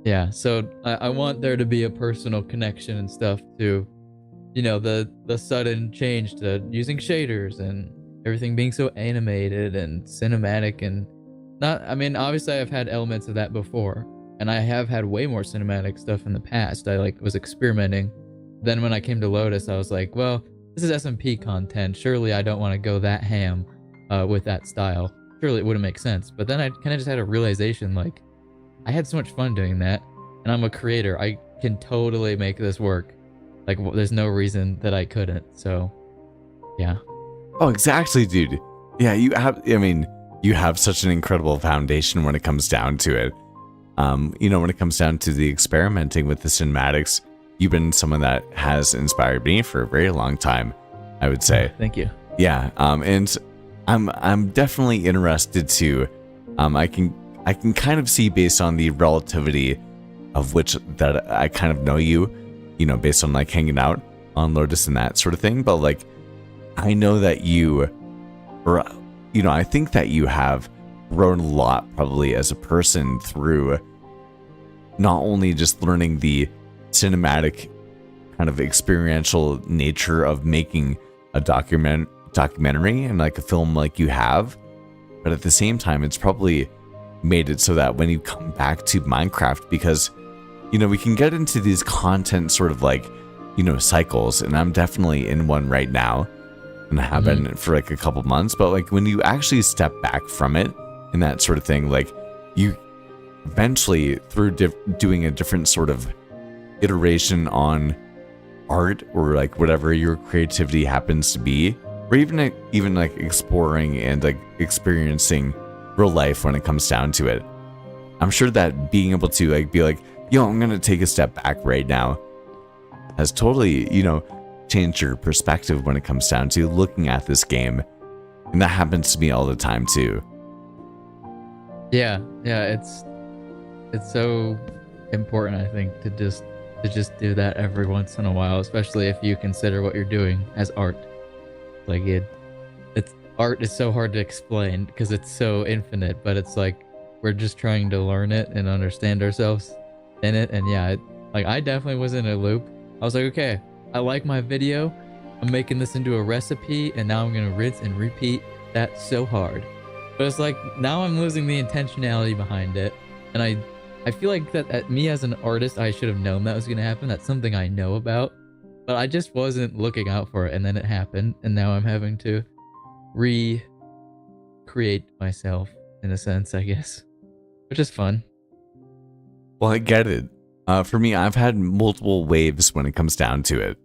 Yeah. So I want there to be a personal connection and stuff to, the sudden change to using shaders and everything being so animated and cinematic and obviously I've had elements of that before, and I have had way more cinematic stuff in the past. I was experimenting. Then when I came to Lotus, I was like, well, this is SMP content. Surely I don't want to go that ham with that style. Surely it wouldn't make sense. But then I kind of just had a realization, like, I had so much fun doing that, and I'm a creator. I can totally make this work. Like, there's no reason that I couldn't. So, yeah. Oh, exactly, dude. Yeah, you have such an incredible foundation when it comes down to it. When it comes down to the experimenting with the cinematics, you've been someone that has inspired me for a very long time, I would say. Thank you. Yeah. And I'm definitely interested to I can kind of see based on the relativity of which that I kind of know you, based on like hanging out on Lotus and that sort of thing. But like, I know that I think that you have grown a lot probably as a person through not only just learning the cinematic kind of experiential nature of making a documentary and like a film like you have, but at the same time, it's probably made it so that when you come back to Minecraft, because, we can get into these content sort of like, cycles, and I'm definitely in one right now, and I have been for like a couple months, but like when you actually step back from it and that sort of thing, like you eventually through doing a different sort of iteration on art or like whatever your creativity happens to be, or even like exploring and like experiencing real life when it comes down to it, I'm sure that being able to like be like, I'm gonna take a step back right now has totally, changed your perspective when it comes down to looking at this game. And that happens to me all the time too. Yeah, it's so important, I think, to just do that every once in a while, especially if you consider what you're doing as art. Like art is so hard to explain because it's so infinite, but it's like we're just trying to learn it and understand ourselves in it. And yeah, I definitely was in a loop. I was like, okay, I like my video, I'm making this into a recipe, and now I'm gonna rinse and repeat that so hard. But it's like now I'm losing the intentionality behind it, and I feel like that me as an artist, I should have known that was gonna happen. That's something I know about, but I just wasn't looking out for it, and then it happened, and now I'm having to recreate myself in a sense, I guess, which is fun. Well, I get it. For me, I've had multiple waves when it comes down to it.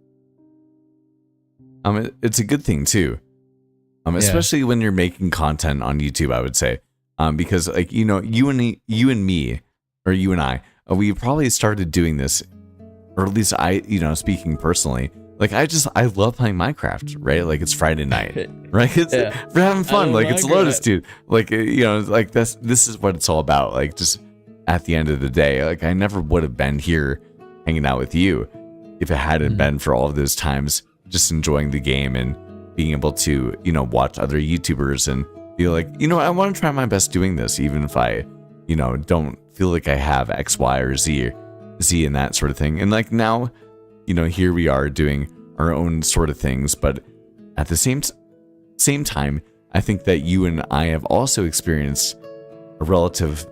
It's a good thing too. Especially when you're making content on YouTube, I would say, because like you and me, or you and I, we probably started doing this, or at least I, speaking personally, like I love playing Minecraft, right? Like it's Friday night, right? It's we're having fun, like it's Lotus, dude. Like like this is what it's all about. Like just at the end of the day, like I never would have been here hanging out with you if it hadn't been for all of those times just enjoying the game and being able to, watch other YouTubers and be like, I want to try my best doing this, even if I, don't feel like I have X, Y, or Z and that sort of thing. And like now, here we are doing our own sort of things, but at the same time, I think that you and I have also experienced a relative,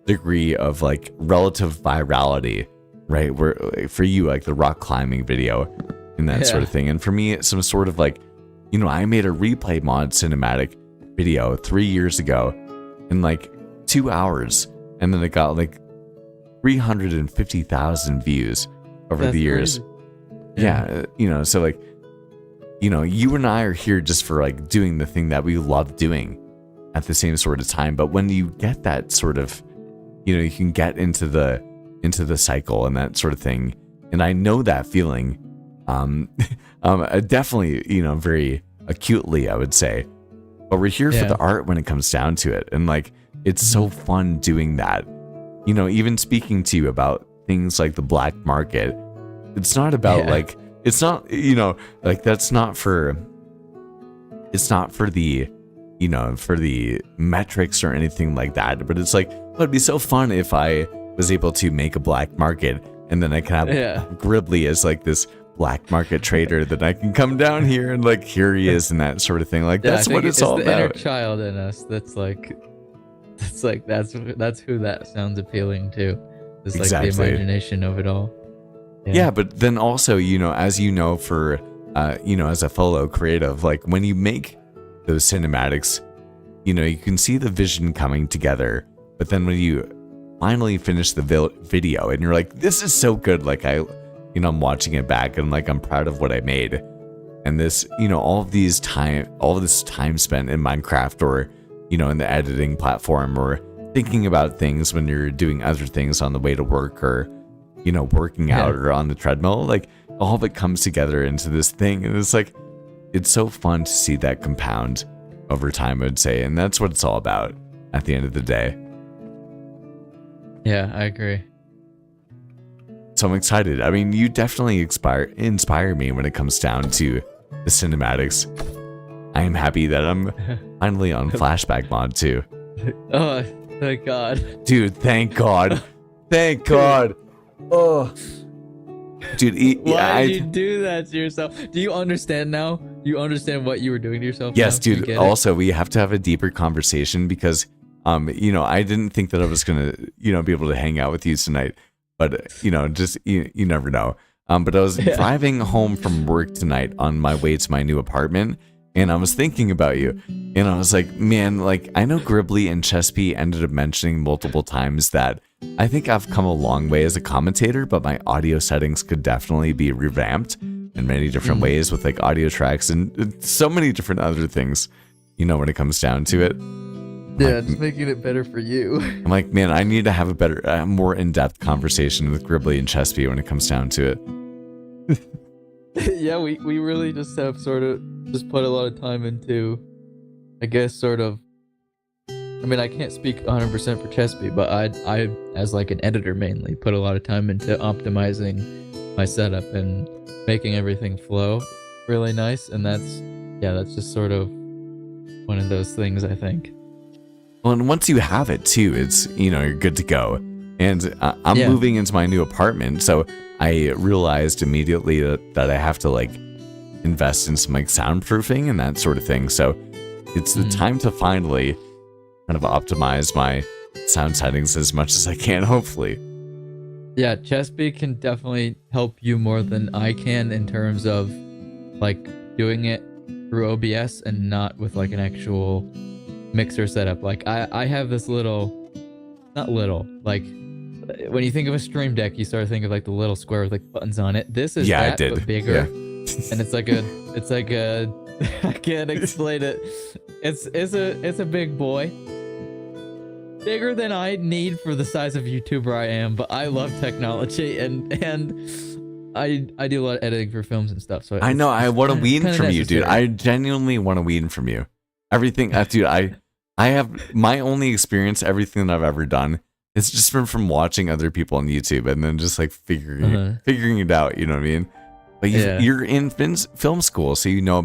degree of like relative virality, right? Where for you, like the rock climbing video and that sort of thing. And for me, some sort of like, I made a replay mod cinematic video 3 years ago in like 2 hours. And then it got like 350,000 views over the years. Yeah. So like, you and I are here just for like doing the thing that we love doing at the same sort of time. But when you get that sort of, you can get into the cycle and that sort of thing. And I know that feeling, definitely, very acutely, I would say. But we're here for the art when it comes down to it. And like, it's so fun doing that. Even speaking to you about things like the black market, it's not about like, it's not, like that's not for, it's not for the, for the metrics or anything like that. But it's like, it'd be so fun if I was able to make a black market and then I can have Gribbly as like this black market trader that I can come down here and like, here he is and that sort of thing. Like, that's what it's all the about. Inner child in us. That's who that sounds appealing to. It's like the imagination of it all. Yeah, but then also, as for, as a fellow creative, like when you make those cinematics, you can see the vision coming together. But then when you finally finish the video and you're like, this is so good. Like I'm watching it back and like, I'm proud of what I made. And this, all of this time spent in Minecraft or, in the editing platform or thinking about things when you're doing other things on the way to work or, working out or on the treadmill, like all of it comes together into this thing. And it's like, it's so fun to see that compound over time, I would say. And that's what it's all about. at the end of the day. Yeah, I agree. So I'm excited. I mean, you definitely inspire me when it comes down to the cinematics. I am happy that I'm finally on flashback mod too. Oh, thank God. Dude, thank God. Thank God. Oh. Dude, why did you do that to yourself? Do you understand now? Do you understand what you were doing to yourself? Yes, now? dude. Also, we have to have a deeper conversation because, I didn't think that I was gonna, be able to hang out with you tonight. But just you never know. But I was driving home from work tonight on my way to my new apartment, and I was thinking about you, and I was like, man, like I know Gribbly and Chespy ended up mentioning multiple times that I think I've come a long way as a commentator, but my audio settings could definitely be revamped in many different ways with like audio tracks and so many different other things, when it comes down to it. Yeah, just making it better for you. I'm like, man, I need to have a more in-depth conversation with Gribbly and Chespy when it comes down to it. Yeah, we really just have sort of just put a lot of time into, I guess, sort of. I mean, I can't speak 100% for Chespy, but I, as like an editor mainly, put a lot of time into optimizing my setup and making everything flow really nice. And that's just sort of one of those things, I think. Well, and once you have it too, it's, you're good to go. And I'm moving into my new apartment, so I realized immediately that I have to like invest in some like soundproofing and that sort of thing. So it's the time to finally kind of optimize my sound settings as much as I can, hopefully. Yeah, Chespy can definitely help you more than I can in terms of like doing it through OBS and not with like an actual mixer setup. Like I have this not little, like when you think of a stream deck, you start to think of like the little square with like buttons on it. This is I did. But bigger. Yeah. And it's like a I can't explain it. It's a big boy. Bigger than I need for the size of YouTuber I am, but I love technology and I do a lot of editing for films and stuff. So I know I want to wean from you, dude. I genuinely want to wean from you. Everything, dude. I have my only experience. Everything that I've ever done, it's just been from watching other people on YouTube and then just like figuring it out. You know what I mean? But you're in film school, so you know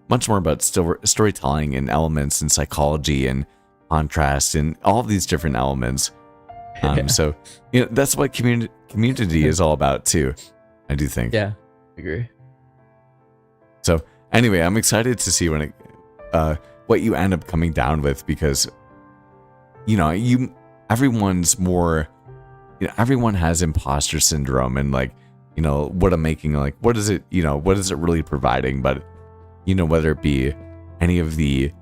much more about storytelling and elements and psychology and contrast and all these different elements. So that's what community is all about too. I do think. Yeah, I agree. So anyway, I'm excited to see what you end up coming down with, because everyone's more, everyone has imposter syndrome and like, what I'm making, like what is it really providing? But whether it be any of the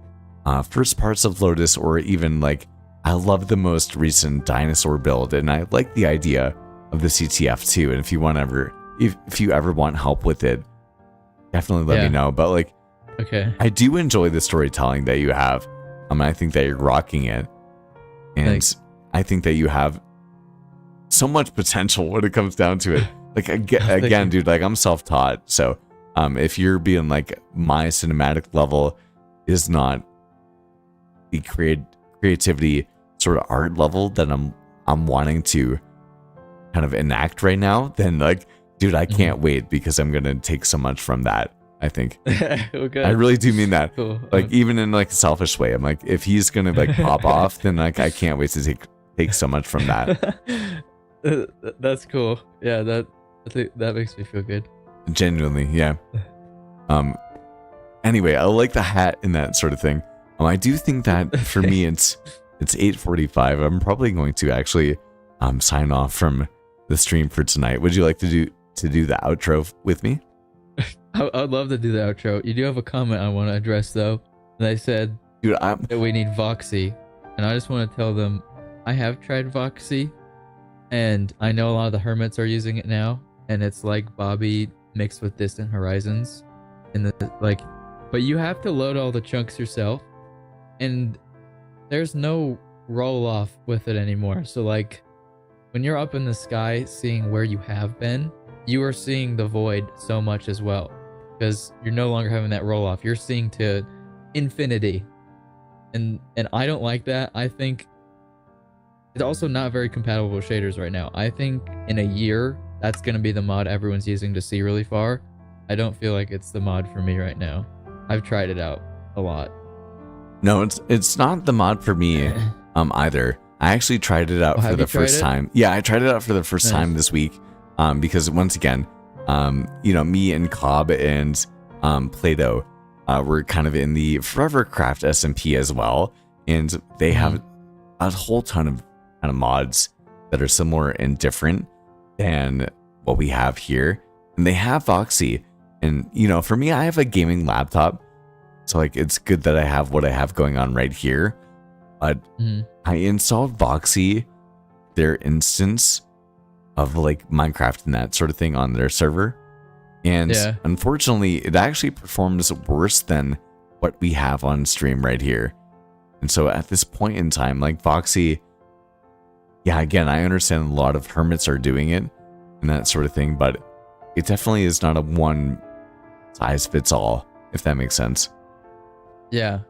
first parts of Lotus, or even like I love the most recent dinosaur build, and I like the idea of the CTF too. And if you ever want help with it, definitely let me know. But like, okay, I do enjoy the storytelling that you have. I think that you're rocking it, and thanks. I think that you have so much potential when it comes down to it. Like again, dude, like I'm self-taught, so if you're being like my cinematic level is not the creativity sort of art level that I'm wanting to kind of enact right now, then like, dude, I can't wait, because I'm gonna take so much from that. I think okay. I really do mean that. Cool. Like even in like a selfish way, I'm like, if he's gonna like pop off, then like I can't wait to take so much from that. That's cool. Yeah, that makes me feel good. Genuinely, yeah. Anyway, I like the hat and that sort of thing. I do think that for me, it's 8:45. I'm probably going to actually sign off from the stream for tonight. Would you like to do the outro with me? I'd love to do the outro. You do have a comment I want to address though. They said, dude, that we need Voxy, and I just want to tell them I have tried Voxy, and I know a lot of the hermits are using it now, and it's like Bobby mixed with Distant Horizons, and but you have to load all the chunks yourself, and there's no roll off with it anymore. So like when you're up in the sky seeing where you have been, you are seeing the void so much as well, because you're no longer having that roll off. You're seeing to infinity, and I don't like that. I think it's also not very compatible with shaders right now. I think in a year that's gonna be the mod everyone's using to see really far. I don't feel like it's the mod for me right now. I've tried it out a lot. No, it's not the mod for me either. I actually tried it out for the first time. Yeah, I tried it out for the first time this week. Because once again, me and Cobb and Play-Doh were kind of in the Forevercraft SMP as well, and they have a whole ton of kind of mods that are similar and different than what we have here. And they have Voxy, and for me, I have a gaming laptop, so like it's good that I have what I have going on right here. But I installed Voxy, their instance of like Minecraft and that sort of thing on their server. And unfortunately, it actually performs worse than what we have on stream right here. And so at this point in time, like Voxy, yeah, again, I understand a lot of hermits are doing it and that sort of thing, but it definitely is not a one size fits all, if that makes sense. Yeah.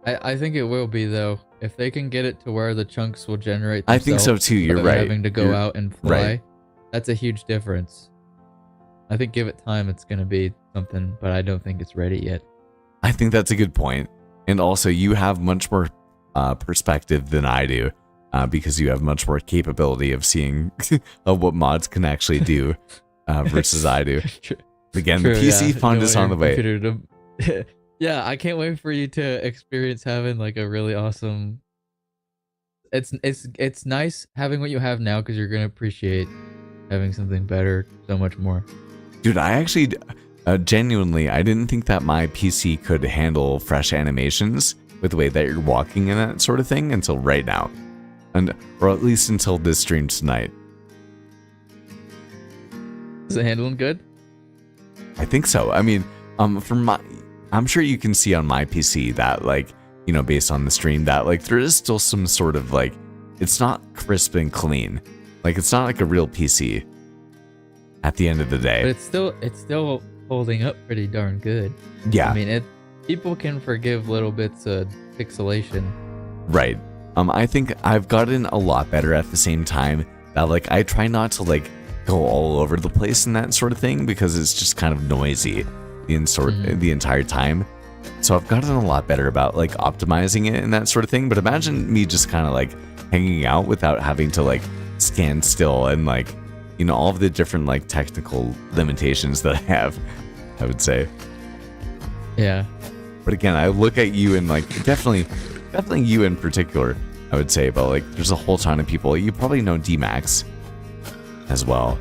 I think it will be though. If they can get it to where the chunks will generate themselves, I think so too. You're right. Having to go out and fly, right. That's a huge difference. I think give it time, it's going to be something, but I don't think it's ready yet. I think that's a good point. And also, you have much more perspective than I do, because you have much more capability of seeing of what mods can actually do versus I do. Again, the PC fund is on the way. Yeah, I can't wait for you to experience having like a really awesome. It's nice having what you have now because you're gonna appreciate having something better so much more. Dude, I actually genuinely I didn't think that my PC could handle fresh animations with the way that you're walking and that sort of thing until right now, or at least until this stream tonight. Is it handling good? I think so. I mean, I'm sure you can see on my PC that, like, based on the stream, that, like, there is still some sort of, like, it's not crisp and clean. Like, it's not like a real PC at the end of the day. But it's still holding up pretty darn good. Yeah. I mean, people can forgive little bits of pixelation. Right. I think I've gotten a lot better at the same time that, like, I try not to, like, go all over the place and that sort of thing because it's just kind of noisy the entire time. So I've gotten a lot better about like optimizing it and that sort of thing. But imagine me just kind of like hanging out without having to like stand still and like all of the different like technical limitations that I have, I would say. Yeah. But again, I look at you and like definitely you in particular, I would say, but like there's a whole ton of people. You probably know D-Max as well,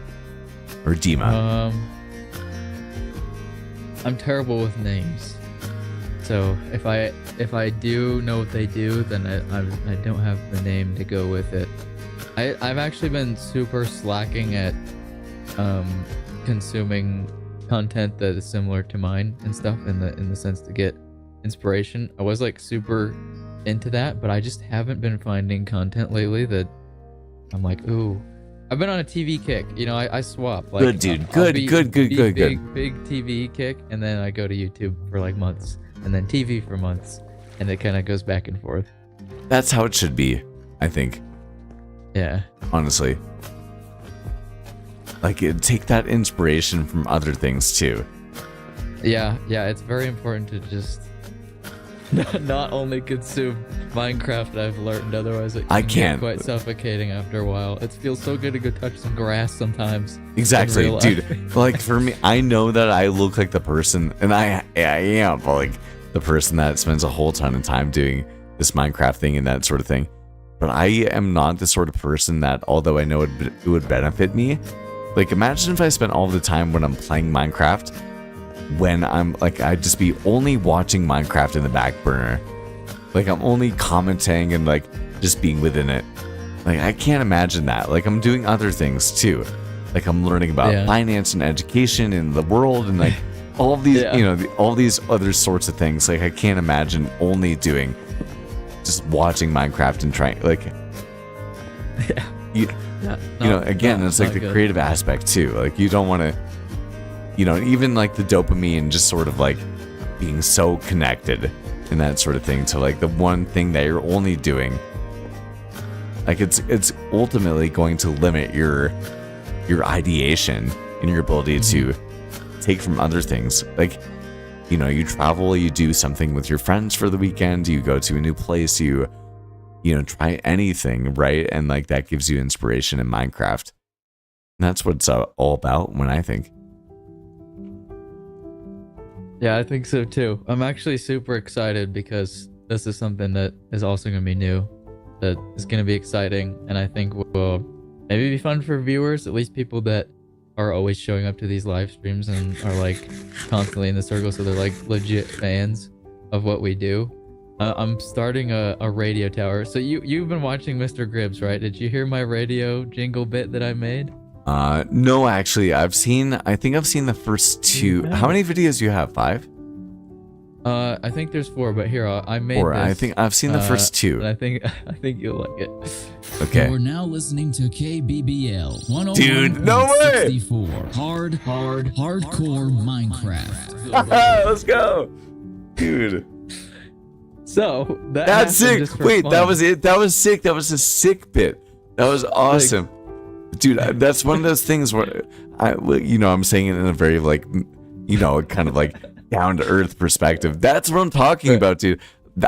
or Dima. I'm terrible with names, so if I do know what they do, then I don't have the name to go with it. I've actually been super slacking at consuming content that is similar to mine and stuff in the sense to get inspiration. I was like super into that, but I just haven't been finding content lately that I'm like, ooh. I've been on a TV kick. I swap. Like, good, dude. Good. Big TV kick, and then I go to YouTube for like months, and then TV for months, and it kind of goes back and forth. That's how it should be, I think. Yeah. Honestly. Like, take that inspiration from other things, too. Yeah, it's very important to just not only consume Minecraft, I've learned, otherwise it can get quite suffocating after a while. It feels so good to go touch some grass sometimes. Exactly, dude. Like for me, I know that I look like the person, and I am like the person that spends a whole ton of time doing this Minecraft thing and that sort of thing. But I am not the sort of person that, although I know it would benefit me, like imagine if I spent all the time when I'm playing Minecraft, when I'm like, I'd just be only watching Minecraft in the back burner. Like I'm only commenting and like just being within it. Like I can't imagine that. Like I'm doing other things too. Like I'm learning about finance and education in the world and like all of these, all these other sorts of things. Like I can't imagine only doing just watching Minecraft and trying like, again, it's like the creative aspect too. Like you don't want to, even like the dopamine just sort of like being so connected and that sort of thing to like the one thing that you're only doing. Like it's ultimately going to limit your ideation and your ability to take from other things. Like, you know, you travel, you do something with your friends for the weekend, you go to a new place, you know, try anything, right? And like that gives you inspiration in Minecraft. And that's what it's all about when I think. Yeah, I think so too. I'm actually super excited because this is something that is also going to be new, that is going to be exciting, and I think will maybe be fun for viewers, at least people that are always showing up to these live streams and are like constantly in the circle, so they're like legit fans of what we do. I'm starting a radio tower. So you've been watching Mr. Gribbs, right? Did you hear my radio jingle bit that I made? No, actually, I think I've seen the first 2. How many videos do you have? 5? I think there's 4, but here I made 4. this. I think I've seen the first 2. And I think you'll like it. Okay. You're now listening to KBBL 101.64. Dude, no way! Hardcore Minecraft. Let's go, dude. So that's sick. Wait, fun. that was it. That was sick. That was a sick bit. That was awesome, dude. That's one of those things where I'm saying it in a very like, kind of like down to earth perspective. That's what I'm talking about, dude.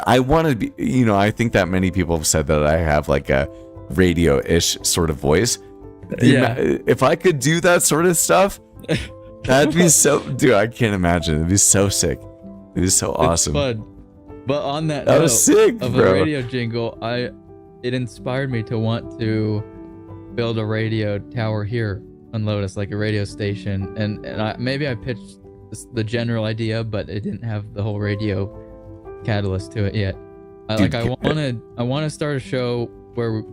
I want to be, I think that many people have said that I have like a radio-ish sort of voice. If I could do that sort of stuff, that'd be so, dude, I can't imagine. It'd be so sick. It'd be so awesome. It's fun. But on that That note was sick, of bro. a radio jingle, it inspired me to want to build a radio tower here on Lotus, like a radio station. And maybe I pitched the general idea, but it didn't have the whole radio catalyst to it yet. I want to start a show where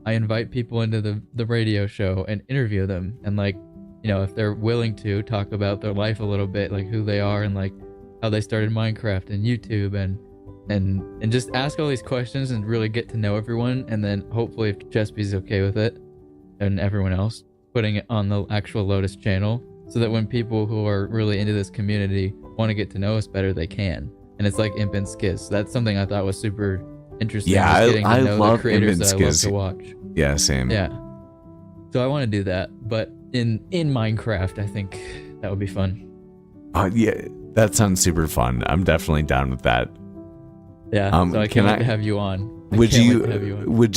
I invite people into the radio show and interview them, and like, if they're willing to talk about their life a little bit, like who they are and like how they started Minecraft and YouTube, and just ask all these questions and really get to know everyone. And then hopefully, if Chespi's okay with it and everyone else, putting it on the actual Lotus channel, so that when people who are really into this community want to get to know us better, they can. And it's like Imp and Skiz. So that's something I thought was super interesting. Yeah, I love the creators Imp and that I love Skiz. to watch. Yeah, same. Yeah. So I want to do that, but in Minecraft, I think that would be fun. Yeah, that sounds super fun. I'm definitely down with that. Yeah. So I can't wait to have you on. Would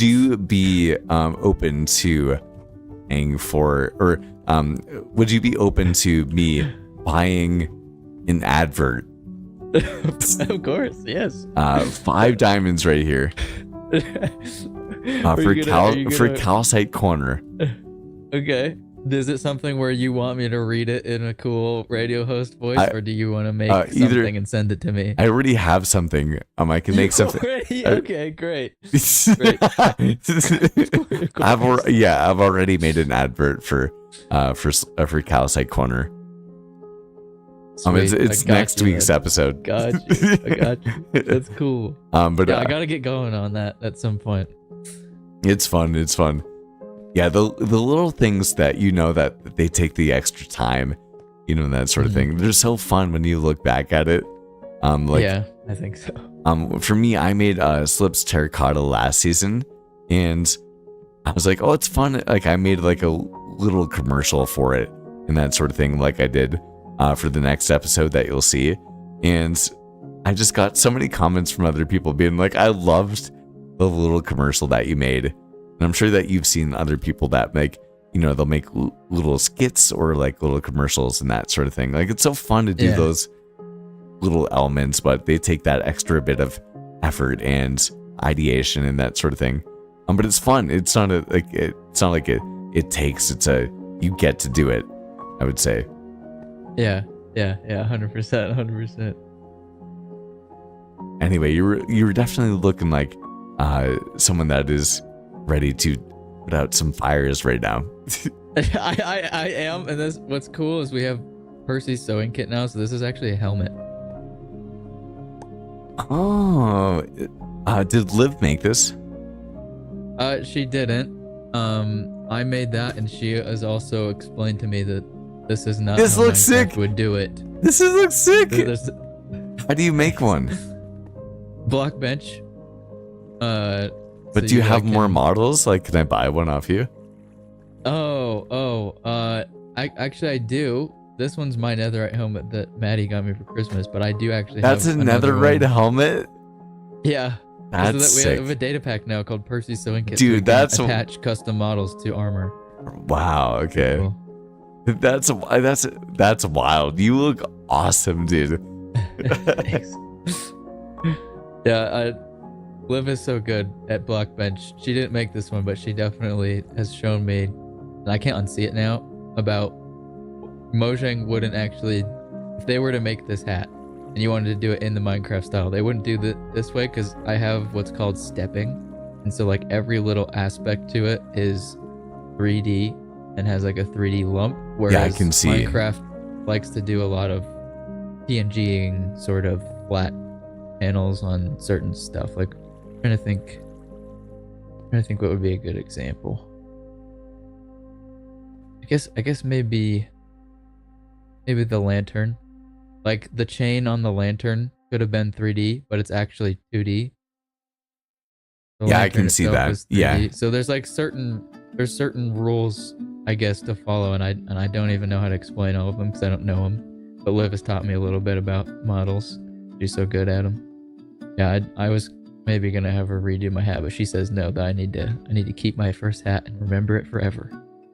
you be open to paying for, or would you be open to me buying an advert? Of course, yes. 5 diamonds right here. For Calcite Corner. Okay. Is it something where you want me to read it in a cool radio host voice, or do you want to make something and send it to me? I already have something. I can make something. Okay, great. I've already made an advert for Calcite Corner. It's next week's episode. Got you. I got you. That's cool. But I gotta get going on that at some point. It's fun. Yeah, the little things that that they take the extra time, that sort of thing. They're so fun when you look back at it. Yeah, I think so. For me, I made Slips Terracotta last season, and I was like, oh, it's fun. Like I made like a little commercial for it and that sort of thing, like I did for the next episode that you'll see. And I just got so many comments from other people being like, I loved the little commercial that you made. And I'm sure that you've seen other people that make, they'll make little skits or like little commercials and that sort of thing. Like it's so fun to do those little elements, but they take that extra bit of effort and ideation and that sort of thing. But it's fun. It's not like it takes. You get to do it, I would say. Yeah, 100%. Anyway, you were definitely looking like someone that is ready to put out some fires right now. I am, and this what's cool is we have Percy's sewing kit now, so this is actually a helmet. Oh, did Liv make this? She didn't. I made that, and she has also explained to me that This is not This how looks Minecraft sick. would do it. This looks sick. There's How do you make one? block bench. But so do you have like, more models? Like, can I buy one off you? I do. This one's my netherite helmet that Maddie got me for Christmas, but I do actually That's have a another netherite one. helmet? Yeah. That's we sick. have a data pack now called Percy's Sewing Kit. Dude, so we can that's attach custom models to armor. Wow, okay. Cool. That's wild. You look awesome, dude. Thanks. Yeah, Liv is so good at block bench. She didn't make this one, but she definitely has shown me, and I can't unsee it now, about Mojang wouldn't actually, if they were to make this hat and you wanted to do it in the Minecraft style, they wouldn't do this way because I have what's called stepping, and so like every little aspect to it is 3D and has like a 3D lump, whereas Yeah, I can see. Minecraft likes to do a lot of PNGing, sort of flat panels on certain stuff. Like, I'm trying to think what would be a good example. I guess maybe the lantern. Like the chain on the lantern could have been 3D, but it's actually 2D. The Yeah, I lantern can see itself that. is 3D. Yeah. So there's like certain rules, I guess, to follow, and I don't even know how to explain all of them because I don't know them. But Liv has taught me a little bit about models. She's so good at them. Yeah, I was maybe gonna have her redo my hat, but she says no, that I need to keep my first hat and remember it forever.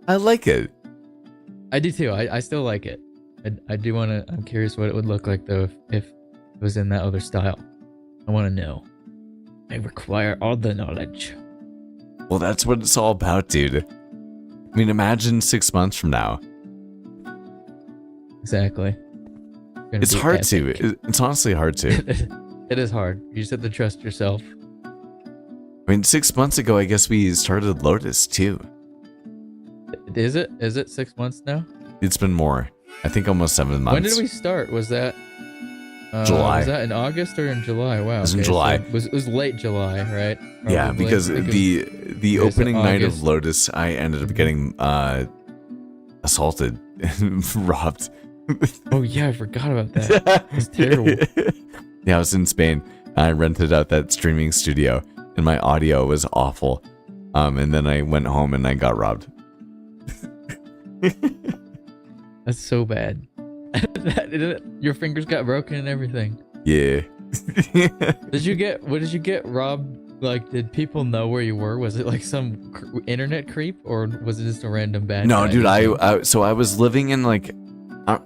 I like it. I do too. I still like it. I do want to. I'm curious what it would look like though if it was in that other style. I want to know. I require all the knowledge. Well, that's what it's all about, dude. I mean, imagine 6 months from now. Exactly. It's hard to. It's honestly hard to. It is hard. You just have to trust yourself. I mean, 6 months ago, I guess we started Lotus too. Is it? Is it 6 months now? It's been more. I think almost 7 months. When did we start? Was that July? Was that in August or in July? Wow. It was in July. So it was late July, right? Yeah, Probably. because I think the okay, so opening night of August. Lotus, I ended up getting assaulted and robbed. Oh yeah, I forgot about that. It's terrible. Yeah, I was in Spain. I rented out that streaming studio, and my audio was awful. And then I went home and I got robbed. That's so bad. Your fingers got broken and everything. Yeah. What did you get robbed? Like, did people know where you were? Was it like some internet creep, or was it just a random bad No, guy? dude, so I was living in like,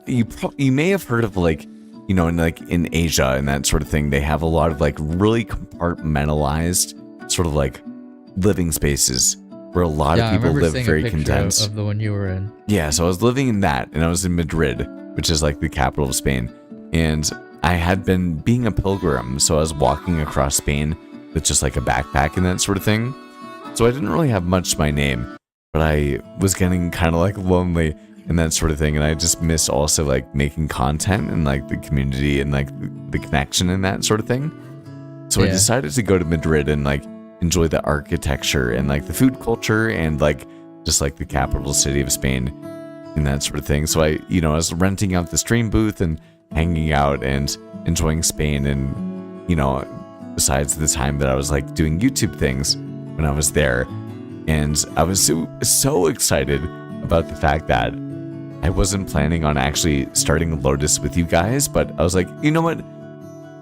you may have heard of like, you know, in Asia and that sort of thing, they have a lot of like really compartmentalized sort of like living spaces where a lot of people live very condensed. Of the one you were in. Yeah, so I was living in that, and I was in Madrid, which is like the capital of Spain, and I had been being a pilgrim, so I was walking across Spain with just like a backpack and that sort of thing. So I didn't really have much to my name, but I was getting kind of like lonely and that sort of thing, and I just missed also like making content and like the community and like the connection and that sort of thing. So I decided to go to Madrid and like enjoy the architecture and like the food culture and like just like the capital city of Spain and that sort of thing. So I was renting out the stream booth and hanging out and enjoying Spain, and besides the time that I was like doing YouTube things when I was there. And I was so excited about the fact that I wasn't planning on actually starting Lotus with you guys, but I was like, you know what?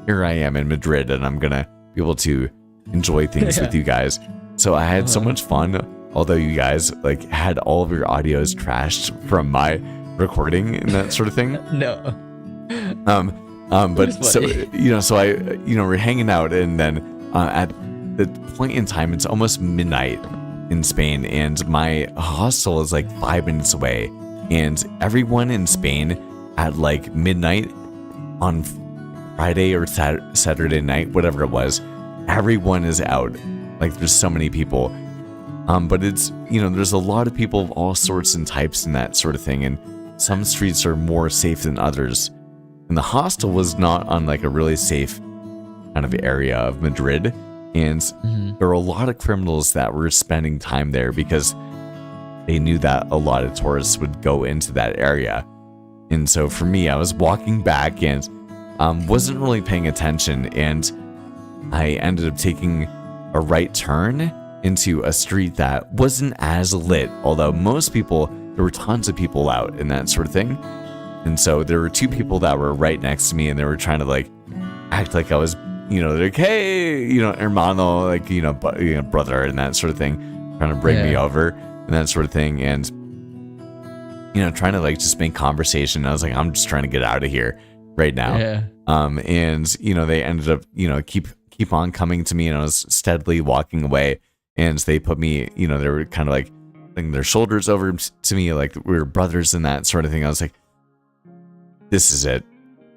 Here I am in Madrid, and I'm gonna be able to enjoy things with you guys. So I had so much fun, although you guys like had all of your audios trashed from my recording and that sort of thing. No. But so we're hanging out, and then at the point in time, it's almost midnight in Spain, and my hostel is like 5 minutes away, and everyone in Spain at like midnight on Friday or Saturday night, whatever it was, everyone is out. Like, there's so many people. But it's, there's a lot of people of all sorts and types and that sort of thing, and some streets are more safe than others. And the hostel was not on like a really safe kind of area of Madrid, and there were a lot of criminals that were spending time there because they knew that a lot of tourists would go into that area. And so for me, I was walking back and wasn't really paying attention, and I ended up taking a right turn into a street that wasn't as lit, although there were tons of people out and that sort of thing. And so there were two people that were right next to me, and they were trying to like act like I was, like, hey, hermano, like, brother, and that sort of thing, trying to bring me over and that sort of thing. And, trying to like just make conversation. I was like, I'm just trying to get out of here right now. Yeah. And, they ended up, keep on coming to me, and I was steadily walking away, and they put me, they were kind of like putting their shoulders over to me, like we were brothers and that sort of thing. I was like, this is it.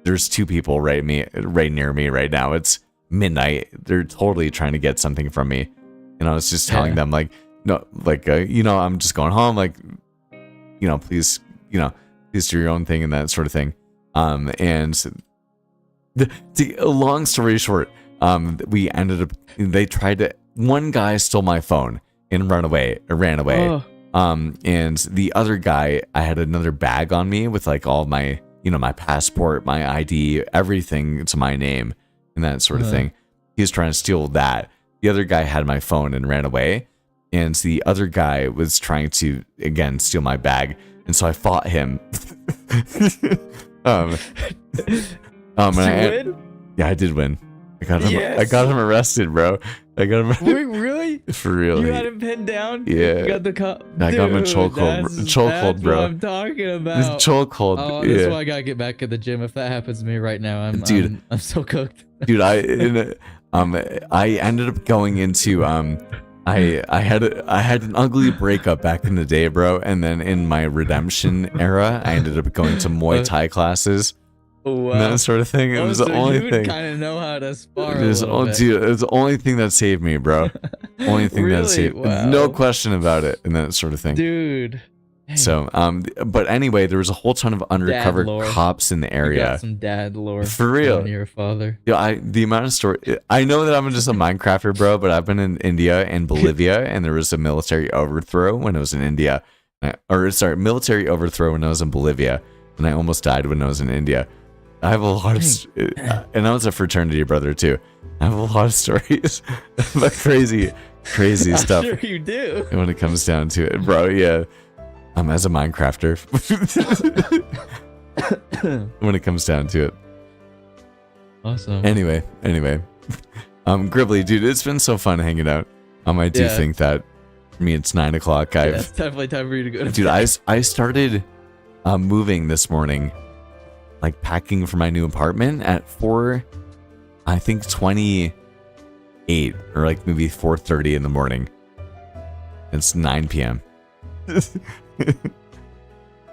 There's two people right near me right now. It's midnight. They're totally trying to get something from me. And I was just telling them like, no, like, I'm just going home. Like, please do your own thing and that sort of thing. And the long story short, we ended up, one guy stole my phone and ran away. Oh. And the other guy, I had another bag on me with like all my, my passport, my ID, everything to my name and that sort of thing. He was trying to steal that. The other guy had my phone and ran away. And the other guy was trying to, again, steal my bag. And so I fought him. Did you win? Yeah, I did win. I got him arrested, bro. I got him. Wait, really? For real. You had him pinned down? Yeah. You got the cop. I got him in chokehold, bro. What I'm talking about. Chokehold. Oh, that's why I gotta get back at the gym. If that happens to me right now, I'm so cooked. Dude, I ended up going into I had an ugly breakup back in the day, bro, and then in my redemption era, I ended up going to Muay Thai classes. Wow. And that sort of thing. It was the only thing. Kind of know how to spar. Dude, it was the only thing that saved me, bro. Only thing that saved. Wow. No question about it, and that sort of thing. Dude. Dang. So, but anyway, there was a whole ton of undercover cops in the area. You got some dad lore. For real. Your father. Yeah, the amount of story. I know that I'm just a Minecrafter, bro, but I've been in India and Bolivia, and there was a military overthrow when I was in India, military overthrow when I was in Bolivia, and I almost died when I was in India. I have a lot of, and I was a fraternity brother too. I have a lot of stories about crazy stuff. Sure you do. When it comes down to it, bro. Yeah, as a Minecrafter. When it comes down to it. Awesome. Anyway, Gribbly, dude, it's been so fun hanging out. I do think that for me it's 9 o'clock. It's definitely time for you to go to dude, bed. I started moving this morning. Like packing for my new apartment at 28 or like maybe 4:30 in the morning. It's 9 p.m.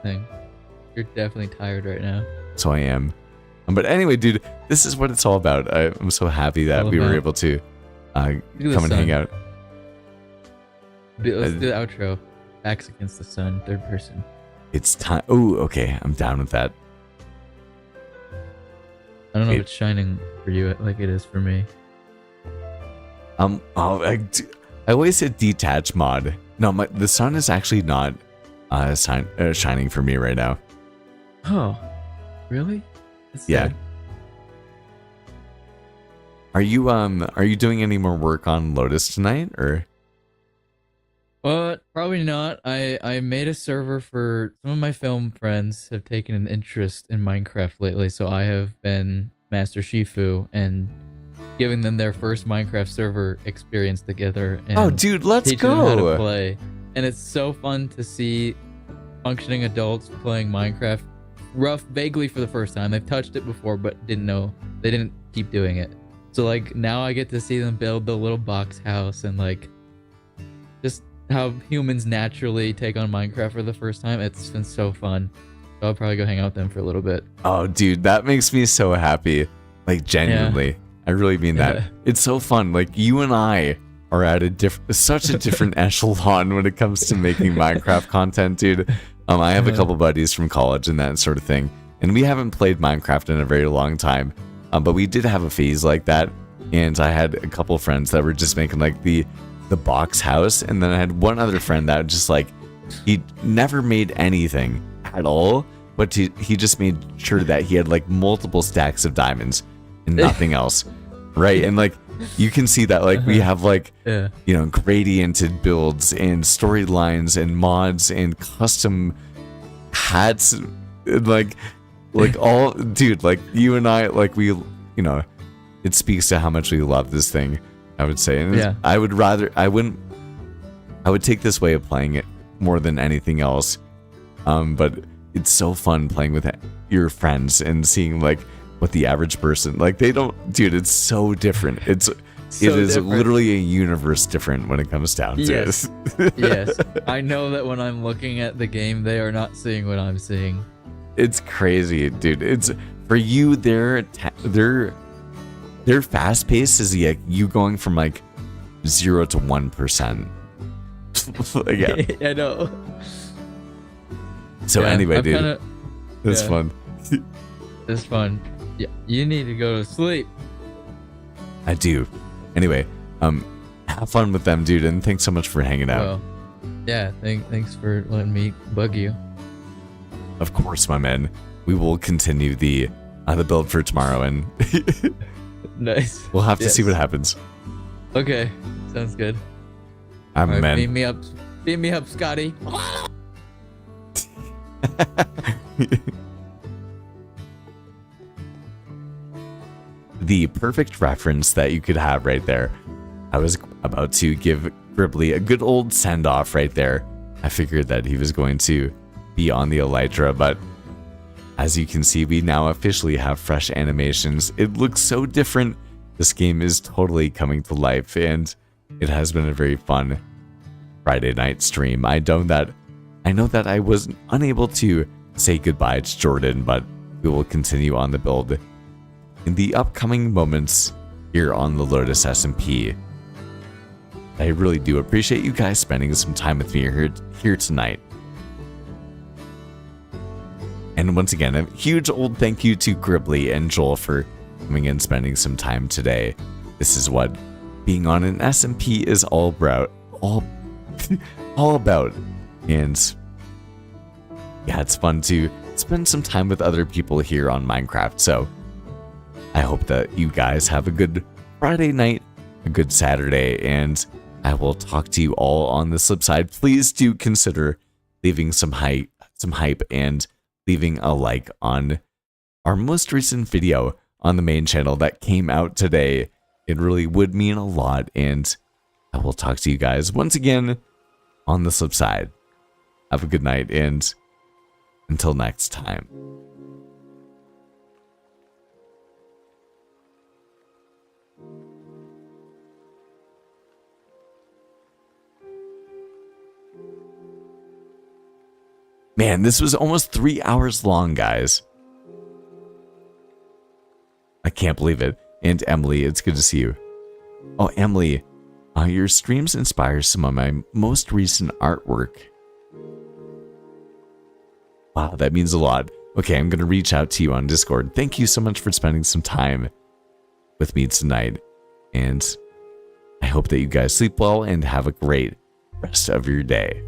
You're definitely tired right now. So I am. But anyway, dude, this is what it's all about. I'm so happy that we were able to come and hang out. Let's do the outro. Backs against the sun, third person. It's time. Oh, okay. I'm down with that. I don't know if it's shining for you like it is for me. I always hit detach mod. No, the sun is actually not shining for me right now. Oh, really? That's yeah. sad. Are you doing any more work on Lotus tonight, or? Probably not. I made a server for some of my film friends have taken an interest in Minecraft lately, so I have been Master Shifu and giving them their first Minecraft server experience together. And oh, dude, let's teaching go! them how to play. And it's so fun to see functioning adults playing Minecraft vaguely for the first time. They've touched it before, but they didn't keep doing it. So like now I get to see them build the little box house and like just how humans naturally take on Minecraft for the first time. It's been so fun. So I'll probably go hang out with them for a little bit. Oh, dude, that makes me so happy. Like, genuinely. Yeah. I really mean that. It's so fun. Like, you and I are at such a different echelon when it comes to making Minecraft content, dude. I have a couple buddies from college and that sort of thing. And we haven't played Minecraft in a very long time. But we did have a phase like that. And I had a couple friends that were just making, like, the box house, and then I had one other friend that just like he never made anything at all, but he just made sure that he had like multiple stacks of diamonds and nothing else, right? And like you can see that like we have like Yeah. you know, gradiented builds and storylines and mods and custom hats, and like all, dude, like you and I, like we, you know, it speaks to how much we love this thing, I would say. And Yeah. I would take this way of playing it more than anything else. But it's so fun playing with your friends and seeing like what the average person, like they don't, dude, it's so different. It is different. literally a universe different when it comes down to Yes. it. Yes. I know that when I'm looking at the game, they are not seeing what I'm seeing. It's crazy, dude. It's for you. Their fast pace is like you going from like 0 to 1%. Yeah. I know. So Yeah, anyway, I'm dude, kinda- it's yeah. fun. It's fun. Yeah, you need to go to sleep. I do. Anyway, have fun with them, dude, and thanks so much for hanging out. Well, yeah. Thanks for letting me bug you. Of course, my man. We will continue the build for tomorrow, and Nice. we'll have to see Yes. what happens. Okay, sounds good. I'm All a right, man. beam me up, Scotty. The perfect reference that you could have right there. I was about to give Gribbly a good old send off right there. I figured that he was going to be on the Elytra, but as you can see, we now officially have fresh animations. It looks so different. This game is totally coming to life, and it has been a very fun Friday night stream. I know that I was unable to say goodbye to Jordan, but we will continue on the build in the upcoming moments here on the Lotus SMP. I really do appreciate you guys spending some time with me here tonight. And once again, a huge old thank you to Gribbly and Joel for coming and spending some time today. This is what being on an SMP is all about. All about. And yeah, it's fun to spend some time with other people here on Minecraft. So I hope that you guys have a good Friday night, a good Saturday, and I will talk to you all on the flip side. Please do consider leaving some hype and leaving a like on our most recent video on the main channel that came out today. It really would mean a lot, and I will talk to you guys once again on the flip side. Have a good night, and until next time. Man, this was almost 3 hours long, guys. I can't believe it. And Emily, it's good to see you. Oh, Emily, your streams inspire some of my most recent artwork. Wow, that means a lot. Okay, I'm going to reach out to you on Discord. Thank you so much for spending some time with me tonight. And I hope that you guys sleep well and have a great rest of your day.